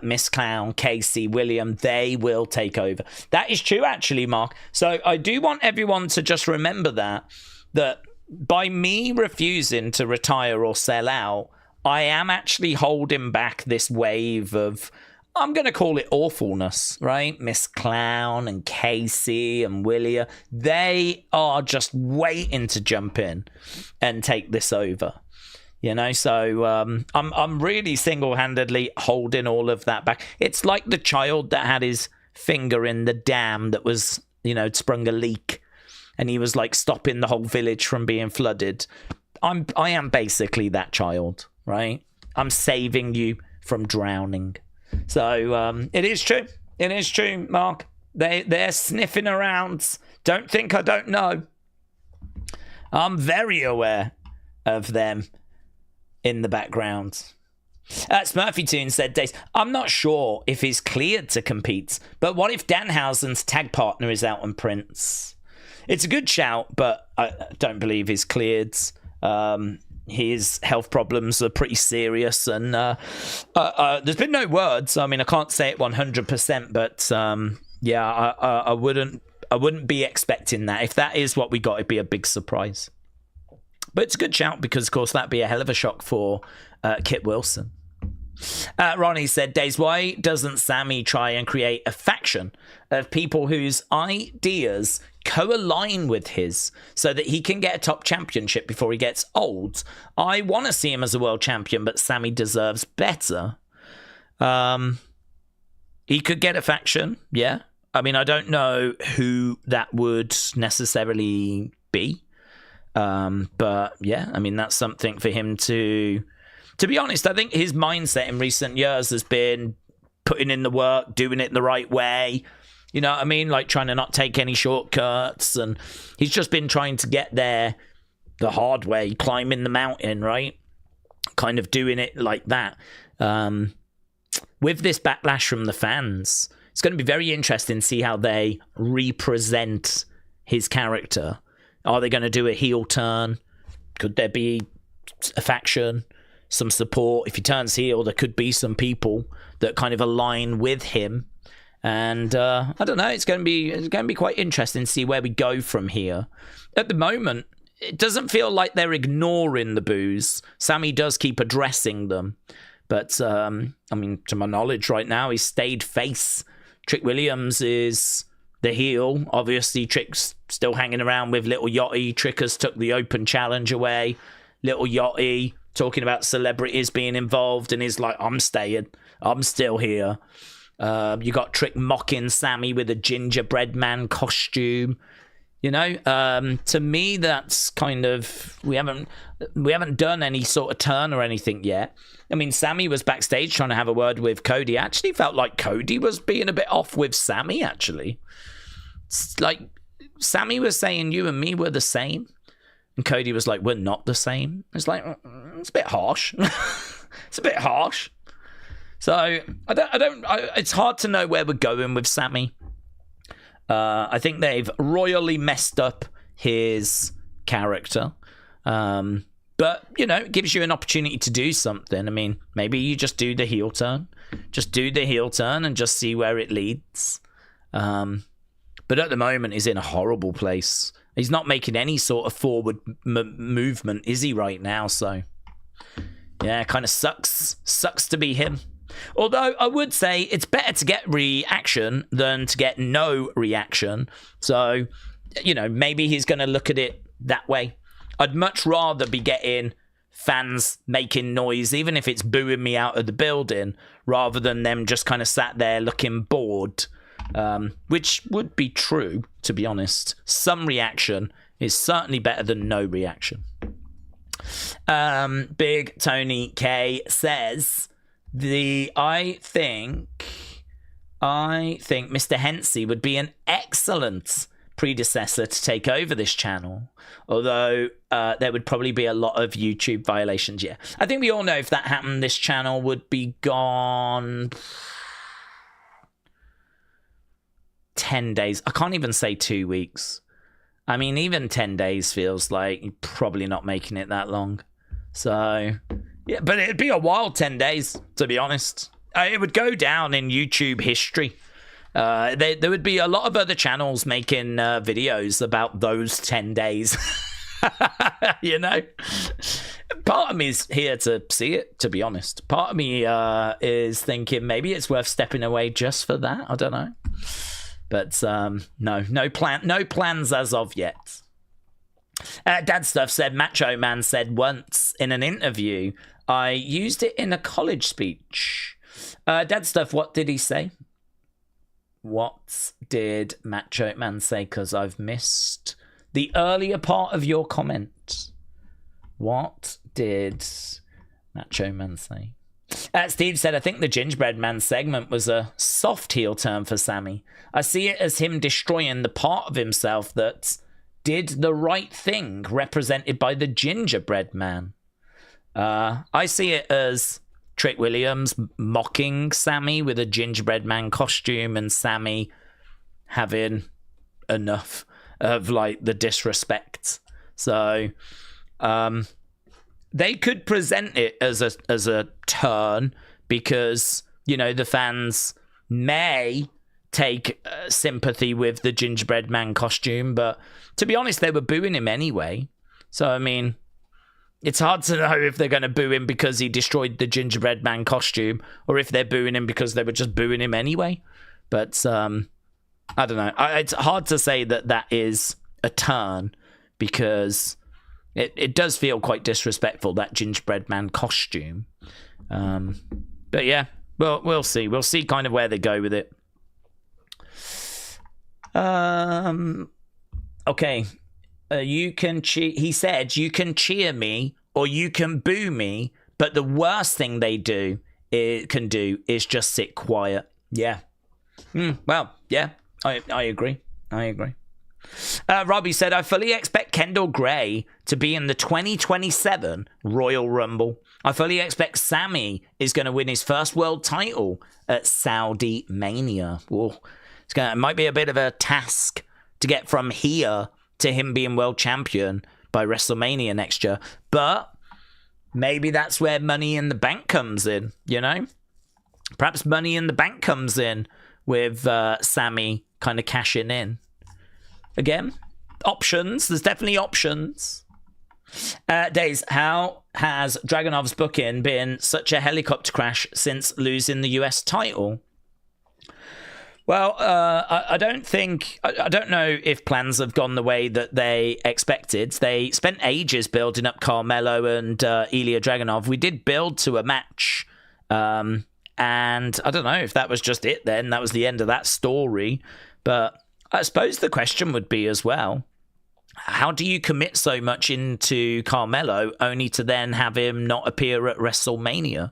Miss Clown, Casey, William, they will take over. That is true, actually, Mark. So I do want everyone to just remember that by me refusing to retire or sell out, I am actually holding back this wave of, I'm going to call it awfulness, right? Miss Clown and Casey and Willia, they are just waiting to jump in and take this over. You know, so I'm really single-handedly holding all of that back. It's like the child that had his finger in the dam that was, you know, sprung a leak, and he was like stopping the whole village from being flooded. I am basically that child, right? I'm saving you from drowning. So it is true. It is true, Mark. They're sniffing around. Don't think I don't know. I'm very aware of them in the background. Smurfy Toon said, Daze, I'm not sure if he's cleared to compete, but what if Danhausen's tag partner is out on Prince? It's a good shout, but I don't believe he's cleared. his health problems are pretty serious, and there's been no words. I mean, I can't say it 100%, but I wouldn't be expecting that. If that is what we got, it'd be a big surprise. But it's a good shout because, of course, that'd be a hell of a shock for Kit Wilson. Ronnie said, Daze, why doesn't Sammy try and create a faction of people whose ideas co-align with his so that he can get a top championship before he gets old? I want to see him as a world champion, but Sammy deserves better. He could get a faction, yeah. I mean, I don't know who that would necessarily be. But yeah, I mean, that's something for him to be honest. I think his mindset in recent years has been putting in the work, doing it the right way. You know what I mean? Like trying to not take any shortcuts. And he's just been trying to get there the hard way, climbing the mountain, right? Kind of doing it like that. With this backlash from the fans, it's going to be very interesting to see how they represent his character. Are they going to do a heel turn? Could there be a faction, some support? If he turns heel, there could be some people that kind of align with him. And I don't know. It's going to be quite interesting to see where we go from here. At the moment, it doesn't feel like they're ignoring the boos. Sammy does keep addressing them, but I mean, to my knowledge, right now he's stayed face. Trick Williams is the heel. Obviously, Trick's still hanging around with Little Yachty. Trick has took the open challenge away. Little Yachty talking about celebrities being involved, and he's like, I'm staying. I'm still here. You got Trick mocking Sammy with a Gingerbread Man costume. You know, to me, that's kind of, we haven't done any sort of turn or anything yet. I mean, Sammy was backstage trying to have a word with Cody. I actually felt like Cody was being a bit off with Sammy, actually. It's like, Sammy was saying you and me were the same. And Cody was like, we're not the same. It's like, it's a bit harsh. It's a bit harsh. So, it's hard to know where we're going with Sammy. I think they've royally messed up his character. But, you know, it gives you an opportunity to do something. I mean, maybe you just do the heel turn. Just do the heel turn and just see where it leads. But at the moment, he's in a horrible place. He's not making any sort of forward movement, is he, right now? So, yeah, kind of sucks. Sucks to be him. Although I would say it's better to get reaction than to get no reaction. So, you know, maybe he's going to look at it that way. I'd much rather be getting fans making noise, even if it's booing me out of the building, rather than them just kind of sat there looking bored, which would be true, to be honest. Some reaction is certainly better than no reaction. Big Tony K says, I think Mr. Hensey would be an excellent predecessor to take over this channel, although there would probably be a lot of YouTube violations. Yeah, I think we all know if that happened, this channel would be gone 10 days. I can't even say 2 weeks. I mean, even 10 days feels like you're probably not making it that long. So, yeah, but it'd be a wild 10 days, to be honest. It would go down in YouTube history. There would be a lot of other channels making videos about those 10 days. You know? Part of me is here to see it, to be honest. Part of me is thinking maybe it's worth stepping away just for that. I don't know. But no plans as of yet. Dad Stuff said, Macho Man said once in an interview, I used it in a college speech. Dad Stuff, what did he say? What did Macho Man say? Because I've missed the earlier part of your comment. What did Macho Man say? Steve said, I think the Gingerbread Man segment was a soft heel turn for Sammy. I see it as him destroying the part of himself that did the right thing, represented by the Gingerbread Man. I see it as Trick Williams mocking Sammy with a Gingerbread Man costume and Sammy having enough of, like, the disrespect. So, they could present it as a turn because, you know, the fans may take sympathy with the Gingerbread Man costume, but to be honest, they were booing him anyway. So, I mean, it's hard to know if they're going to boo him because he destroyed the Gingerbread Man costume or if they're booing him because they were just booing him anyway. But I don't know. It's hard to say that is a turn because it does feel quite disrespectful, that Gingerbread Man costume. But yeah, well, we'll see. We'll see kind of where they go with it. Okay. You can he said, you can cheer me or you can boo me, but the worst thing they can do is just sit quiet. Yeah. Well, yeah, I agree. Robbie said, I fully expect Kendall Gray to be in the 2027 Royal Rumble. I fully expect Sammy is going to win his first world title at Saudi Mania. Whoa. It might be a bit of a task to get from here to him being world champion by WrestleMania next year. But maybe that's where Money in the Bank comes in, you know? Perhaps Money in the Bank comes in with Sammy kind of cashing in. Again, options. There's definitely options. Daze, how has Dragunov's booking been such a helicopter crash since losing the US title? Well, I don't know if plans have gone the way that they expected. They spent ages building up Carmelo and Ilya Dragunov. We did build to a match. And I don't know if that was just it then. That was the end of that story. But I suppose the question would be as well, how do you commit so much into Carmelo only to then have him not appear at WrestleMania?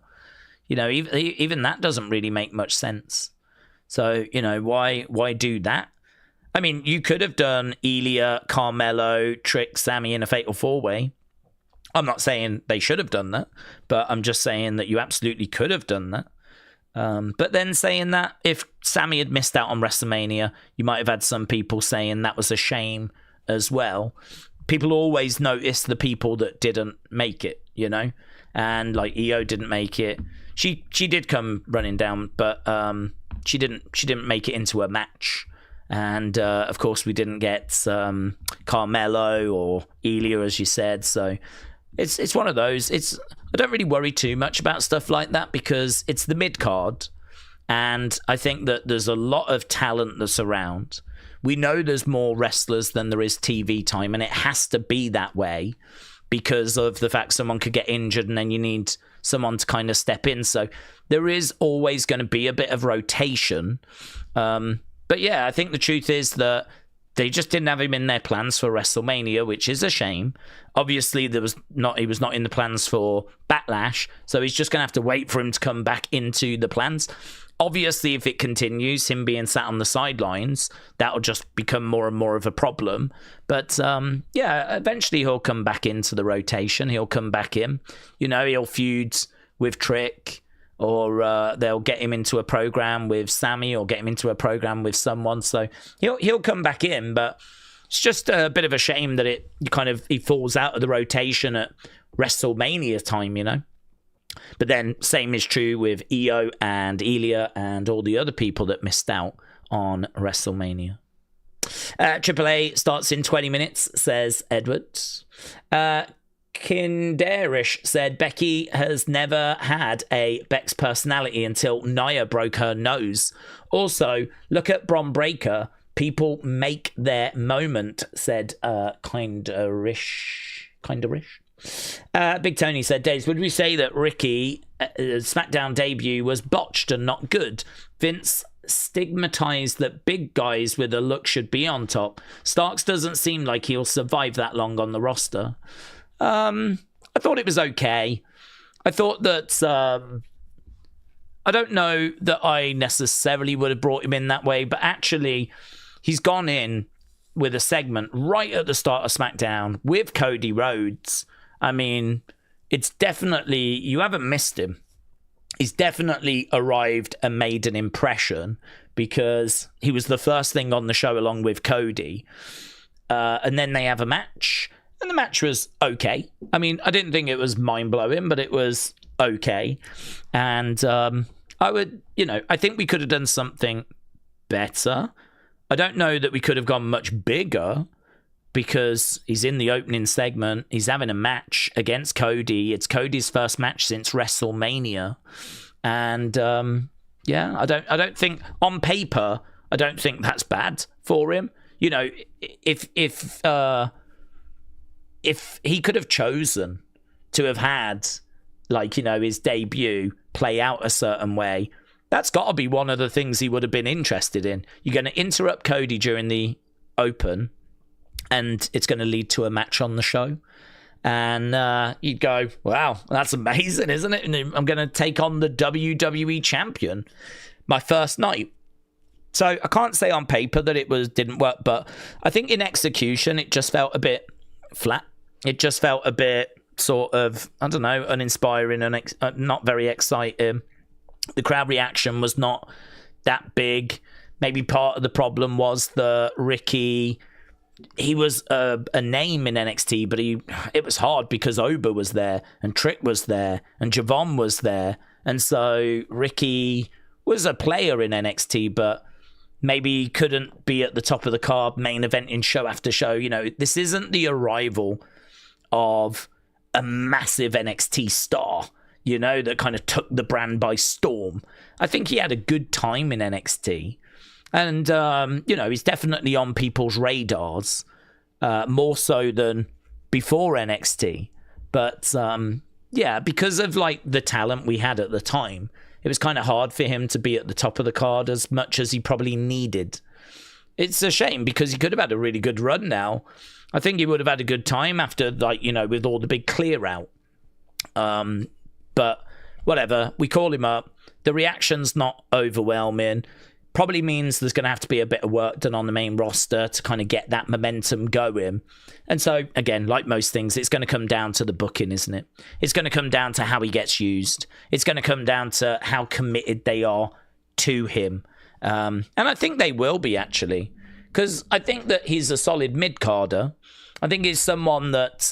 You know, even that doesn't really make much sense. So, you know, why do that? I mean, you could have done Ilya, Carmelo, Trick, Sammy in a fatal four-way. I'm not saying they should have done that, but I'm just saying that you absolutely could have done that. But then saying that if Sammy had missed out on WrestleMania, you might have had some people saying that was a shame as well. People always notice the people that didn't make it, you know? And like Io didn't make it. She did come running down, but she didn't make it into a match. And of course we didn't get Carmelo or Ilya, as you said. So it's one of those. I don't really worry too much about stuff like that because it's the mid card, and I think that there's a lot of talent that's around. We know there's more wrestlers than there is TV time, and it has to be that way because of the fact someone could get injured and then you need someone to kind of step in. So there is always going to be a bit of rotation. But yeah, I think the truth is that they just didn't have him in their plans for WrestleMania, which is a shame. Obviously, he was not in the plans for Backlash, so he's just going to have to wait for him to come back into the plans. Obviously, if it continues, him being sat on the sidelines, that'll just become more and more of a problem. But yeah, eventually he'll come back into the rotation. He'll come back in. You know, he'll feud with Trick, or they'll get him into a program with Sammy, or get him into a program with someone. So he'll come back in, but it's just a bit of a shame that he falls out of the rotation at WrestleMania time, you know. But then same is true with Io and Ilya and all the other people that missed out on WrestleMania. AAA starts in 20 minutes, says Edward. Kinderish said Becky has never had a Bex personality until Nia broke her nose. Also, look at Bron Breakker. People make their moment, said Kinderish. Big Tony said, Daze, would we say that Ricky SmackDown debut was botched and not good? Vince stigmatized that big guys with a look should be on top. Starks doesn't seem like he'll survive that long on the roster. I thought it was okay. I thought that I don't know that I necessarily would have brought him in that way, but actually he's gone in with a segment right at the start of SmackDown with Cody Rhodes. I mean, it's definitely, you haven't missed him. He's definitely arrived and made an impression because he was the first thing on the show along with Cody. And then they have a match. And the match was okay. I mean, I didn't think it was mind-blowing, but it was okay. And I think we could have done something better. I don't know that we could have gone much bigger, because he's in the opening segment. He's having a match against Cody. It's Cody's first match since WrestleMania. And I don't think, on paper, I don't think that's bad for him. You know, if he could have chosen to have had, like, you know, his debut play out a certain way, that's got to be one of the things he would have been interested in. You're going to interrupt Cody during the open, and it's going to lead to a match on the show. And you'd go, wow, that's amazing, isn't it? And I'm going to take on the WWE champion my first night. So I can't say on paper that it didn't work, but I think in execution, it just felt a bit flat. It just felt a bit sort of, I don't know, uninspiring and not very exciting. The crowd reaction was not that big. Maybe part of the problem was that Ricky, he was a name in NXT, but it was hard because Oba was there and Trick was there and Javon was there. And so Ricky was a player in NXT, but maybe couldn't be at the top of the card, main event in show after show. You know, this isn't the arrival of a massive NXT star, you know, that kind of took the brand by storm. I think he had a good time in NXT. And, you know, he's definitely on people's radars, more so than before NXT. But, yeah, because of, like, the talent we had at the time, it was kind of hard for him to be at the top of the card as much as he probably needed. It's a shame because he could have had a really good run now. I think he would have had a good time after, like, you know, with all the big clear out. But whatever, we call him up. The reaction's not overwhelming. Probably means there's going to have to be a bit of work done on the main roster to kind of get that momentum going. And so, again, like most things, it's going to come down to the booking, isn't it? It's going to come down to how he gets used. It's going to come down to how committed they are to him. And I think they will be, actually. Because I think that he's a solid mid-carder. I think he's someone that,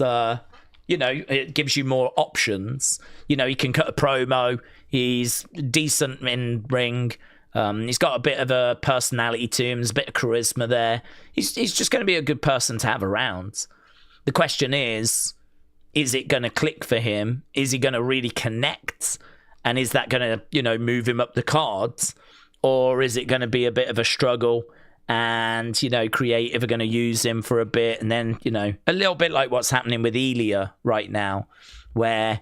you know, it gives you more options. You know, he can cut a promo. He's decent in ring. He's got a bit of a personality to him. There's a bit of charisma there. He's just going to be a good person to have around. The question is it going to click for him? Is he going to really connect? And is that going to, you know, move him up the cards? Or is it going to be a bit of a struggle? And, you know, creative are going to use him for a bit. And then, you know, a little bit like what's happening with Elia right now, where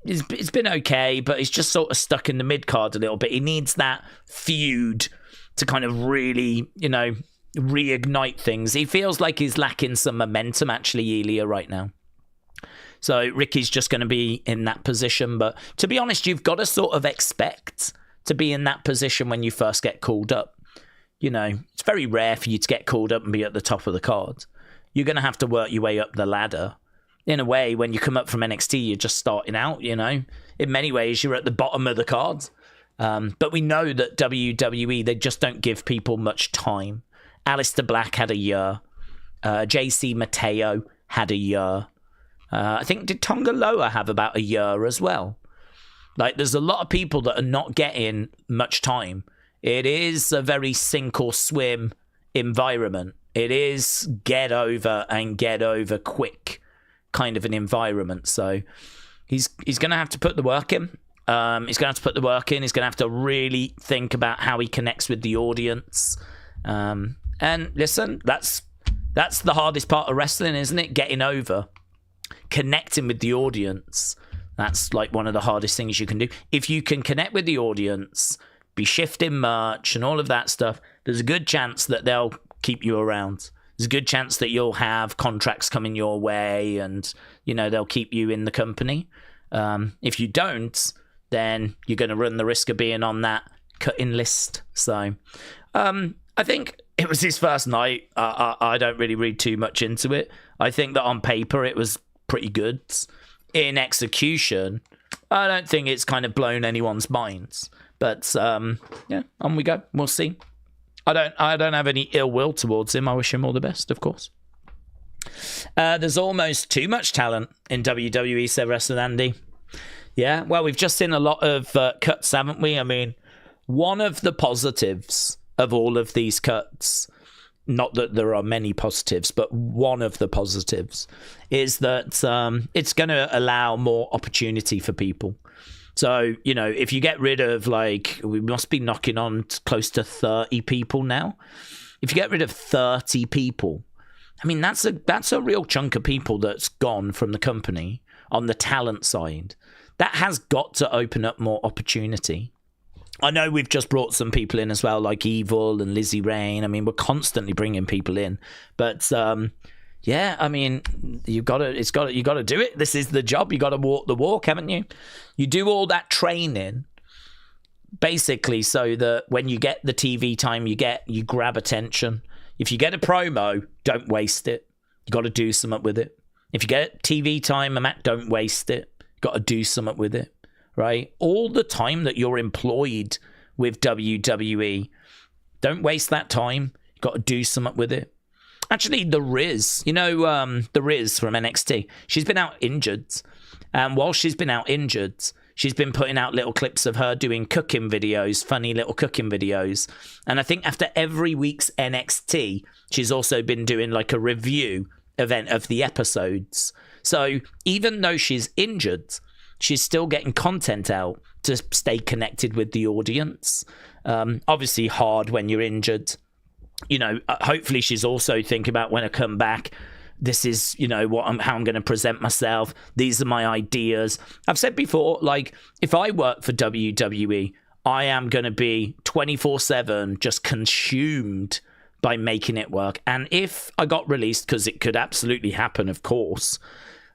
it's been okay, but he's just sort of stuck in the mid-card a little bit. He needs that feud to kind of really, you know, reignite things. He feels like he's lacking some momentum, actually, Elia, right now. So Ricky's just going to be in that position. But to be honest, you've got to sort of expect to be in that position when you first get called up. You know, it's very rare for you to get called up and be at the top of the card. You're going to have to work your way up the ladder. In a way, when you come up from NXT, you're just starting out, you know. In many ways, you're at the bottom of the card. But we know that WWE, they just don't give people much time. Aleister Black had a year. JC Mateo had a year. I think, did Tonga Loa have about a year as well? Like, there's a lot of people that are not getting much time. It is a very sink or swim environment. It is get over and get over quick kind of an environment. So he's going to have to put the work in. He's going to have to put the work in. He's going to have to really think about how he connects with the audience. And listen, that's the hardest part of wrestling, isn't it? Getting over. Connecting with the audience. That's like one of the hardest things you can do. If you can connect with the audience, be shifting merch and all of that stuff, there's a good chance that they'll keep you around. There's a good chance that you'll have contracts coming your way and, you know, they'll keep you in the company. If you don't, then you're going to run the risk of being on that cutting list. So I think it was his first night. I don't really read too much into it. I think that on paper it was pretty good. In execution, I don't think it's kind of blown anyone's minds. But yeah, on we go. We'll see. I don't have any ill will towards him. I wish him all the best, of course. There's almost too much talent in WWE, said Wrestling Andy. Yeah, well, we've just seen a lot of cuts, haven't we? I mean, one of the positives of all of these cuts, not that there are many positives, but one of the positives is that it's going to allow more opportunity for people. So, you know, if you get rid of, like, we must be knocking on close to 30 people now. If you get rid of 30 people, I mean, that's a real chunk of people that's gone from the company on the talent side. That has got to open up more opportunity. I know we've just brought some people in as well, like Evil and Lizzie Rain. I mean, we're constantly bringing people in, but yeah, I mean, you got to do it. This is the job. You got to walk the walk, haven't you? You do all that training basically so that when you get the TV time, you grab attention. If you get a promo, don't waste it. You got to do something with it. If you get TV time, don't waste it. You got to do something with it. Right? All the time that you're employed with WWE, don't waste that time. You've got to do something with it. Actually, the Riz, you know, the Riz from NXT, she's been out injured. And while she's been out injured, she's been putting out little clips of her doing cooking videos, funny little cooking videos. And I think after every week's NXT, she's also been doing like a review event of the episodes. So even though she's injured, she's still getting content out to stay connected with the audience. Obviously hard when you're injured. You know, hopefully she's also thinking about when I come back, this is, you know, how I'm going to present myself. These are my ideas. I've said before, like, if I work for WWE, I am going to be 24/7 just consumed by making it work. And if I got released, because it could absolutely happen, of course,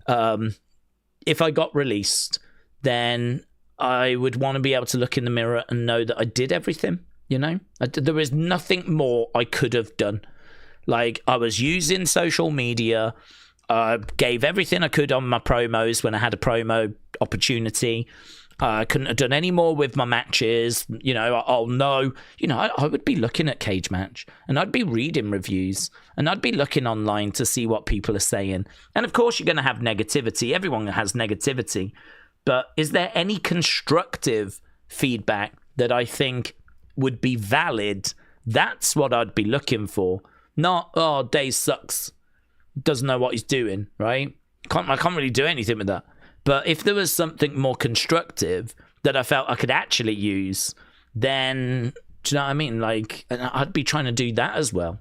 if I got released, then I would want to be able to look in the mirror and know that I did everything, you know? There is nothing more I could have done. Like, I was using social media, gave everything I could on my promos when I had a promo opportunity. I couldn't have done any more with my matches. You know, I'll know, you know, I would be looking at Cagematch and I'd be reading reviews and I'd be looking online to see what people are saying. And of course, you're going to have negativity. Everyone has negativity. But is there any constructive feedback that I think would be valid? That's what I'd be looking for. Not, oh, Daze sucks, doesn't know what he's doing, right? I can't really do anything with that. But if there was something more constructive that I felt I could actually use, then, do you know what I mean? Like, I'd be trying to do that as well.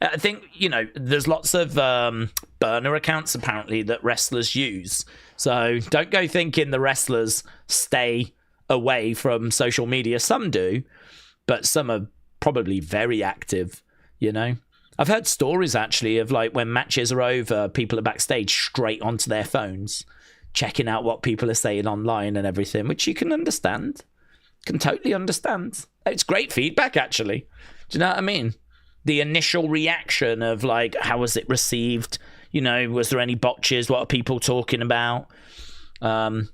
I think, you know, there's lots of burner accounts, apparently, that wrestlers use. So don't go thinking the wrestlers stay away from social media. Some do, but some are probably very active, you know? I've heard stories, actually, of, like, when matches are over, people are backstage straight onto their phones, checking out what people are saying online and everything, which you can understand. Can totally understand. It's great feedback, actually. Do you know what I mean? The initial reaction of, like, how was it received? You know, was there any botches? What are people talking about? And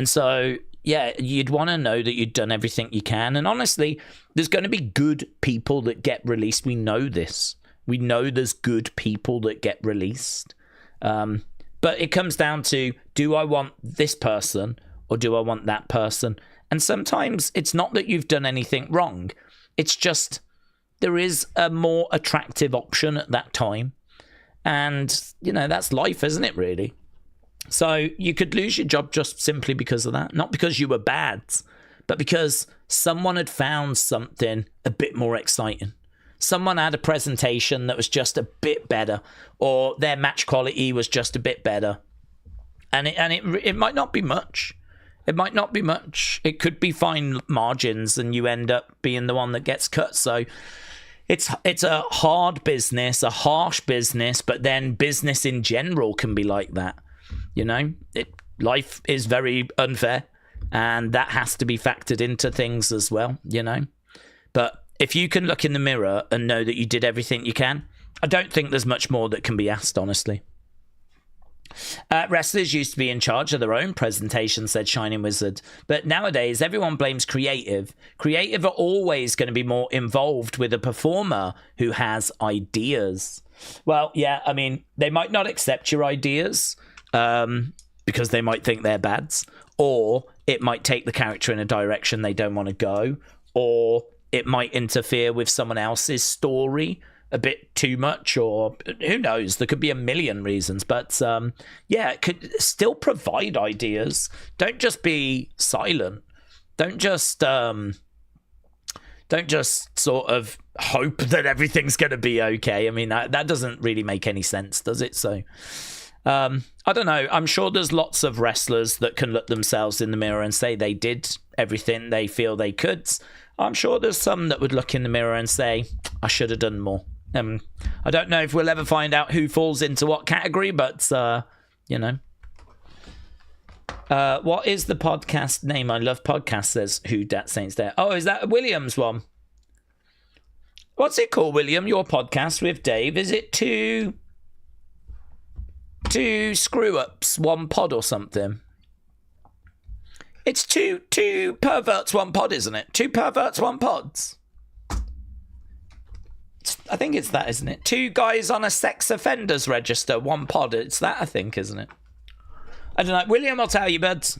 so, yeah, you'd want to know that you'd done everything you can. And honestly, there's going to be good people that get released. We know this. We know there's good people that get released. But it comes down to, do I want this person or do I want that person? And sometimes it's not that you've done anything wrong. It's just there is a more attractive option at that time. And, you know, that's life, isn't it, really? So you could lose your job just simply because of that. Not because you were bad, but because someone had found something a bit more exciting. Someone had a presentation that was just a bit better, or their match quality was just a bit better. And it might not be much. It might not be much. It could be fine margins and you end up being the one that gets cut. So it's a hard business, a harsh business, but then business in general can be like that. You know, life is very unfair, and that has to be factored into things as well, you know. But if you can look in the mirror and know that you did everything you can, I don't think there's much more that can be asked, honestly. Wrestlers used to be in charge of their own presentation, said Shining Wizard. But nowadays, everyone blames creative. Creative are always going to be more involved with a performer who has ideas. Well, yeah, I mean, they might not accept your ideas because they might think they're bads, or it might take the character in a direction they don't want to go, or it might interfere with someone else's story a bit too much, or who knows, there could be a million reasons. But yeah, it could still provide ideas. Don't just be silent. Don't just sort of hope that everything's going to be okay. I mean, that doesn't really make any sense, does it? So I don't know. I'm sure there's lots of wrestlers that can look themselves in the mirror and say they did everything they feel they could. I'm sure there's some that would look in the mirror and say, I should have done more. I don't know if we'll ever find out who falls into what category, but, you know. What is the podcast name? I love podcasts, says Who Dat Saints there. Oh, is that William's one? What's it called, William? Your podcast with Dave? Is it two screw-ups, one pod or something? It's two perverts, one pod, isn't it? Two perverts, one pods. I think it's that, isn't it? Two guys on a sex offenders register, one pod. It's that, I think, isn't it? I don't know. William will tell you, buds.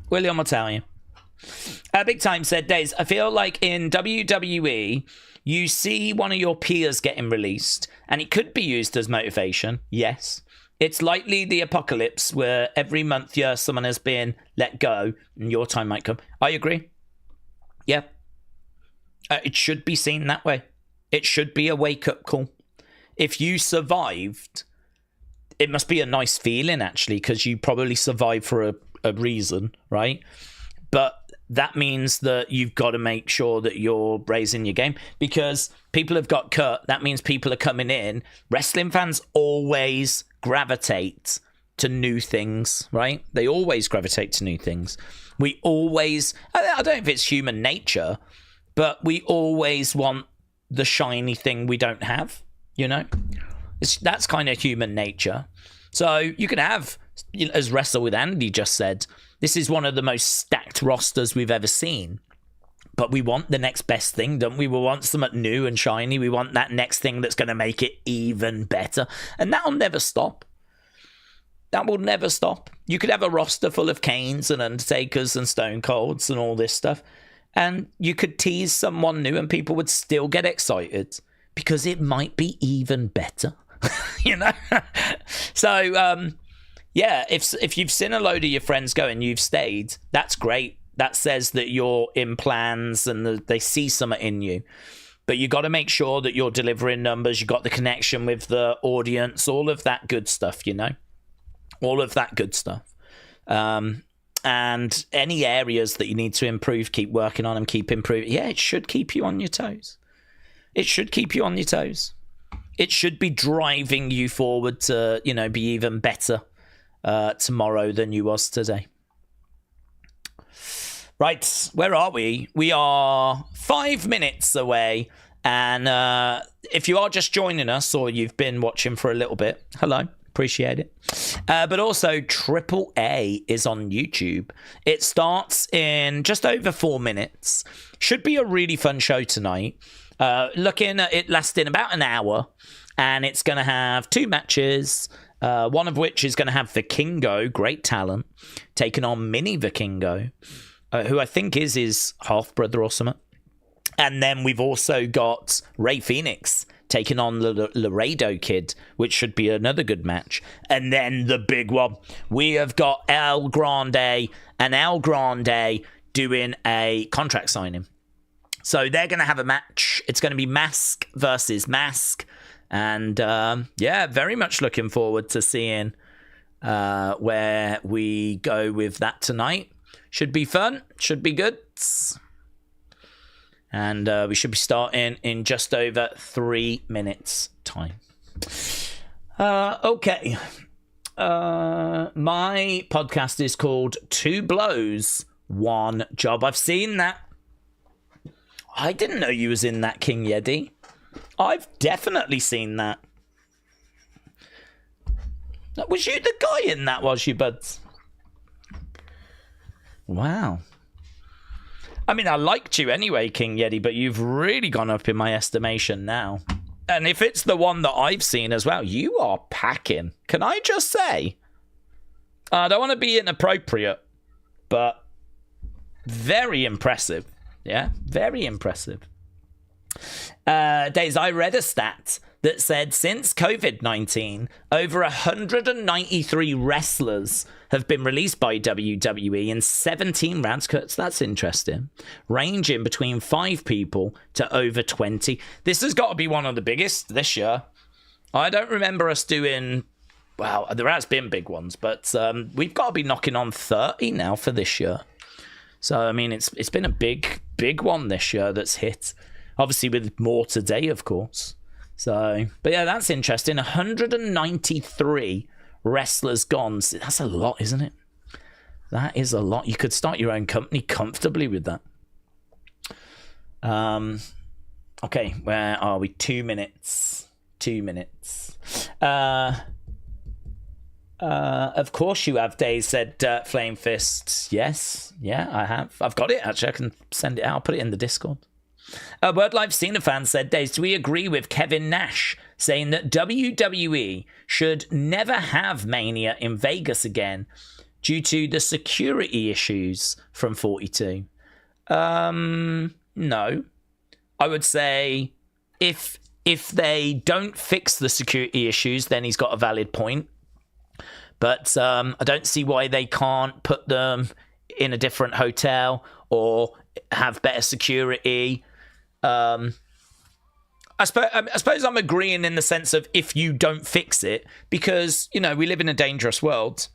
William will tell you. Big Time said, Daze, I feel like in WWE, you see one of your peers getting released, and it could be used as motivation. Yes. It's likely the apocalypse where every month, someone has been let go, and your time might come. I agree. Yeah. It should be seen that way. It should be a wake-up call. If you survived, it must be a nice feeling, actually, because you probably survived for a reason, right? But that means that you've got to make sure that you're raising your game, because people have got cut. That means people are coming in. Wrestling fans always gravitate to new things, right? They always gravitate to new things. We always, I don't know if it's human nature, but we always want the shiny thing we don't have, you know? That's kind of human nature. So you can have, as Wrestle with Andy just said, this is one of the most stacked rosters we've ever seen. But we want the next best thing, don't we? We want something new and shiny. We want that next thing that's going to make it even better. And that'll never stop. That will never stop. You could have a roster full of Kanes and Undertakers and Stone Colds and all this stuff, and you could tease someone new and people would still get excited because it might be even better. You know? So, yeah, if you've seen a load of your friends go and you've stayed, that's great. That says that you're in plans and they see something in you. But you got to make sure that you're delivering numbers. You got the connection with the audience, all of that good stuff, you know? All of that good stuff. And any areas that you need to improve, keep working on them, keep improving. Yeah, it should keep you on your toes. It should keep you on your toes. It should be driving you forward to, you know, be even better tomorrow than you was today. Right, where are we? We are 5 minutes away. And if you are just joining us or you've been watching for a little bit, hello. Appreciate it. But also, AAA is on YouTube. It starts in just over 4 minutes. Should be a really fun show tonight. Looking at it lasting about an hour. And it's going to have 2 matches. One of which is going to have Vikingo, great talent, taking on Mini Vikingo, who I think is his half-brother or something. And then we've also got Rey Fenix taking on the Laredo kid, which should be another good match. And then the big one, we have got El Grande and El Grande doing a contract signing. So they're going to have a match. It's going to be Mask versus Mask. And yeah, very much looking forward to seeing where we go with that tonight. Should be fun. Should be good. And we should be starting in just over 3 minutes time. Okay. My podcast is called 2 Blows, 1 Job. I've seen that. I didn't know you was in that, King Yeti. I've definitely seen that. Was you the guy in that, was you, buds? Wow. I mean, I liked you anyway, King Yeti, but you've really gone up in my estimation now. And if it's the one that I've seen as well, you are packing. Can I just say? I don't want to be inappropriate, but very impressive. Yeah, very impressive. Days, I read a stat that said since COVID-19, over 193 wrestlers have been released by WWE in 17 rounds cuts. That's interesting. Ranging between 5 people to over 20. This has got to be one of the biggest this year. I don't remember us doing... Well, there has been big ones, but we've got to be knocking on 30 now for this year. So, I mean, it's been a big one this year that's hit. Obviously, with more today, of course. So, but yeah, that's interesting. 193 wrestlers gone. That's a lot, isn't it? That is a lot. You could start your own company comfortably with that. Okay, where are we? 2 minutes. 2 minutes. Of course you have, Days, said Flame Fist. Yes, yeah, I have. I've got it, actually. I can send it out. I'll put it in the Discord. Word Life Cena fan said, Days, do we agree with Kevin Nash saying that WWE should never have Mania in Vegas again due to the security issues from 42? No. I would say if they don't fix the security issues, then he's got a valid point. But I don't see why they can't put them in a different hotel or have better security. I suppose I'm agreeing in the sense of if you don't fix it, because, you know, we live in a dangerous world.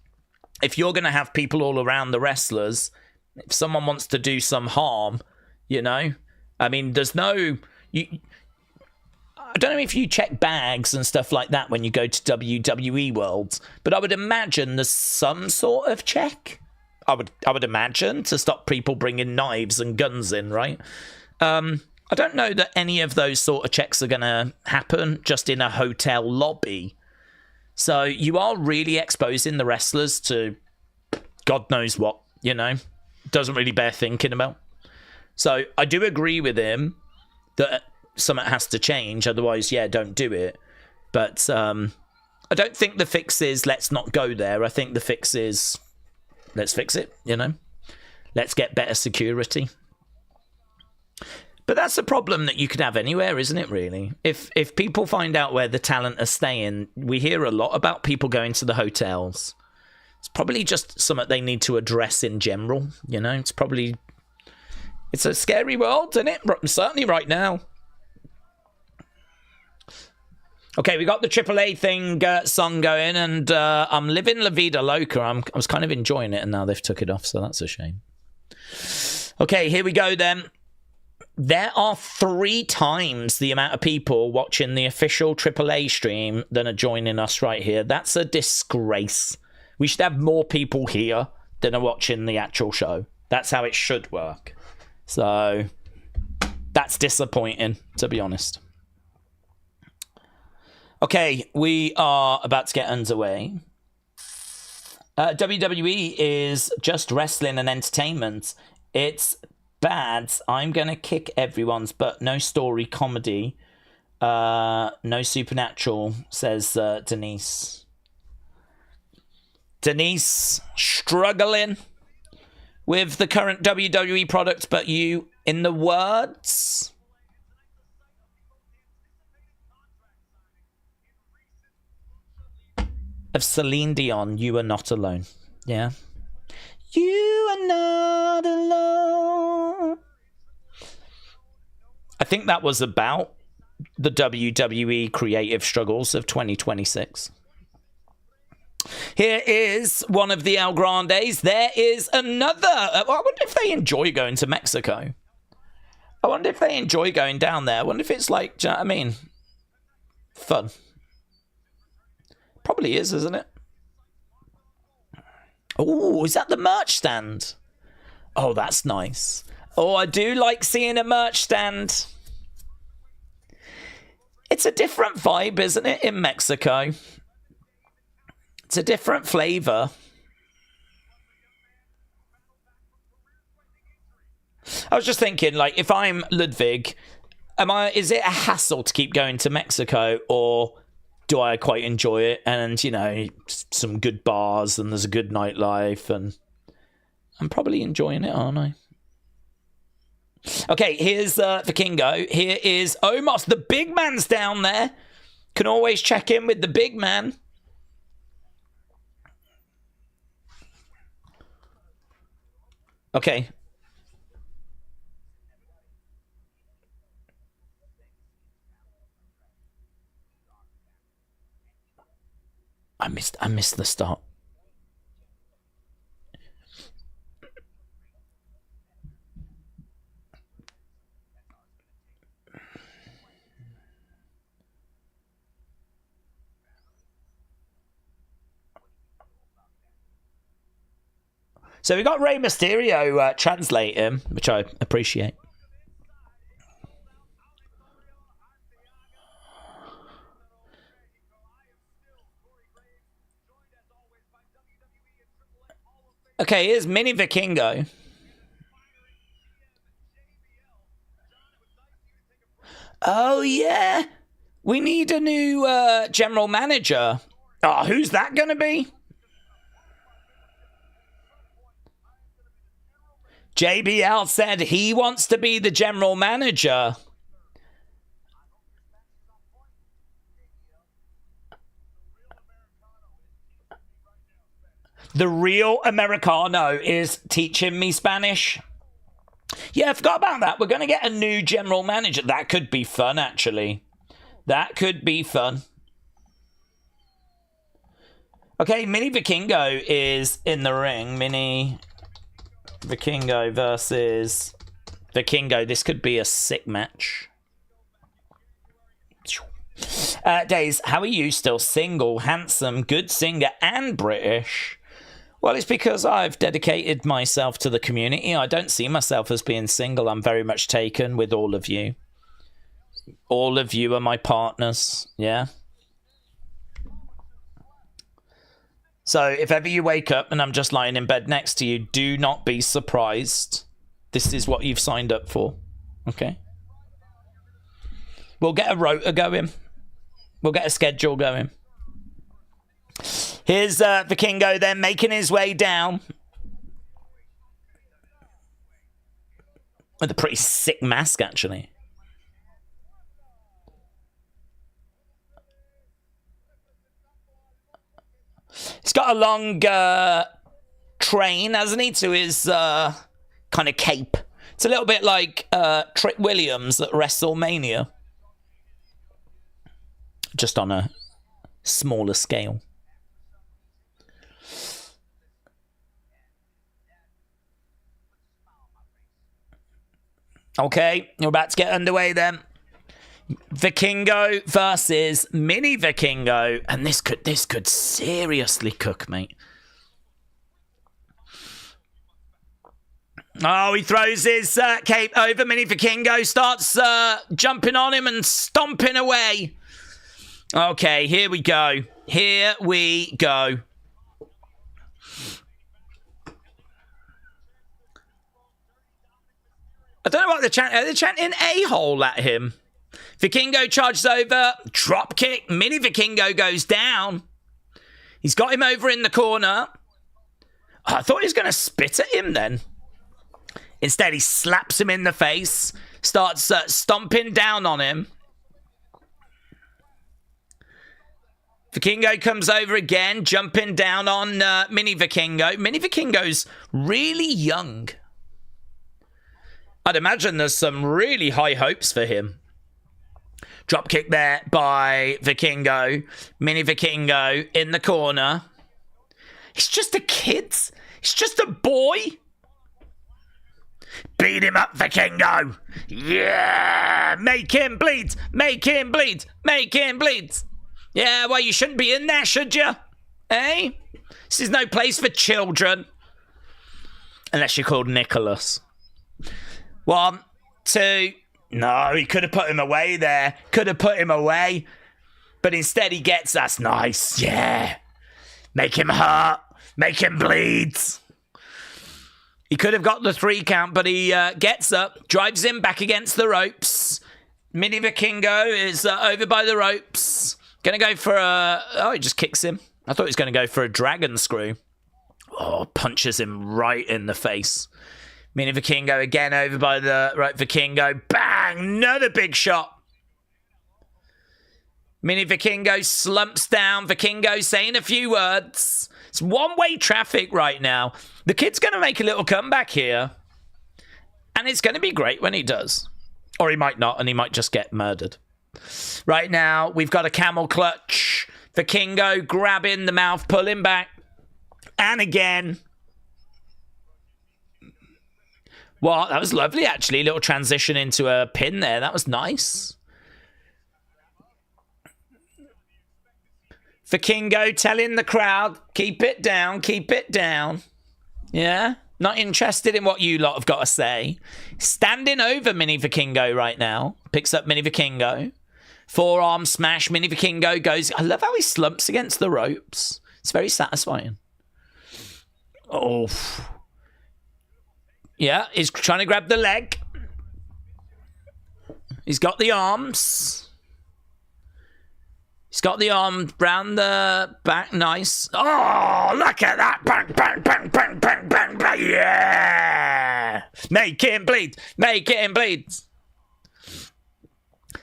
If you're going to have people all around the wrestlers, if someone wants to do some harm, you know, I mean, there's no... I don't know if you check bags and stuff like that when you go to WWE Worlds, but I would imagine there's some sort of check. I would imagine, to stop people bringing knives and guns in, right? I don't know that any of those sort of checks are going to happen just in a hotel lobby. So you are really exposing the wrestlers to God knows what, you know? Doesn't really bear thinking about. So I do agree with him that something has to change. Otherwise, yeah, don't do it. But I don't think the fix is let's not go there. I think the fix is let's fix it, you know? Let's get better security. But that's a problem that you could have anywhere, isn't it, really? If people find out where the talent are staying, we hear a lot about people going to the hotels. It's probably just something they need to address in general, you know? It's a scary world, isn't it? Certainly right now. Okay, we got the AAA thing song going, and I'm living La Vida Loca. I was kind of enjoying it, and now they've took it off, so that's a shame. Okay, here we go then. There are 3 times the amount of people watching the official AAA stream than are joining us right here. That's a disgrace. We should have more people here than are watching the actual show. That's how it should work. So, that's disappointing, to be honest. Okay, we are about to get underway. WWE is just wrestling and entertainment. It's bad. I'm going to kick everyone's butt. No story comedy. No supernatural, says Denise. Denise, struggling with the current WWE product, but you, in the words of Celine Dion, you are not alone. Yeah. You are not alone. I think that was about the WWE creative struggles of 2026. Here is one of the El Grandes. There is another. I wonder if they enjoy going to Mexico. I wonder if they enjoy going down there. I wonder if it's like, do you know what I mean? Fun. Probably is, isn't it? Oh, is that the merch stand? Oh, that's nice. Oh, I do like seeing a merch stand. It's a different vibe, isn't it, in Mexico? It's a different flavor. I was just thinking, like, if I'm Ludwig, Is it a hassle to keep going to Mexico, or do I quite enjoy it? And, you know, some good bars and there's a good nightlife, and I'm probably enjoying it, aren't I? Okay, here's Vikingo. Here is Omos. The big man's down there. Can always check in with the big man. Okay. I missed the start. So we got Rey Mysterio translate him, which I appreciate. Okay, here's Mini Vikingo. Oh, yeah. We need a new general manager. Oh, who's that going to be? JBL said he wants to be the general manager. The real Americano is teaching me Spanish. Yeah, I forgot about that. We're going to get a new general manager. That could be fun, actually. That could be fun. Okay, Mini Vikingo is in the ring. Mini Vikingo versus Vikingo. This could be a sick match. Daze, how are you? Still single, handsome, good singer, and British? Well, it's because I've dedicated myself to the community. I don't see myself as being single. I'm very much taken with all of you. All of you are my partners, yeah? So if ever you wake up and I'm just lying in bed next to you, do not be surprised. This is what you've signed up for, okay? We'll get a rota going. We'll get a schedule going. Here's Vikingo then making his way down. With a pretty sick mask, actually. He's got a long train, hasn't he, to his kind of cape. It's a little bit like Trick Williams at WrestleMania. Just on a smaller scale. Okay, we're about to get underway then. Vikingo versus Mini Vikingo, and this could seriously cook, mate. Oh, he throws his cape over. Mini Vikingo starts jumping on him and stomping away. Okay, here we go. Here we go. I don't know what they're chanting. Are they chanting a-hole at him? Vikingo charges over. Drop kick. Mini Vikingo goes down. He's got him over in the corner. Oh, I thought he was going to spit at him then. Instead, he slaps him in the face. Starts stomping down on him. Vikingo comes over again. Jumping down on Mini Vikingo. Mini Vikingo's really young. I'd imagine there's some really high hopes for him. Drop kick there by Vikingo. Mini Vikingo in the corner. He's just a kid. He's just a boy. Beat him up, Vikingo. Yeah. Make him bleed. Make him bleed. Make him bleed. Yeah, well, you shouldn't be in there, should you? Eh? This is no place for children. Unless you're called Nicholas. 1, 2. No, he could have put him away there. Could have put him away. But instead he gets, that's nice. Yeah. Make him hurt. Make him bleed. He could have got the 3 count, but he gets up, drives him back against the ropes. Mini Vikingo is over by the ropes. Gonna go for a... Oh, he just kicks him. I thought he was going to go for a dragon screw. Oh, punches him right in the face. Mini Vikingo again over by the right. Vikingo, bang! Another big shot. Mini Vikingo slumps down. Vikingo saying a few words. It's one-way traffic right now. The kid's going to make a little comeback here. And it's going to be great when he does. Or he might not, and he might just get murdered. Right now, we've got a camel clutch. Vikingo grabbing the mouth, pulling back. And again. Well, that was lovely, actually. A little transition into a pin there. That was nice. Vikingo telling the crowd, keep it down, keep it down. Yeah? Not interested in what you lot have got to say. Standing over Mini Vikingo right now. Picks up Mini Vikingo. Forearm smash. Mini Vikingo goes... I love how he slumps against the ropes. It's very satisfying. Oh. Yeah, he's trying to grab the leg. He's got the arms. He's got the arm round the back. Nice. Oh, look at that. Bang, bang, bang, bang, bang, bang, bang. Yeah. Make him bleed. Make him bleed.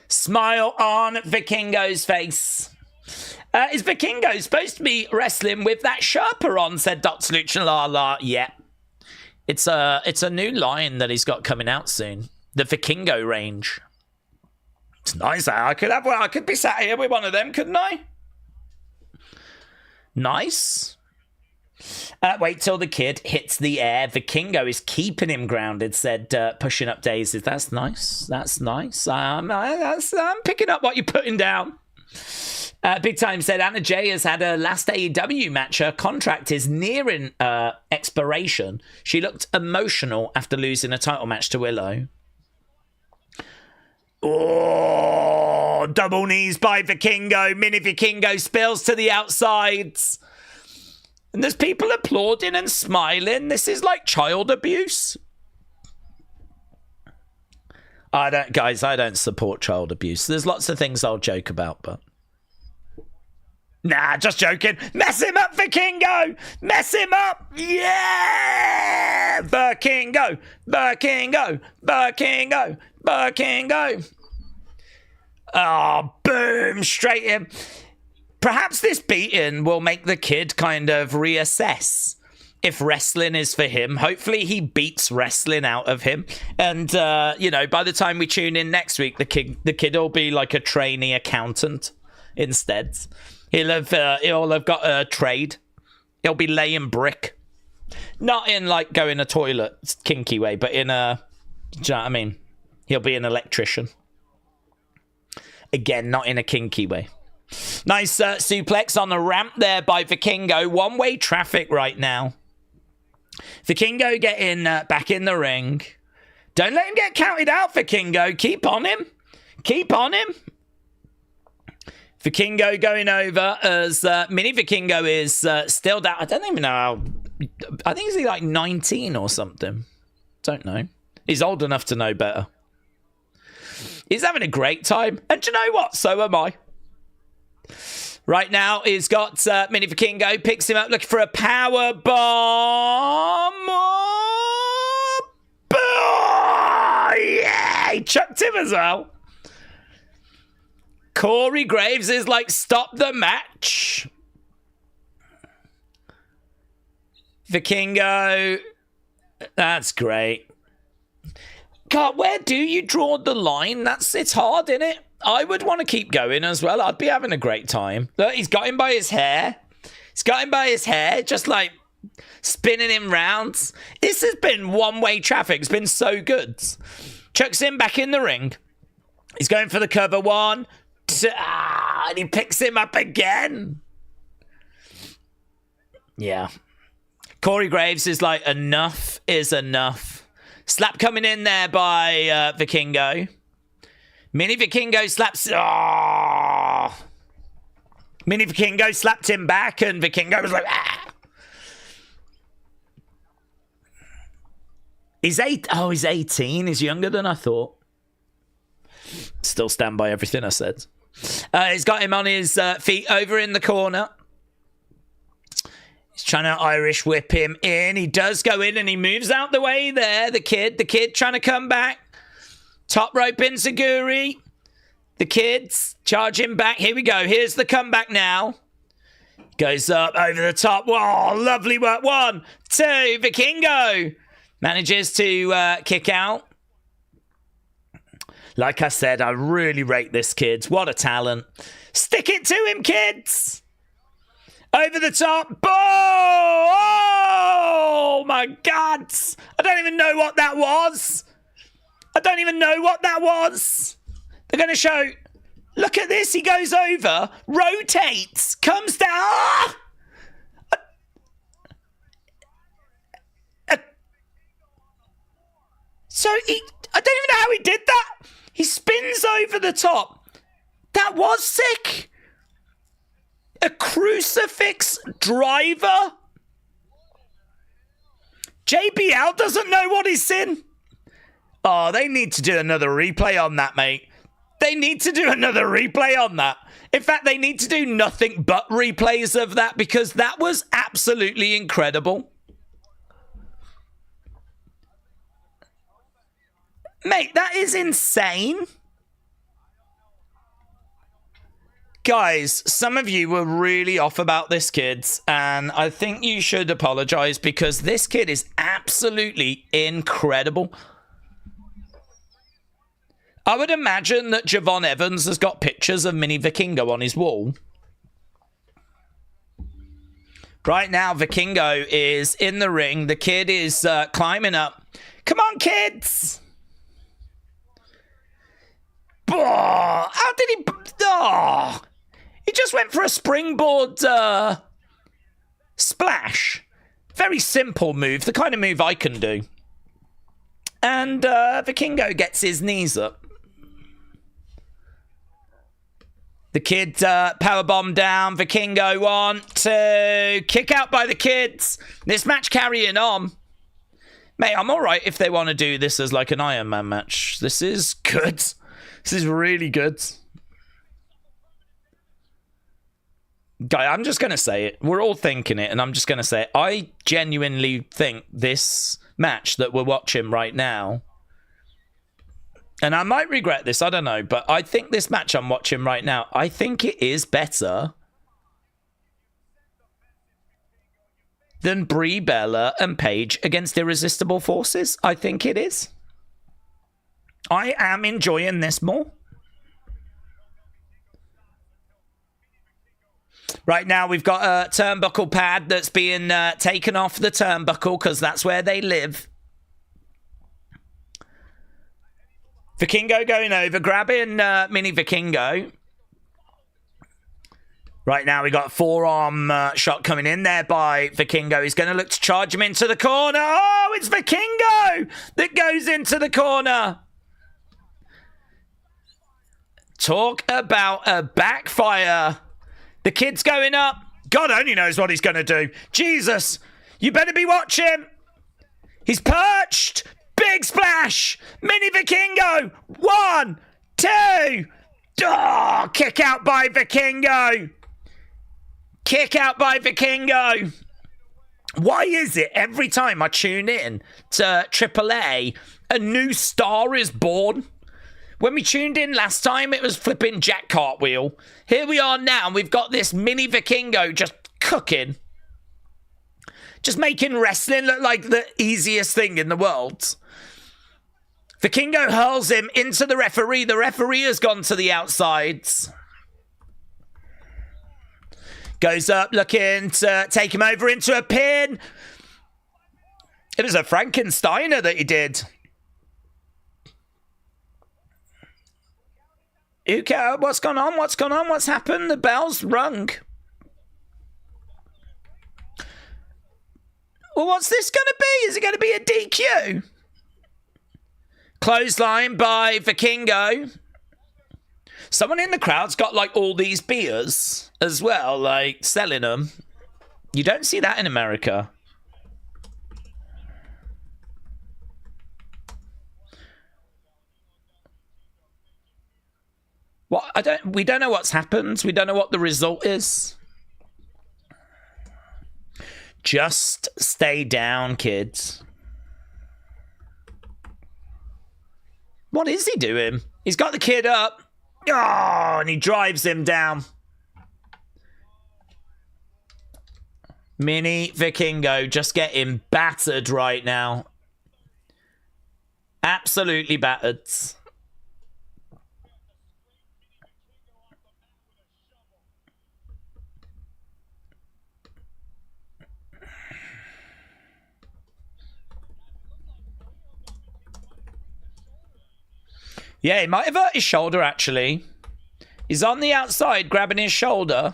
Smile on Vikingo's face. Is Vikingo supposed to be wrestling with that Sherpa on, said Dr. Lucha Lala. Yeah. It's a new line that he's got coming out soon. The Vikingo range. It's nice. I could be sat here with one of them, couldn't I? Nice. Wait till the kid hits the air. Vikingo is keeping him grounded, said pushing up daisies. That's nice. That's nice. I'm picking up what you're putting down. Big Time said Anna Jay has had her last AEW match. Her contract is nearing expiration. She looked emotional after losing a title match to Willow. Oh, double knees by Vikingo. Mini Vikingo spills to the outsides. And there's people applauding and smiling. This is like child abuse. I don't support child abuse. There's lots of things I'll joke about, but... Nah, just joking. Mess him up, Vikingo! Mess him up! Yeah! Vikingo! Vikingo! Vikingo! Vikingo! Oh, boom! Straight in. Perhaps this beating will make the kid kind of reassess if wrestling is for him. Hopefully he beats wrestling out of him. And, by the time we tune in next week, the kid will be like a trainee accountant instead. He'll have got a trade. He'll be laying brick. Not in, like, going a toilet kinky way, but in a... Do you know what I mean? He'll be an electrician. Again, not in a kinky way. Nice suplex on the ramp there by Vikingo. One-way traffic right now. Vikingo getting back in the ring. Don't let him get counted out, Vikingo. Keep on him. Keep on him. Vikingo going over as Mini Vikingo is still down. I don't even know how... I think he's like 19 or something. Don't know. He's old enough to know better. He's having a great time. And do you know what? So am I. Right now, he's got Mini Vikingo. Picks him up looking for a power bomb. Oh, yeah! He chucked him as well. Corey Graves is like, stop the match. Vikingo. That's great. God, where do you draw the line? It's hard, isn't it? I would want to keep going as well. I'd be having a great time. Look, he's got him by his hair. He's got him by his hair, just like spinning him round. This has been one-way traffic. It's been so good. Chucks him back in the ring. He's going for the cover. 1, 2, and he picks him up again. Yeah. Corey Graves is like, enough is enough. Slap coming in there by Vikingo. Mini Vikingo slaps... Oh! Mini Vikingo slapped him back, and Vikingo was like... Ah! He's 18. He's younger than I thought. Still stand by everything I said. He's got him on his feet over in the corner. He's trying to Irish whip him in. He does go in and he moves out the way there. The kid trying to come back. Top rope enziguri. The kids charging back. Here we go. Here's the comeback now. Goes up over the top. Whoa, lovely work. 1, 2. Vikingo manages to kick out. Like I said, I really rate this kid. What a talent. Stick it to him, kids. Over the top. Oh my God. I don't even know what that was. They're going to show. Look at this. He goes over, rotates, comes down. Ah! So I don't even know how he did that. He spins over the top. That was sick. A crucifix driver. JBL doesn't know what he's in. Oh, they need to do another replay on that, mate. They need to do another replay on that. In fact, they need to do nothing but replays of that because that was absolutely incredible. Mate, that is insane. Guys, some of you were really off about this, kids, and I think you should apologize because this kid is absolutely incredible. I would imagine that Javon Evans has got pictures of Mini Vikingo on his wall. Right now, Vikingo is in the ring. The kid is climbing up. Come on, kids! Oh, how did he... Oh, he just went for a springboard splash. Very simple move. The kind of move I can do. And Vikingo gets his knees up. The kid powerbomb down. Vikingo 1, 2. Kick out by the kids. This match carrying on. Mate, I'm all right if they want to do this as like an Iron Man match. This is good. This is really good. Guy, I'm just going to say it. We're all thinking it, and I'm just going to say it. I genuinely think this match that we're watching right now, and I might regret this, I don't know, but I think this match I'm watching right now, I think it is better than Brie Bella and Paige against Irresistible Forces. I think it is. I am enjoying this more. Right now, we've got a turnbuckle pad that's being taken off the turnbuckle because that's where they live. Vikingo going over, grabbing Mini Vikingo. Right now, we got a forearm shot coming in there by Vikingo. He's going to look to charge him into the corner. Oh, it's Vikingo that goes into the corner. Talk about a backfire. The kid's going up. God only knows what he's going to do. Jesus, you better be watching. He's perched. Big splash. Mini Vikingo. 1, 2. Oh, kick out by Vikingo. Kick out by Vikingo. Why is it every time I tune in to AAA, a new star is born? When we tuned in last time, it was flipping Jack Cartwheel. Here we are now, and we've got this Mini Vikingo just cooking. Just making wrestling look like the easiest thing in the world. Vikingo hurls him into the referee. The referee has gone to the outsides. Goes up, looking to take him over into a pin. It was a Frankensteiner that he did. What's gone on? What's gone on? What's happened? The bell's rung. Well, what's this going to be? Is it going to be a DQ? Clothesline by Vikingo. Someone in the crowd's got like all these beers as well, like selling them. You don't see that in America. We don't know what's happened. We don't know what the result is. Just stay down, kids. What is he doing? He's got the kid up. Oh, and he drives him down. Mini Vikingo just getting battered right now. Absolutely battered. Yeah, he might have hurt his shoulder, actually. He's on the outside, grabbing his shoulder.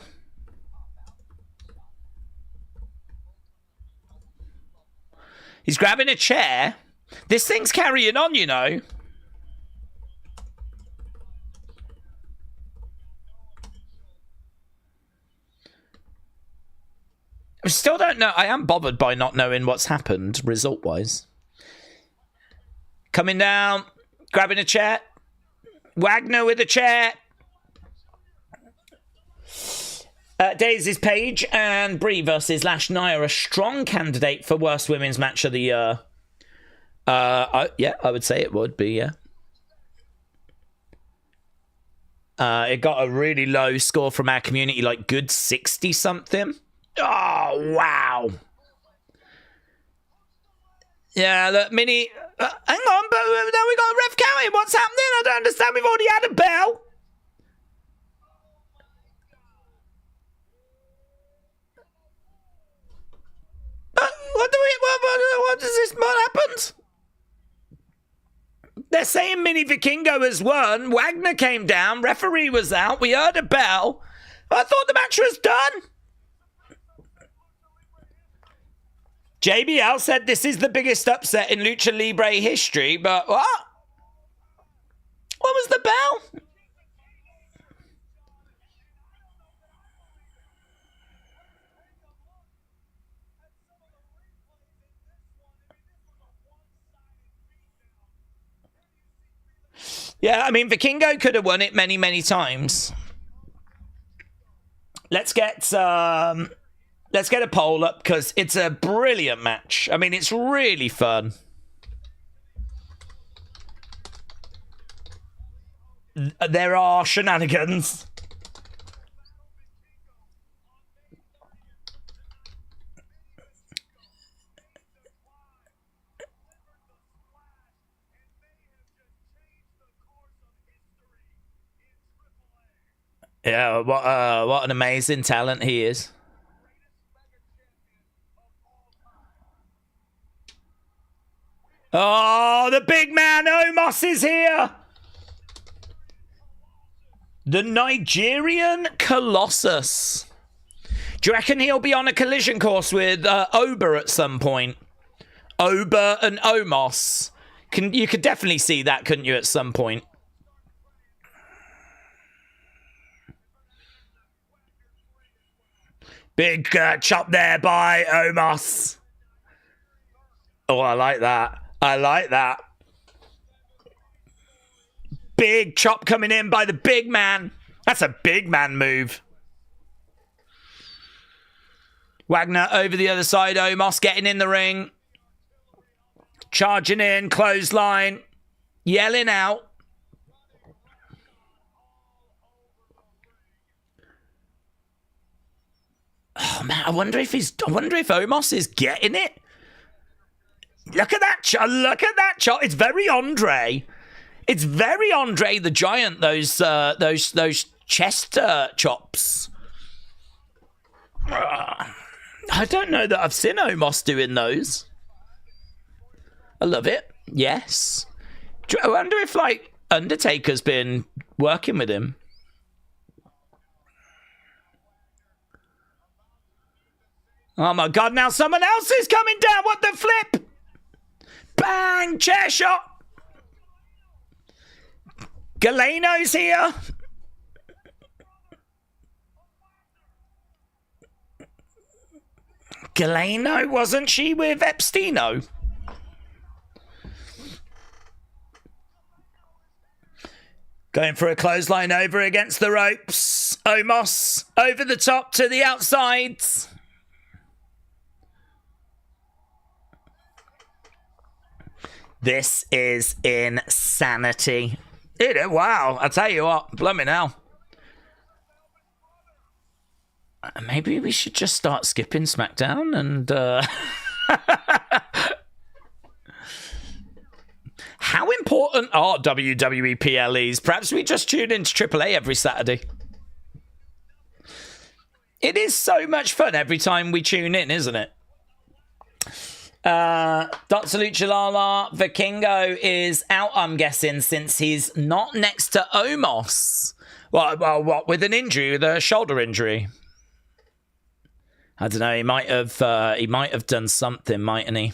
He's grabbing a chair. This thing's carrying on, you know. I still don't know. I am bothered by not knowing what's happened, result-wise. Coming down, grabbing a chair. Wagner with a chair. Daze's Paige and Brie versus Lash Nia, a strong candidate for worst women's match of the year. Yeah, I would say it would be, yeah. It got a really low score from our community, like good 60-something. Oh, wow. Yeah, look, Mini... hang on, but now we got a ref counting. What's happening? I don't understand. We've already had a bell. What does this? What happened? They're saying Mini Vikingo has won. Wagner came down. Referee was out. We heard a bell. I thought the match was done. JBL said this is the biggest upset in Lucha Libre history, but what? What was the bell? Yeah, I mean, Vikingo could have won it many, many times. Let's get a poll up because it's a brilliant match. I mean, it's really fun. There are shenanigans. Yeah, what an amazing talent he is. Oh, the big man Omos is here. The Nigerian Colossus. Do you reckon he'll be on a collision course with Ober at some point? Ober and Omos. You could definitely see that, couldn't you, at some point? Big chop there by Omos. Oh, I like that. I like that. Big chop coming in by the big man. That's a big man move. Wagner over the other side. Omos getting in the ring. Charging in. Clothesline. Yelling out. Oh, man. I wonder if Omos is getting it. Look at that shot. Look at that shot. It's very Andre. It's very Andre the Giant, those chest chops. I don't know that I've seen Omos doing those. I love it. Yes. I wonder if, like, Undertaker's been working with him. Oh, my God. Now someone else is coming down. What the flip? Bang! Chair shot! Galeno's here. Galeno, wasn't she with Epsteino? Going for a clothesline over against the ropes. Omos over the top to the outside. This is insanity. Wow, I tell you what, blimmin' hell. Maybe we should just start skipping SmackDown and... How important are WWE PLEs? Perhaps we just tune into AAA every Saturday. It is so much fun every time we tune in, isn't it? Dr. Luchalala, Vikingo is out, I'm guessing, since he's not next to Omos. Well, what, with an injury, with a shoulder injury? I don't know, he might have done something, mightn't he?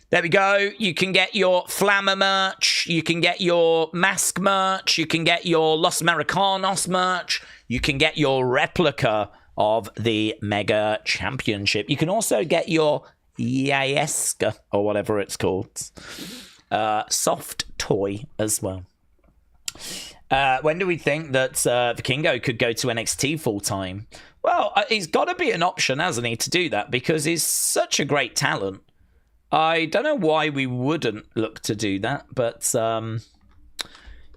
There we go. You can get your Flammer merch. You can get your mask merch. You can get your Los Americanos merch. You can get your replica of the Mega Championship. You can also get your Yaeska, or whatever it's called. Soft toy as well. When do we think that Vikingo could go to NXT full-time? Well, he's got to be an option, hasn't he, to do that, because he's such a great talent. I don't know why we wouldn't look to do that, but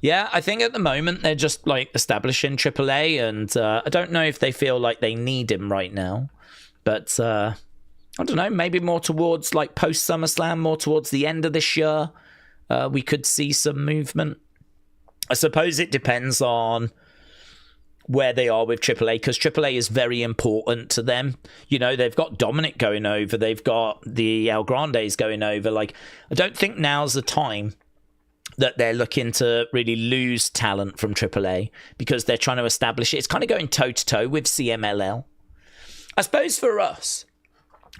yeah, I think at the moment they're just like establishing AAA, and I don't know if they feel like they need him right now, but I don't know, maybe more towards like post SummerSlam, more towards the end of this year, we could see some movement. I suppose it depends on where they are with AAA, because AAA is very important to them. You know, they've got Dominic going over, they've got the El Grandes going over. Like, I don't think now's the time that they're looking to really lose talent from AAA, because they're trying to establish it. It's kind of going toe-to-toe with CMLL. I suppose for us,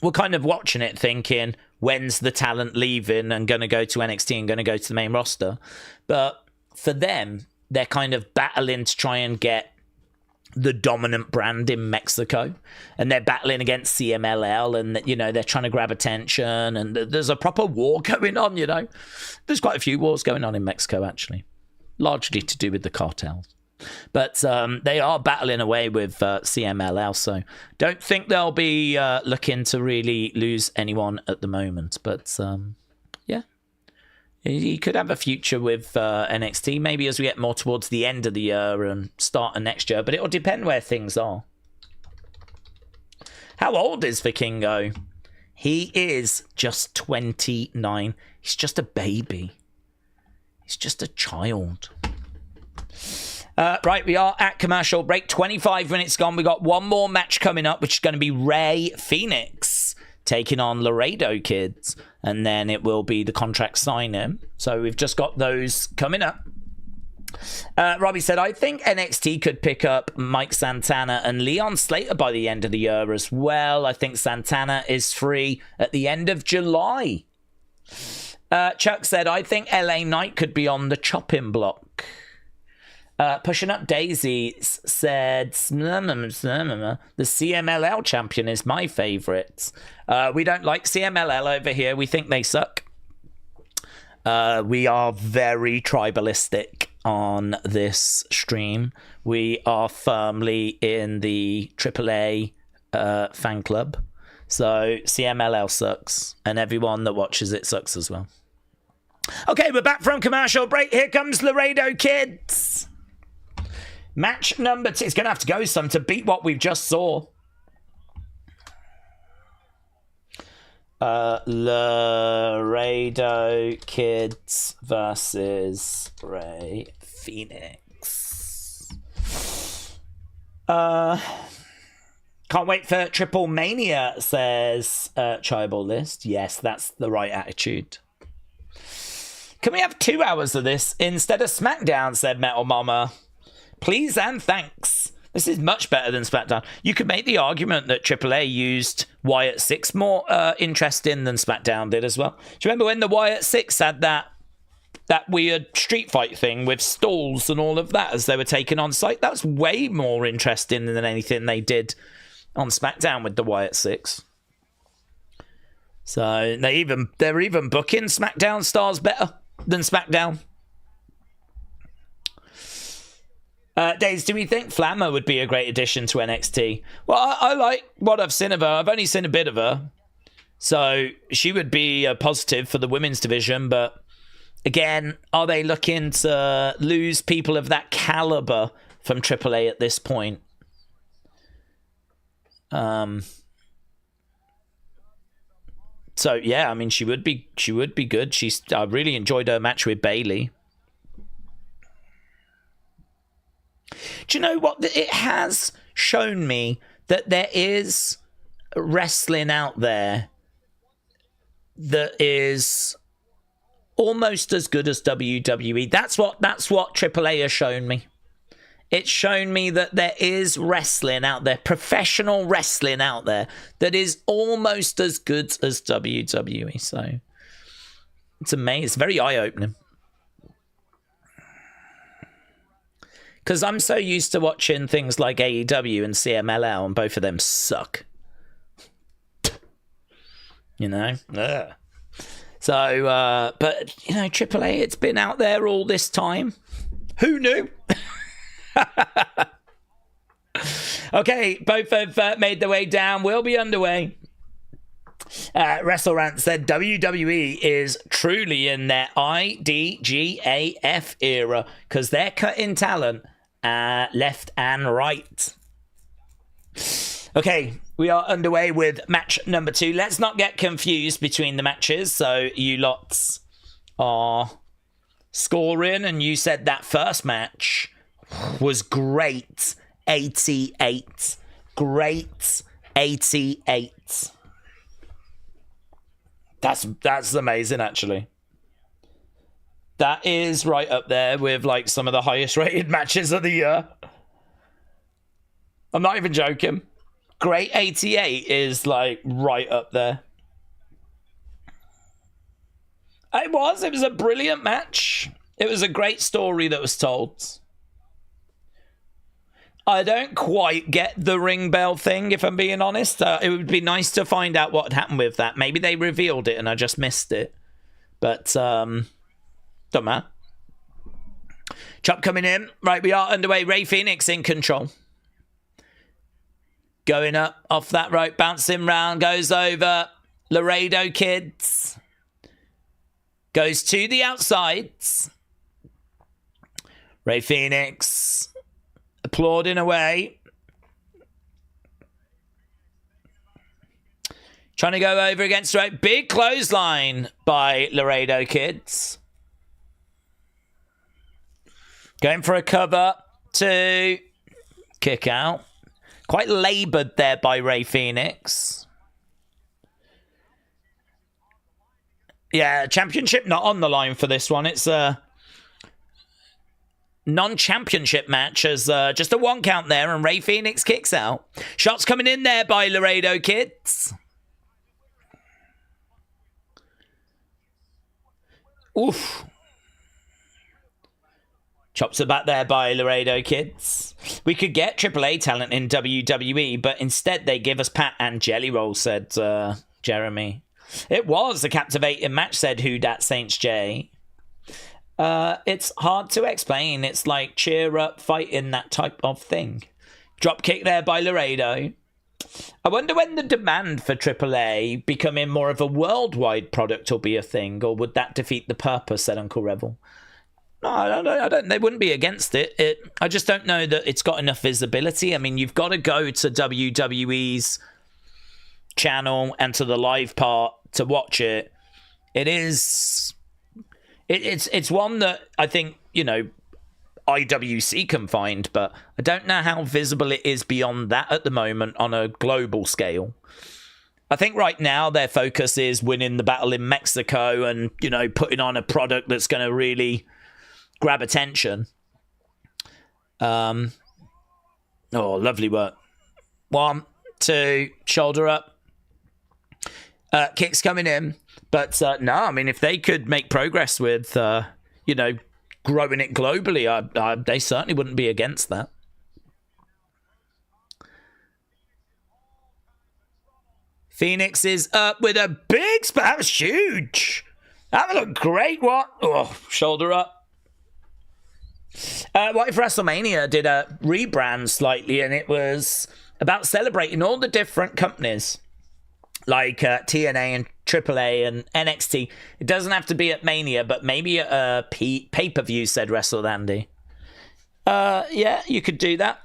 we're kind of watching it thinking, when's the talent leaving and going to go to NXT and going to go to the main roster? But for them, they're kind of battling to try and get the dominant brand in Mexico, and they're battling against CMLL, and you know, they're trying to grab attention, and there's a proper war going on. You know, there's quite a few wars going on in Mexico, actually, largely to do with the cartels, but they are battling away with CMLL, so don't think they'll be looking to really lose anyone at the moment. But yeah, he could have a future with NXT, maybe as we get more towards the end of the year and start of next year, but it'll depend where things are. How old is Vikingo? He is just 29. He's just a baby. He's just a child. Right, we are at commercial break. 25 minutes gone. We got one more match coming up, which is going to be Rey Fenix taking on Laredo Kids, and then it will be the contract signing. So we've just got those coming up. Robbie said, I think NXT could pick up Mike Santana and Leon Slater by the end of the year as well. I think Santana is free at the end of July. Chuck said, I think LA Knight could be on the chopping block. Pushing Up Daisy said, the CMLL champion is my favourite. We don't like CMLL over here. We think they suck. We are very tribalistic on this stream. We are firmly in the AAA fan club. So CMLL sucks, and everyone that watches it sucks as well. Okay, we're back from commercial break. Here comes Laredo Kids. Match number 2. It's going to have to go some to beat what we've just saw. Laredo Kids versus Rey Fenix. Can't wait for Triple Mania, says Tribal List. Yes, that's the right attitude. Can we have 2 hours of this instead of SmackDown, said Metal Mama. Please and thanks. This is much better than SmackDown. You could make the argument that AAA used Wyatt 6 more interesting than SmackDown did as well. Do you remember when the Wyatt 6 had that weird street fight thing with stalls and all of that as they were taken on site? That was way more interesting than anything they did on SmackDown with the Wyatt 6. So they're even booking SmackDown stars better than SmackDown. Daze, do we think Flammer would be a great addition to NXT? Well, I like what I've seen of her. I've only seen a bit of her. So she would be a positive for the women's division. But again, are they looking to lose people of that caliber from AAA at this point? So yeah, I mean, she would be good. I really enjoyed her match with Bayley. Do you know what? It has shown me that there is wrestling out there that is almost as good as WWE. That's what AAA has shown me. It's shown me that there is wrestling out there, professional wrestling out there, that is almost as good as WWE. So it's amazing. It's very eye-opening. Because I'm so used to watching things like AEW and CMLL, and both of them suck. You know? Ugh. So, but, you know, AAA, it's been out there all this time. Who knew? Okay, both have made their way down. We'll be underway. WrestleRant said WWE is truly in their IDGAF era because they're cutting talent left and right. Okay, we are underway with match number 2. Let's not get confused between the matches. So you lots are scoring, and you said that first match was great. 88. Great 88. That's amazing, actually. That is right up there with like some of the highest rated matches of the year. I'm not even joking. Great 88 is like right up there. It was a brilliant match. It was a great story that was told. I don't quite get the ring bell thing, if I'm being honest. It would be nice to find out what happened with that. Maybe they revealed it and I just missed it. But, don't matter. Chop coming in. Right, we are underway. Rey Fenix in control. Going up off that rope, bouncing round, goes over. Laredo kids. Goes to the outsides. Rey Fenix applauding away. Trying to go over against the rope. Big clothesline by Laredo kids. Going for a cover to kick out. Quite laboured there by Rey Fenix. Yeah, championship not on the line for this one. It's a non-championship match as just a 1 count there, and Rey Fenix kicks out. Shots coming in there by Laredo kids. Oof. Chops are back there by Laredo kids. We could get AAA talent in WWE, but instead they give us Pat and Jelly Roll, said Jeremy. It was a captivating match, said Who Dat Saints J. It's hard to explain. It's like cheer up, fighting, that type of thing. Drop kick there by Laredo. I wonder when the demand for AAA becoming more of a worldwide product will be a thing, or would that defeat the purpose, said Uncle Revel. No, I don't. They wouldn't be against it. I just don't know that it's got enough visibility. I mean, you've got to go to WWE's channel and to the live part to watch it. It's one that I think, you know, IWC can find, but I don't know how visible it is beyond that at the moment on a global scale. I think right now their focus is winning the battle in Mexico and, you know, putting on a product that's going to really grab attention. Oh, lovely work. 1, 2, shoulder up. Kicks coming in. But no, I mean, if they could make progress with, you know, growing it globally, they certainly wouldn't be against that. Phoenix is up with a big spot. That was huge. That looked great. What? Oh, shoulder up. What if WrestleMania did a rebrand slightly, and it was about celebrating all the different companies, like TNA and AAA and NXT. It doesn't have to be at Mania, but maybe at a pay-per-view, said Wrestle Andy. Yeah, you could do that.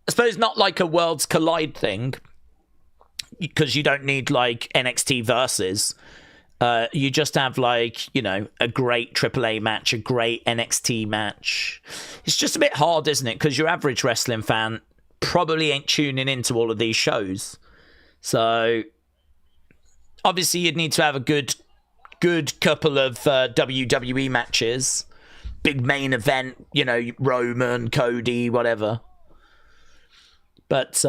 I suppose not like a Worlds Collide thing, because you don't need like NXT versus. You just have like, you know, a great AAA match, a great NXT match. It's just a bit hard, isn't it? Because your average wrestling fan probably ain't tuning into all of these shows. So obviously you'd need to have a good couple of WWE matches. Big main event, you know, Roman, Cody, whatever. But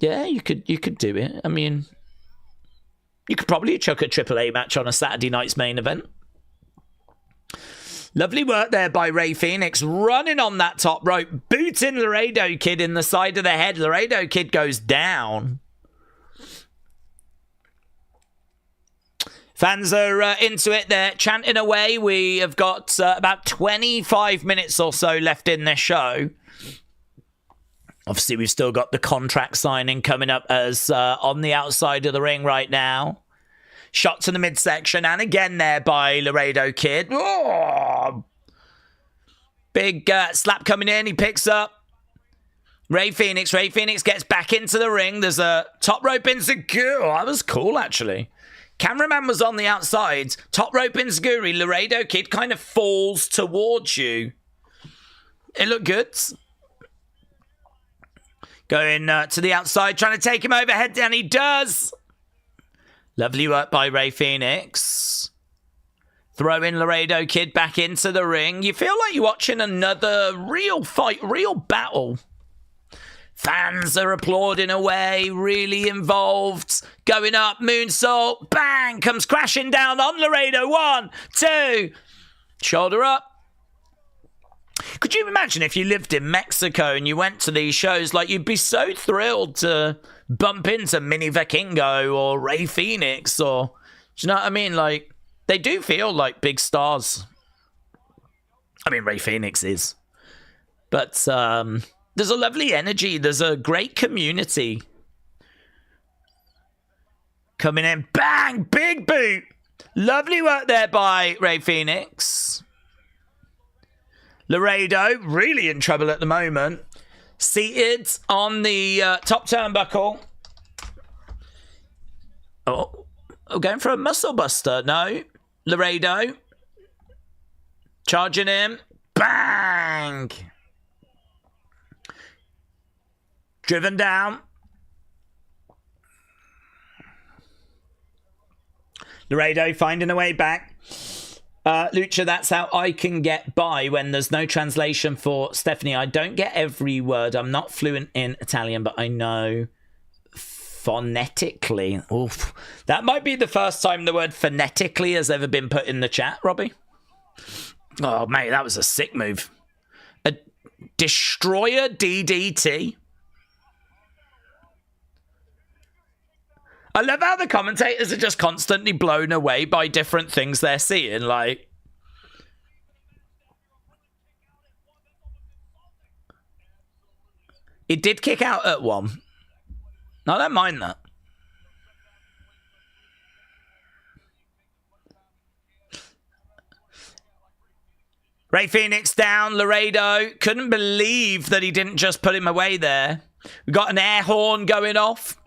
yeah, you could do it. I mean, you could probably chuck a AAA match on a Saturday night's main event. Lovely work there by Rey Fenix, running on that top rope, booting Laredo Kid in the side of the head. Laredo Kid goes down. Fans are into it. They're chanting away. We have got about 25 minutes or so left in this show. Obviously, we've still got the contract signing coming up as on the outside of the ring right now. Shot to the midsection, and again there by Laredo Kid. Oh! Big slap coming in. He picks up Rey Fenix. Rey Fenix gets back into the ring. There's a top rope enziguri. Oh, that was cool, actually. Cameraman was on the outside. Top rope enziguri. Laredo Kid kind of falls towards you. It looked good. Going to the outside, trying to take him overhead, and he does. Lovely work by Rey Fenix. Throwing Laredo Kid back into the ring. You feel like you're watching another real fight, real battle. Fans are applauding away, really involved. Going up, moonsault, bang, comes crashing down on Laredo. 1, 2, shoulder up. Could you imagine if you lived in Mexico and you went to these shows? Like, you'd be so thrilled to bump into Mini Vikingo or Rey Fenix, or, do you know what I mean? Like, they do feel like big stars. I mean, Rey Fenix is. But there's a lovely energy. There's a great community. Coming in, bang, big boot. Lovely work there by Rey Fenix. Laredo, really in trouble at the moment. Seated on the top turnbuckle. Oh, going for a muscle buster. No. Laredo. Charging him. Bang! Driven down. Laredo finding a way back. Lucha, that's how I can get by when there's no translation for Stephanie. I don't get every word. I'm not fluent in Italian, but I know phonetically. Oof. That might be the first time the word phonetically has ever been put in the chat, Robbie. Oh, mate, that was a sick move. A Destroyer DDT. I love how the commentators are just constantly blown away by different things they're seeing. Like, it did kick out at one. I don't mind that. Rey Fenix down. Laredo couldn't believe that he didn't just put him away there. We got an air horn going off.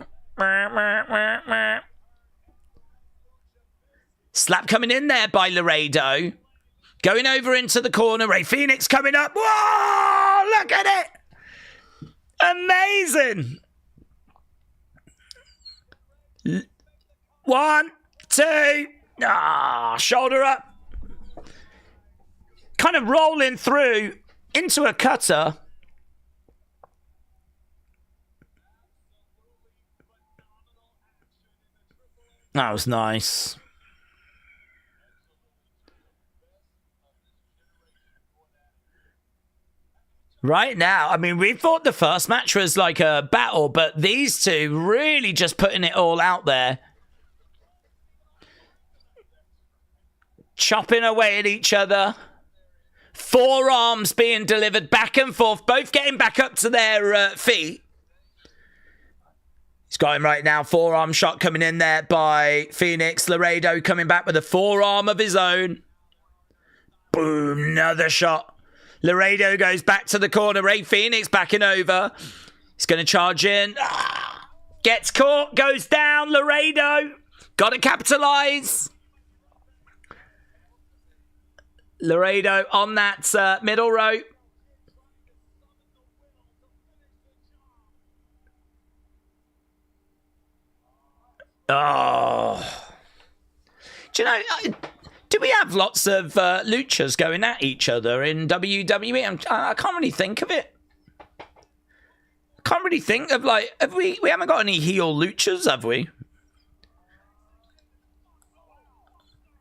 Slap coming in there by Laredo. Going over into the corner. Rey Fenix coming up. Whoa! Look at it! Amazing! 1, 2. Shoulder up. Kind of rolling through into a cutter. That was nice. Right now, I mean, we thought the first match was like a battle, but these two really just putting it all out there. Chopping away at each other. Forearms being delivered back and forth, both getting back up to their feet. He's got him right now. Forearm shot coming in there by Fenix. Laredo coming back with a forearm of his own. Boom, another shot. Laredo goes back to the corner. Rey Fenix backing over. He's going to charge in. Gets caught, goes down. Laredo. Got to capitalize. Laredo on that middle rope. Oh. Do you know, do we have lots of luchas going at each other in WWE? I can't really think of it. I can't really think of, like, we haven't got any heel luchas, have we?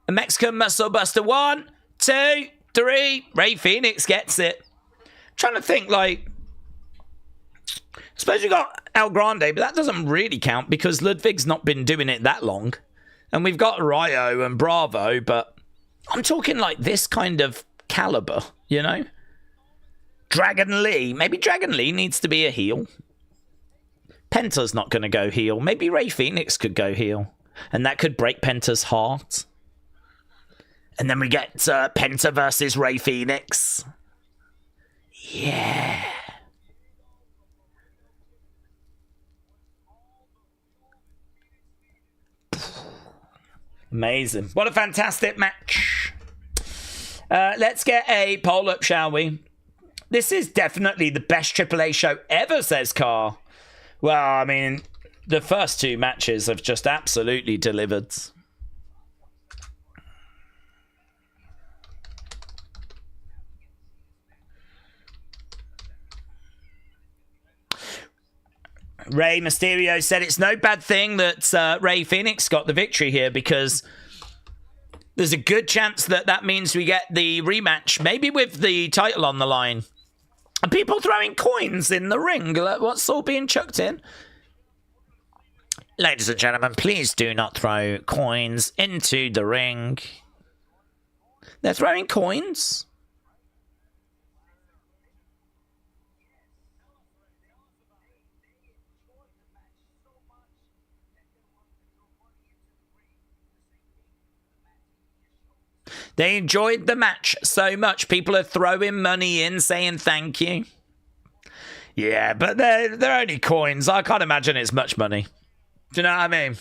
A Mexican muscle buster. 1, 2, 3. Rey Fenix gets it. I'm trying to think, like, I suppose we got El Grande, but that doesn't really count because Ludwig's not been doing it that long. And we've got Ryo and Bravo, but I'm talking like this kind of caliber, you know? Dragon Lee. Maybe Dragon Lee needs to be a heel. Penta's not going to go heel. Maybe Rey Fenix could go heel. And that could break Penta's heart. And then we get Penta versus Rey Fenix. Yeah. Amazing. What a fantastic match. Let's get a poll up, shall we? This is definitely the best AAA show ever, says Carr. Well, I mean, the first 2 matches have just absolutely delivered. Rey Mysterio said it's no bad thing that Rey Fenix got the victory here because there's a good chance that that means we get the rematch, maybe with the title on the line. Are people throwing coins in the ring? What's all being chucked in? Ladies and gentlemen, please do not throw coins into the ring. They're throwing coins? They enjoyed the match so much. People are throwing money in, saying thank you. Yeah, but they're only coins. I can't imagine it's much money. Do you know what I mean?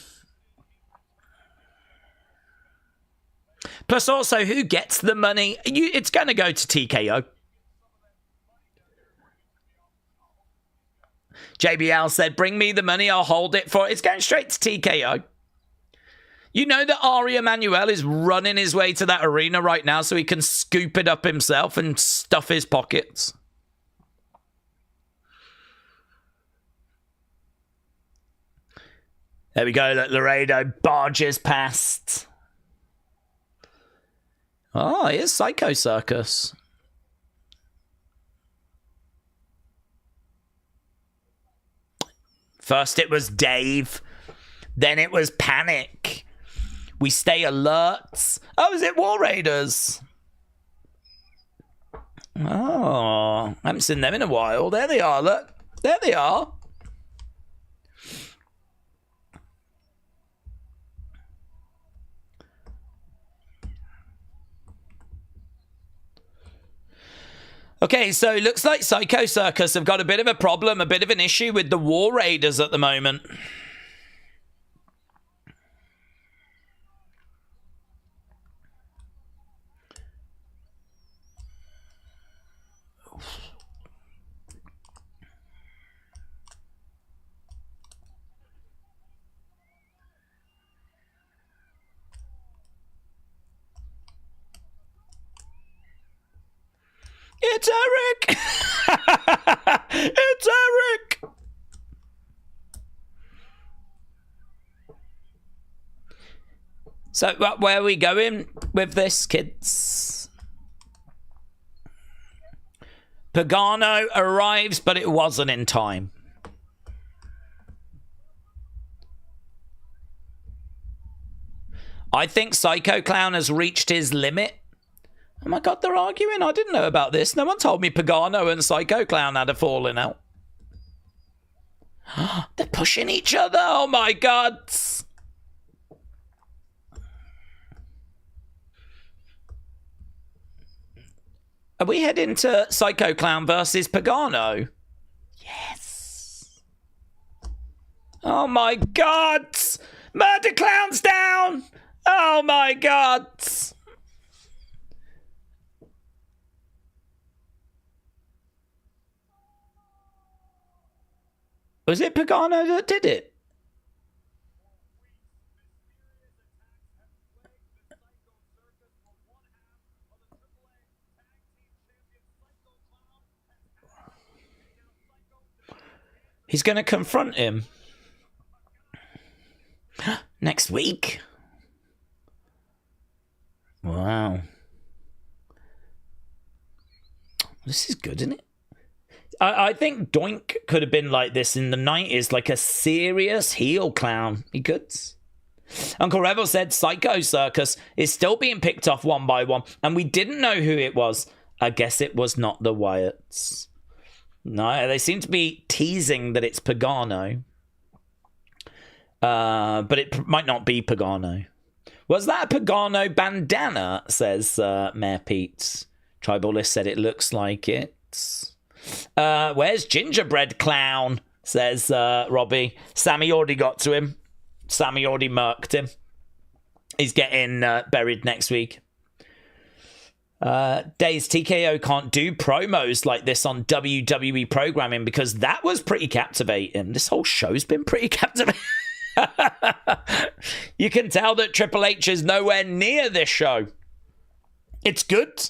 Plus, also, who gets the money? It's going to go to TKO. JBL said, bring me the money, I'll hold it for... It's going straight to TKO. You know that Ari Emanuel is running his way to that arena right now so he can scoop it up himself and stuff his pockets. There we go. Look, Laredo barges past. Oh, here's Psycho Circus. First it was Dave. Then it was Panic. We stay alert. Oh, is it War Raiders? Oh, I haven't seen them in a while. There they are, look. There they are. Okay, so it looks like Psycho Circus have got a bit of a problem, a bit of an issue with the War Raiders at the moment. It's Eric! It's Eric! So, where are we going with this, kids? Pagano arrives, but it wasn't in time. I think Psycho Clown has reached his limit. Oh my God, they're arguing. I didn't know about this. No one told me Pagano and Psycho Clown had a falling out. They're pushing each other. Oh my God. Are we heading to Psycho Clown versus Pagano? Yes. Oh my God. Murder Clown's down. Oh my God. Was it Pagano that did it? He's going to confront him. Next week? Wow. This is good, isn't it? I think Doink could have been like this in the 90s, like a serious heel clown. He could. Uncle Rebel said Psycho Circus is still being picked off one by one, and we didn't know who it was. I guess it was not the Wyatts. No, they seem to be teasing that it's Pagano. But it might not be Pagano. Was that a Pagano bandana, says Mayor Pete. Tribalist said it looks like it. Where's Gingerbread Clown, says Robbie. Sammy already got to him. Sammy already murked him. He's getting buried next week. Daze, TKO can't do promos like this on WWE programming because that was pretty captivating. This whole show's been pretty captivating. You can tell that Triple H is nowhere near this show. It's good.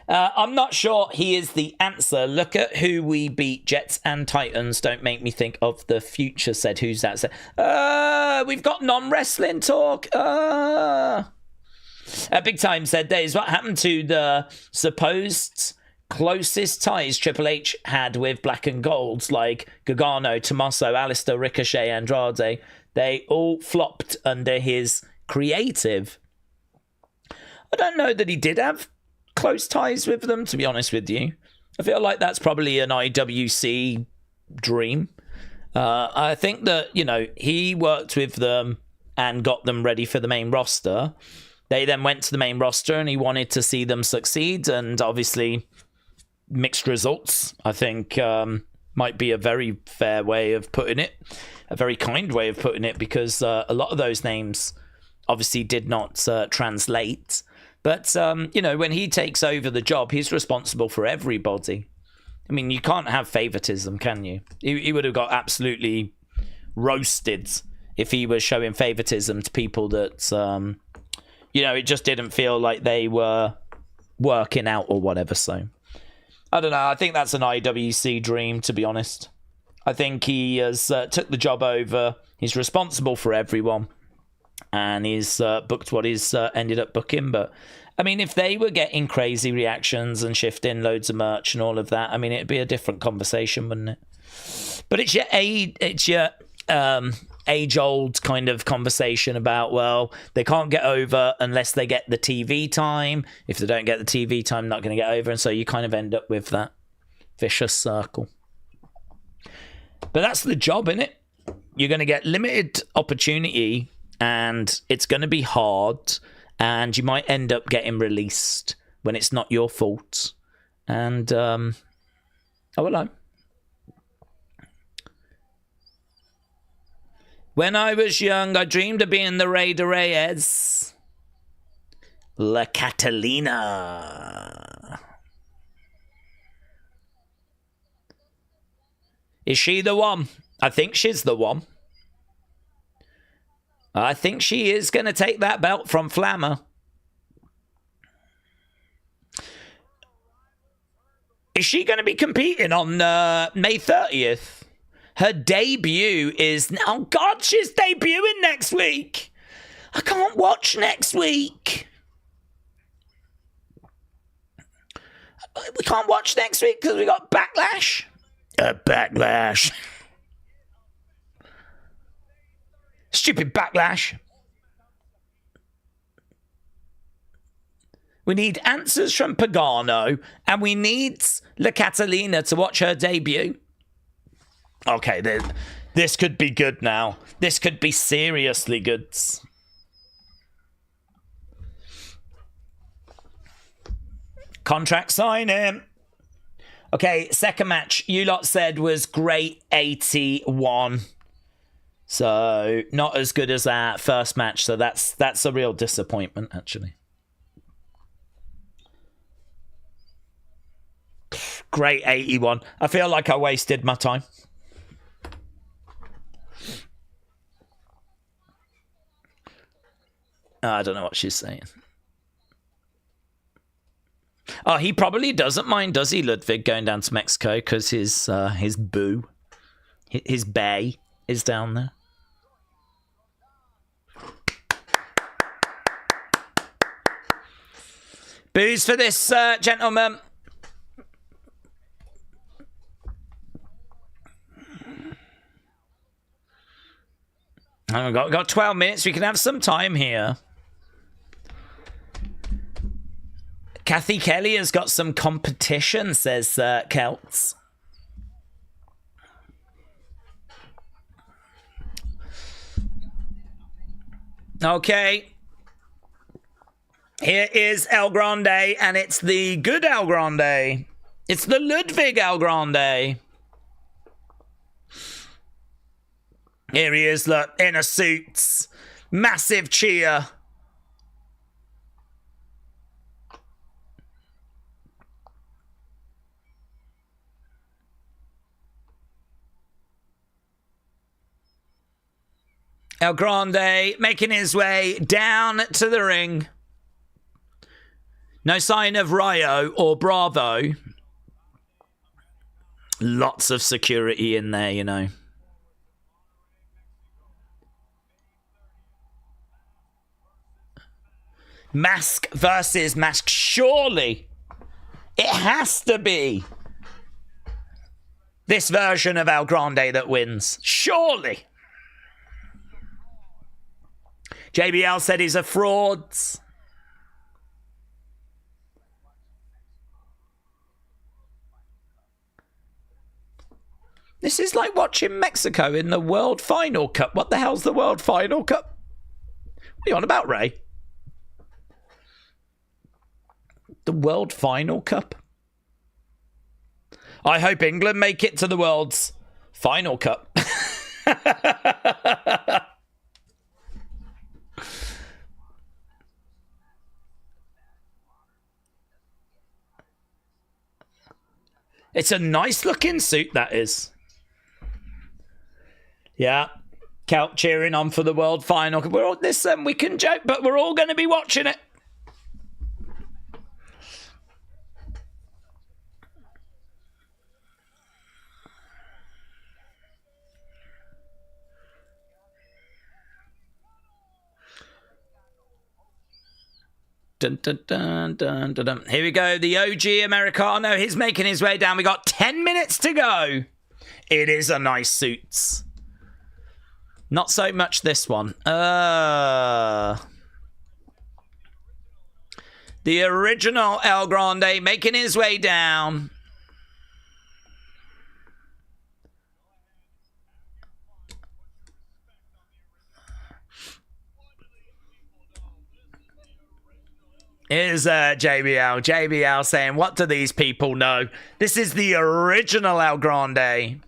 I'm not sure he is the answer. Look at who we beat. Jets and Titans don't make me think of the future, said who's that? We've got non-wrestling talk. Big Time said, Daze, what happened to the supposed closest ties Triple H had with Black and Golds, like Gargano, Tommaso, Alistair, Ricochet, Andrade? They all flopped under his creative. I don't know that he did have close ties with them, to be honest with you. I feel like that's probably an IWC dream. I think that, he worked with them and got them ready for the main roster. They then went to the main roster and he wanted to see them succeed, and obviously mixed results, I think, might be a very fair way of putting it, a very kind way of putting it, because a lot of those names obviously did not translate. But, when he takes over the job, he's responsible for everybody. I mean, you can't have favoritism, can you? He would have got absolutely roasted if he was showing favoritism to people that, it just didn't feel like they were working out or whatever. So, I don't know. I think that's an IWC dream, to be honest. I think he has took the job over. He's responsible for everyone. And he's booked what he's ended up booking. But, I mean, if they were getting crazy reactions and shifting loads of merch and all of that, I mean, it'd be a different conversation, wouldn't it? But it's your age-old kind of conversation about, well, they can't get over unless they get the TV time. If they don't get the TV time, not going to get over. And so you kind of end up with that vicious circle. But that's the job, innit? You're going to get limited opportunity, and it's going to be hard, and you might end up getting released when it's not your fault. And, hello. When I was young, I dreamed of being the Rey de Reyes. La Catalina. Is she the one? I think she's the one. I think she is going to take that belt from Flammer. Is she going to be competing on May 30th? Her debut is... Oh, God, she's debuting next week. I can't watch next week. We can't watch next week because we got Backlash. Backlash. Stupid Backlash. We need answers from Pagano, and we need La Catalina to watch her debut. Okay, this could be good now. This could be seriously good. Contract signing. Okay, second match you lot said was great 81. So not as good as that first match. So that's a real disappointment, actually. Great 81. I feel like I wasted my time. I don't know what she's saying. Oh, he probably doesn't mind, does he, Ludwig, going down to Mexico because his boo, his bae is down there. Boos for this gentleman. We've got 12 minutes. We can have some time here. Kathy Kelly has got some competition, says Celts. Okay. Here is El Grande, and it's the good El Grande. It's the Ludwig El Grande. Here he is, look, in a suit. Massive cheer. El Grande making his way down to the ring. No sign of Rayo or Bravo. Lots of security in there, you know. Mask versus mask. Surely it has to be this version of El Grande that wins. Surely. JBL said he's a fraud. This is like watching Mexico in the World Final Cup. What the hell's the World Final Cup? What are you on about, Ray? The World Final Cup? I hope England make it to the World's Final Cup. It's a nice looking suit, that is. Yeah. Celt cheering on for the World Final. We're all, we can joke, but we're all going to be watching it. Dun, dun, dun, dun, dun, dun. Here we go. The OG Americano. He's making his way down. We got 10 minutes to go. It is a nice suit. Not so much this one. The original El Grande making his way down. Here's JBL. JBL saying, what do these people know? This is the original El Grande.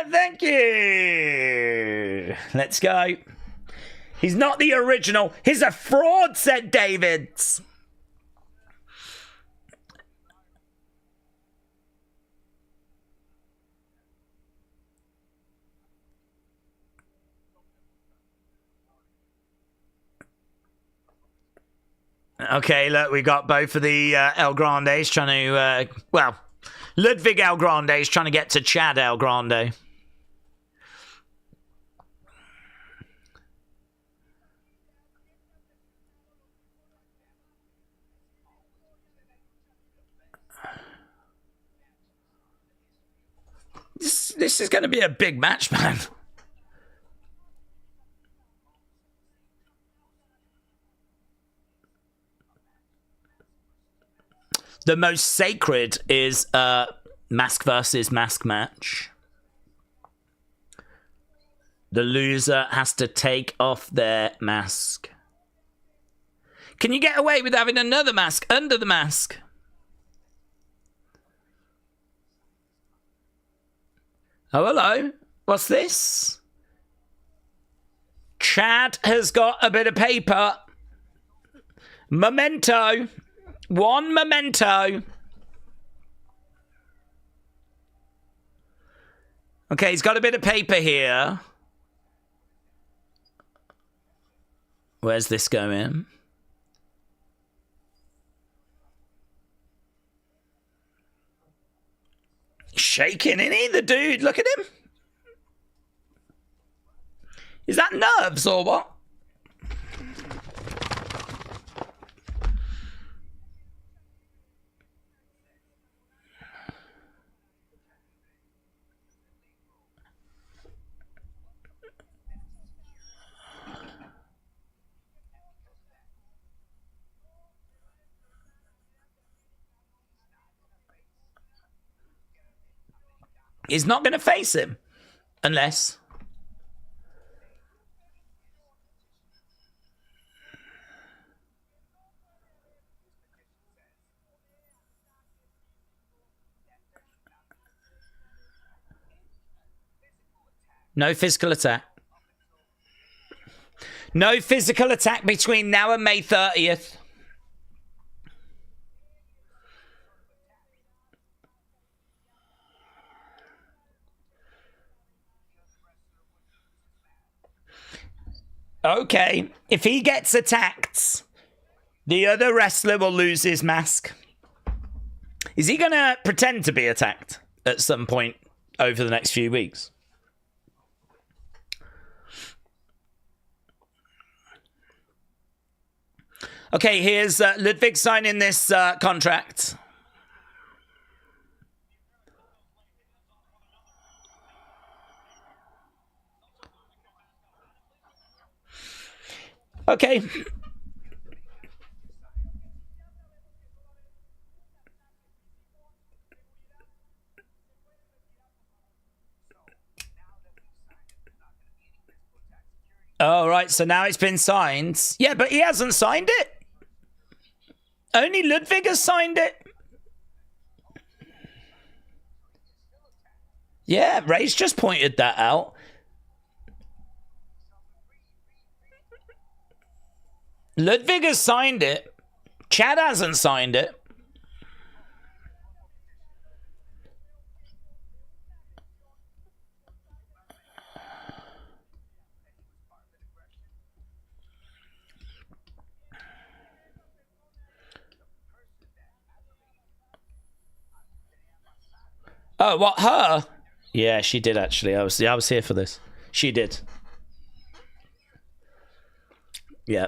Thank you. Let's go. He's not the original. He's a fraud, said David. Okay, look, we got both of the El Grandes trying to, Ludwig El Grande is trying to get to Chad El Grande. This is going to be a big match, man. The most sacred is mask versus mask match. The loser has to take off their mask. Can you get away with having another mask under the mask? Oh, hello. What's this? Chad has got a bit of paper. Memento. One memento. Okay, he's got a bit of paper here. Where's this going? Shaking, isn't he, the dude? Look at him. Is that nerves or what? He's not going to face him. Unless... No physical attack. No physical attack between now and May 30th. Okay, if he gets attacked, the other wrestler will lose his mask. Is he going to pretend to be attacked at some point over the next few weeks? Okay, here's Ludwig signing this contract. Okay. Oh, right, so now it's been signed. Yeah, but he hasn't signed it. Only Ludwig has signed it. Yeah, Ray's just pointed that out. Ludwig has signed it. Chad hasn't signed it. Oh, what, her? Yeah, she did actually. I was here for this. She did. Yeah.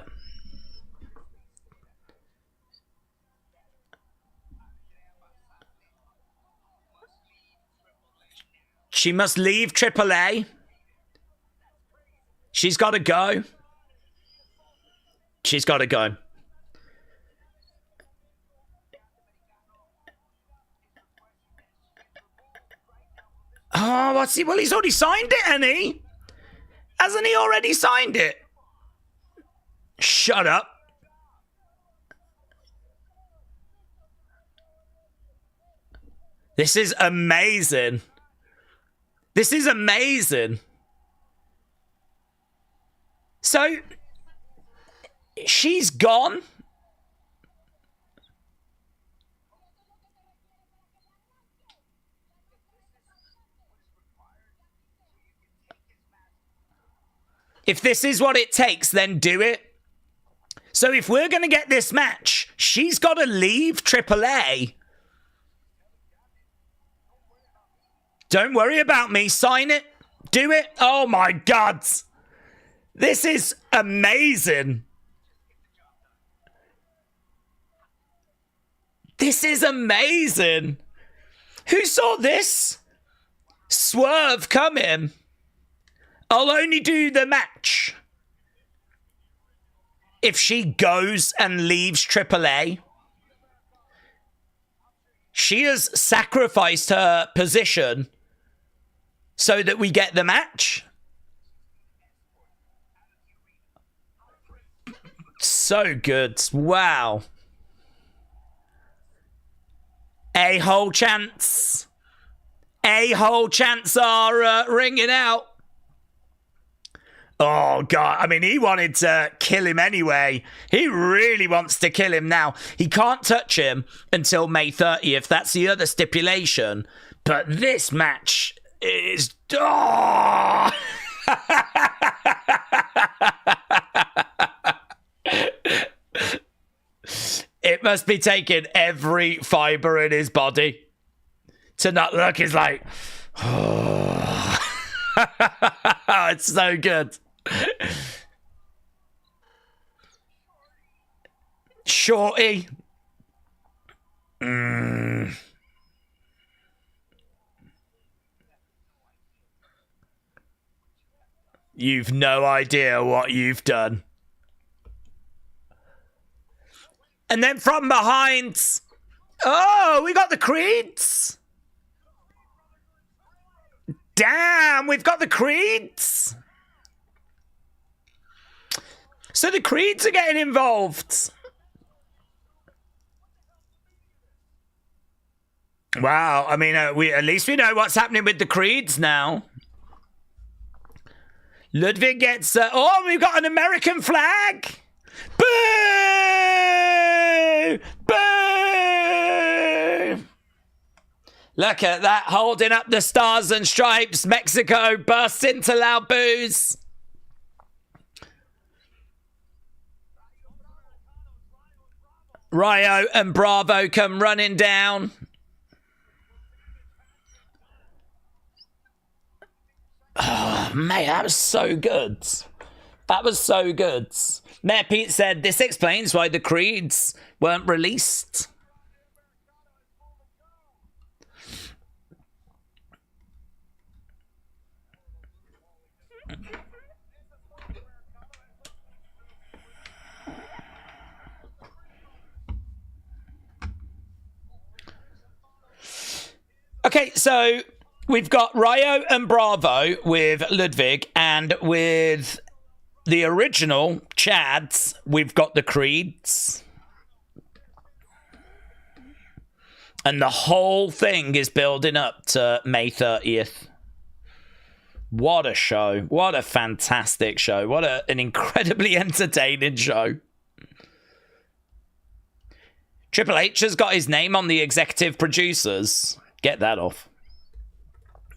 She must leave AAA. She's got to go. She's got to go. Oh, what's he? Well, he's already signed it, hasn't he? Hasn't he already signed it? Shut up. This is amazing. This is amazing. So, she's gone. If this is what it takes, then do it. So if we're going to get this match, she's got to leave AAA. Don't worry about me. Sign it. Do it. Oh my God. This is amazing. This is amazing. Who saw this? Swerve coming. I'll only do the match if she goes and leaves AAA. She has sacrificed her position so that we get the match. So good. Wow. A-hole chants. A-hole chants are ringing out. Oh, God. I mean, he wanted to kill him anyway. He really wants to kill him now. He can't touch him until May 30th. That's the other stipulation. But this match is... Oh! It must be taking every fibre in his body to not look. He's like... Oh. It's so good. Shorty. You've no idea what you've done. And then from behind, oh, we got the Creeds. Damn, we've got the Creeds. So the Creeds are getting involved. Wow, I mean, at least we know what's happening with the Creeds now. Ludwig gets... oh, we've got an American flag. Boo! Boo! Look at that, holding up the stars and stripes. Mexico bursts into loud boos. Rayo and Bravo come running down. Oh, mate, that was so good. That was so good. Mayor Pete said, this explains why the Creeds weren't released. Okay, so we've got Rayo and Bravo with Ludwig, and with the original Chads, we've got the Creeds. And the whole thing is building up to May 30th. What a show. What a fantastic show. What an incredibly entertaining show. Triple H has got his name on the executive producers. Get that off.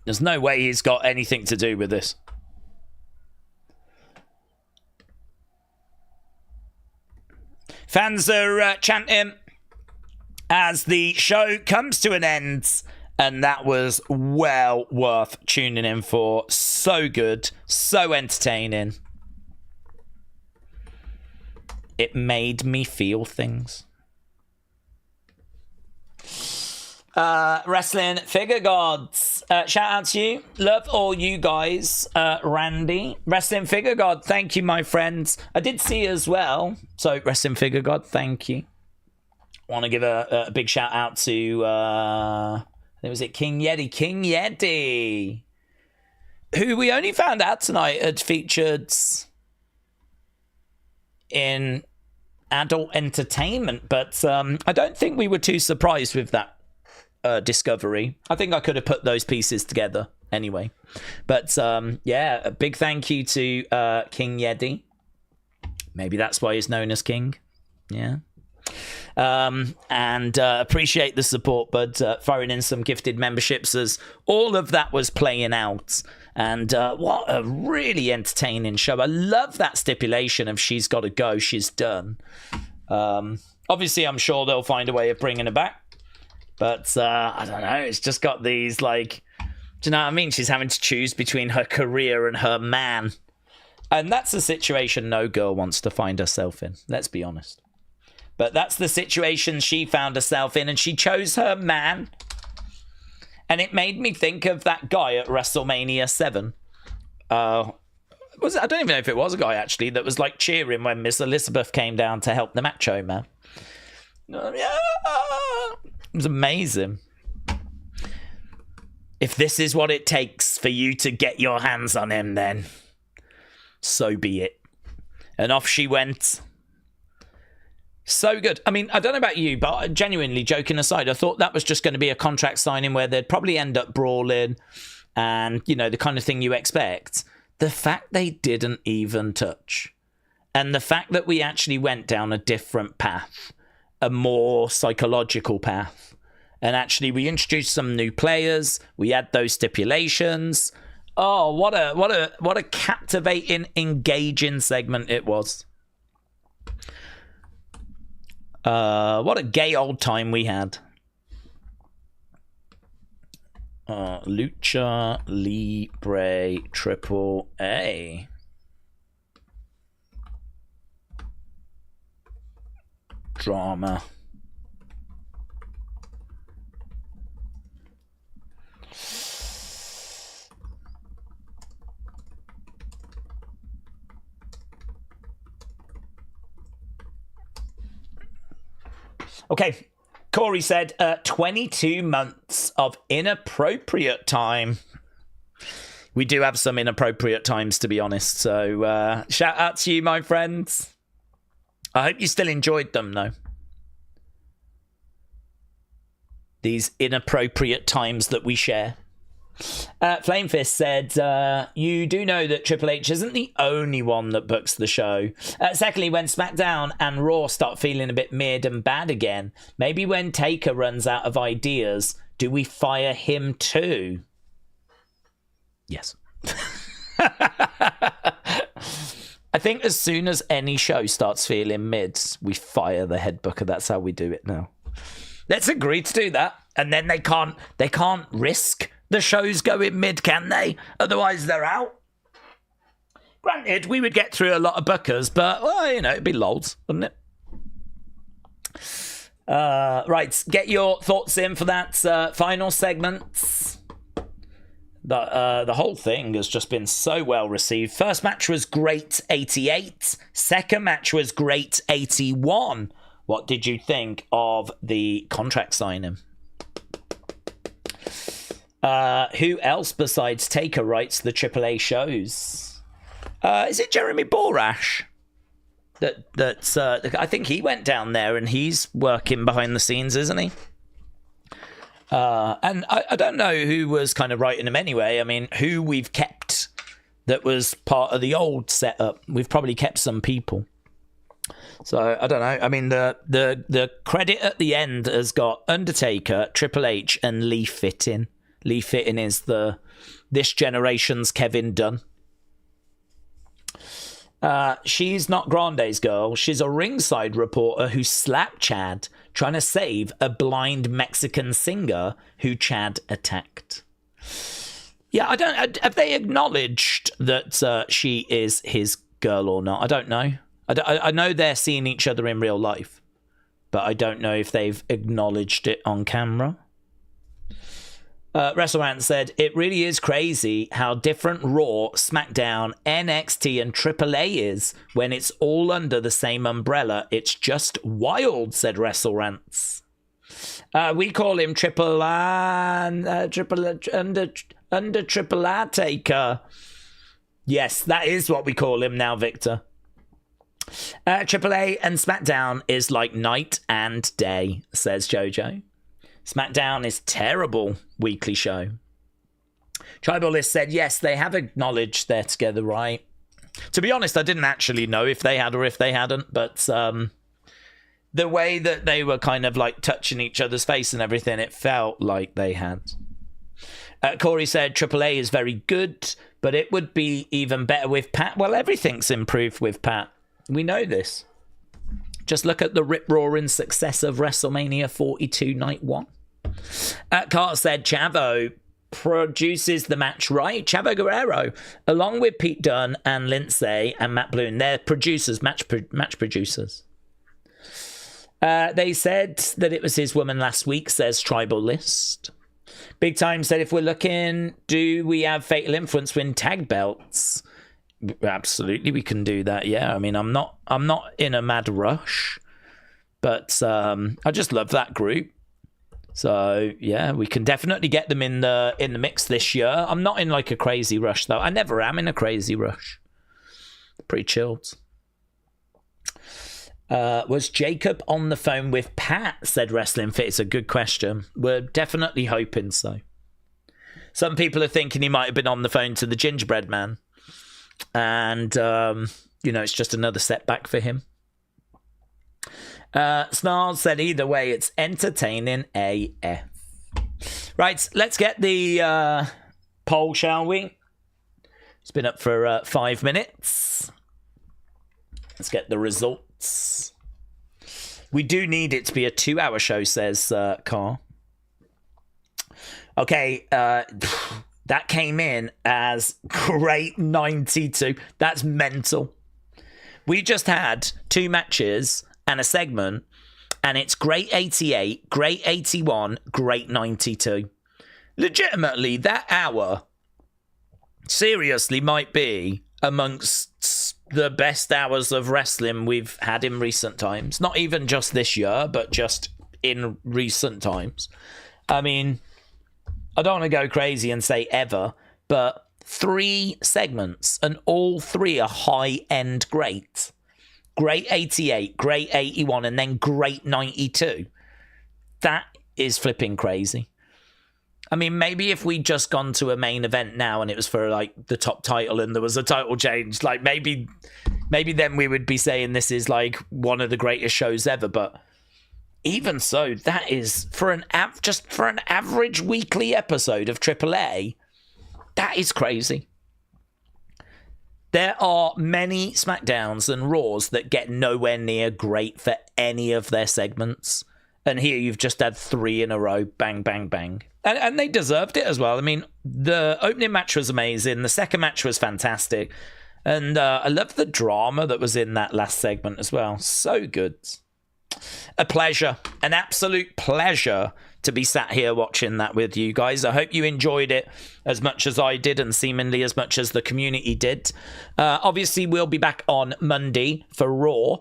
There's no way he's got anything to do with this. Fans are chanting as the show comes to an end, and that was well worth tuning in for. So good, so entertaining. It made me feel things. Wrestling Figure Gods. Shout out to you. Love all you guys. Randy. Wrestling Figure God. Thank you, my friends. I did see as well. So, Wrestling Figure God, thank you. Want to give a big shout out to, was it King Yeti? King Yeti. Who we only found out tonight had featured in adult entertainment. But I don't think we were too surprised with that. Discovery. I think I could have put those pieces together anyway. But yeah, a big thank you to King Yeti. Maybe that's why he's known as King. Yeah. And appreciate the support, but firing in some gifted memberships as all of that was playing out. And what a really entertaining show. I love that stipulation of she's got to go, she's done. Obviously, I'm sure they'll find a way of bringing her back. But, I don't know, it's just got these, like, do you know what I mean? She's having to choose between her career and her man. And that's a situation no girl wants to find herself in, let's be honest. But that's the situation she found herself in, and she chose her man. And it made me think of that guy at WrestleMania 7. I don't even know if it was a guy, actually, that was, like, cheering when Miss Elizabeth came down to help the Macho Man. Yeah! It was amazing. If this is what it takes for you to get your hands on him, then so be it. And off she went. So good. I mean, I don't know about you, but genuinely, joking aside, I thought that was just going to be a contract signing where they'd probably end up brawling and, you know, the kind of thing you expect. The fact they didn't even touch, and the fact that we actually went down a different path, a more psychological path, and actually we introduced some new players, we had those stipulations. Oh, what a captivating, engaging segment it was. What a gay old time we had. Lucha Libre AAA. Drama. Okay. Corey said, 22 months of inappropriate time. We do have some inappropriate times, to be honest. So shout out to you, my friends. I hope you still enjoyed them, though. These inappropriate times that we share. Flamefist said, you do know that Triple H isn't the only one that books the show. Secondly, when SmackDown and Raw start feeling a bit mid and bad again, maybe when Taker runs out of ideas, do we fire him too? Yes. I think as soon as any show starts feeling mid, we fire the head booker. That's how we do it now. Let's agree to do that. And then they can't risk the show's going mid, can they? Otherwise, they're out. Granted, we would get through a lot of bookers, but, well, you know, it'd be lols, wouldn't it? Right, get your thoughts in for that final segment. The whole thing has just been so well received. First match was great, 88. Second match was great, 81. What did you think of the contract signing? Who else besides Taker writes the AAA shows? Is it Jeremy Borash? That's I think he went down there and he's working behind the scenes, isn't he? And I don't know who was kind of writing him anyway. I mean, who we've kept that was part of the old setup. We've probably kept some people. So I don't know. I mean, the credit at the end has got Undertaker, Triple H, and Lee Fitting. Lee Fitting is this generation's Kevin Dunn. She's not Grande's girl. She's a ringside reporter who slapped Chad trying to save a blind Mexican singer who Chad attacked. Yeah, I don't. Have they acknowledged that she is his girl or not? I don't know. I know they're seeing each other in real life, but I don't know if they've acknowledged it on camera. WrestleRant said, it really is crazy how different Raw, SmackDown, NXT, and AAA is when it's all under the same umbrella. It's just wild, said WrestleRants. We call him under Triple A Taker. Yes, that is what we call him now, Victor. AAA and SmackDown is like night and day, says Jojo. SmackDown is terrible weekly show. Tribalist said, yes, they have acknowledged they're together, right? To be honest, I didn't actually know if they had or if they hadn't, but the way that they were kind of like touching each other's face and everything, it felt like they had. Corey said, AAA is very good, but it would be even better with Pat. Well, everything's improved with Pat. We know this. Just look at the rip-roaring success of WrestleMania 42 Night 1. Carter said Chavo produces the match, right? Chavo Guerrero, along with Pete Dunne and Lindsay and Matt Bloom. They're producers, match producers. They said that it was his woman last week, says Tribal List. Big Time said, if we're looking, do we have Fatal Influence win tag belts? Absolutely, we can do that. Yeah, I mean, I'm not in a mad rush, but I just love that group. So yeah, we can definitely get them in the mix this year. I'm not in like a crazy rush though. I never am in a crazy rush. Pretty chilled. Was Jacob on the phone with Pat? Said Wrestling Fit. It's a good question. We're definitely hoping so. Some people are thinking he might have been on the phone to the Gingerbread Man. And, it's just another setback for him. Snarls said, either way, it's entertaining AF. Right, let's get the poll, shall we? It's been up for 5 minutes. Let's get the results. We do need it to be a 2-hour show, says Carl. Okay, that came in as great 92. That's mental. We just had 2 matches and a segment, and it's great 88, great 81, great 92. Legitimately, that hour seriously might be amongst the best hours of wrestling we've had in recent times. Not even just this year, but just in recent times. I mean, I don't want to go crazy and say ever, but 3 segments, and all 3 are high-end great. Great 88, great 81, and then great 92. That is flipping crazy. I mean, maybe if we'd just gone to a main event now and it was for, like, the top title and there was a title change, like, maybe then we would be saying this is, like, one of the greatest shows ever, but even so, that is, for an average weekly episode of AAA, that is crazy. There are many SmackDowns and Raws that get nowhere near great for any of their segments. And here you've just had 3 in a row. Bang, bang, bang. And they deserved it as well. I mean, the opening match was amazing. The second match was fantastic. And I love the drama that was in that last segment as well. So good. A pleasure. An absolute pleasure to be sat here watching that with you guys. I hope you enjoyed it as much as I did, and seemingly as much as the community did. Obviously, we'll be back on Monday for Raw.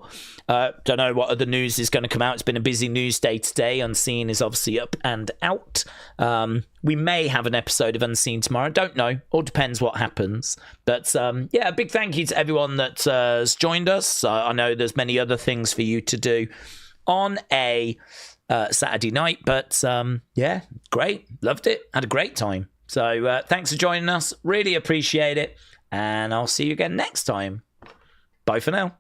Don't know what other news is going to come out. It's been a busy news day today. Unseen is obviously up and out. We may have an episode of Unseen tomorrow. Don't know. All depends what happens. But yeah, a big thank you to everyone that has joined us. I know there's many other things for you to do on a Saturday night, but yeah, great, loved it, had a great time. So thanks for joining us, really appreciate it, and I'll see you again next time. Bye for now.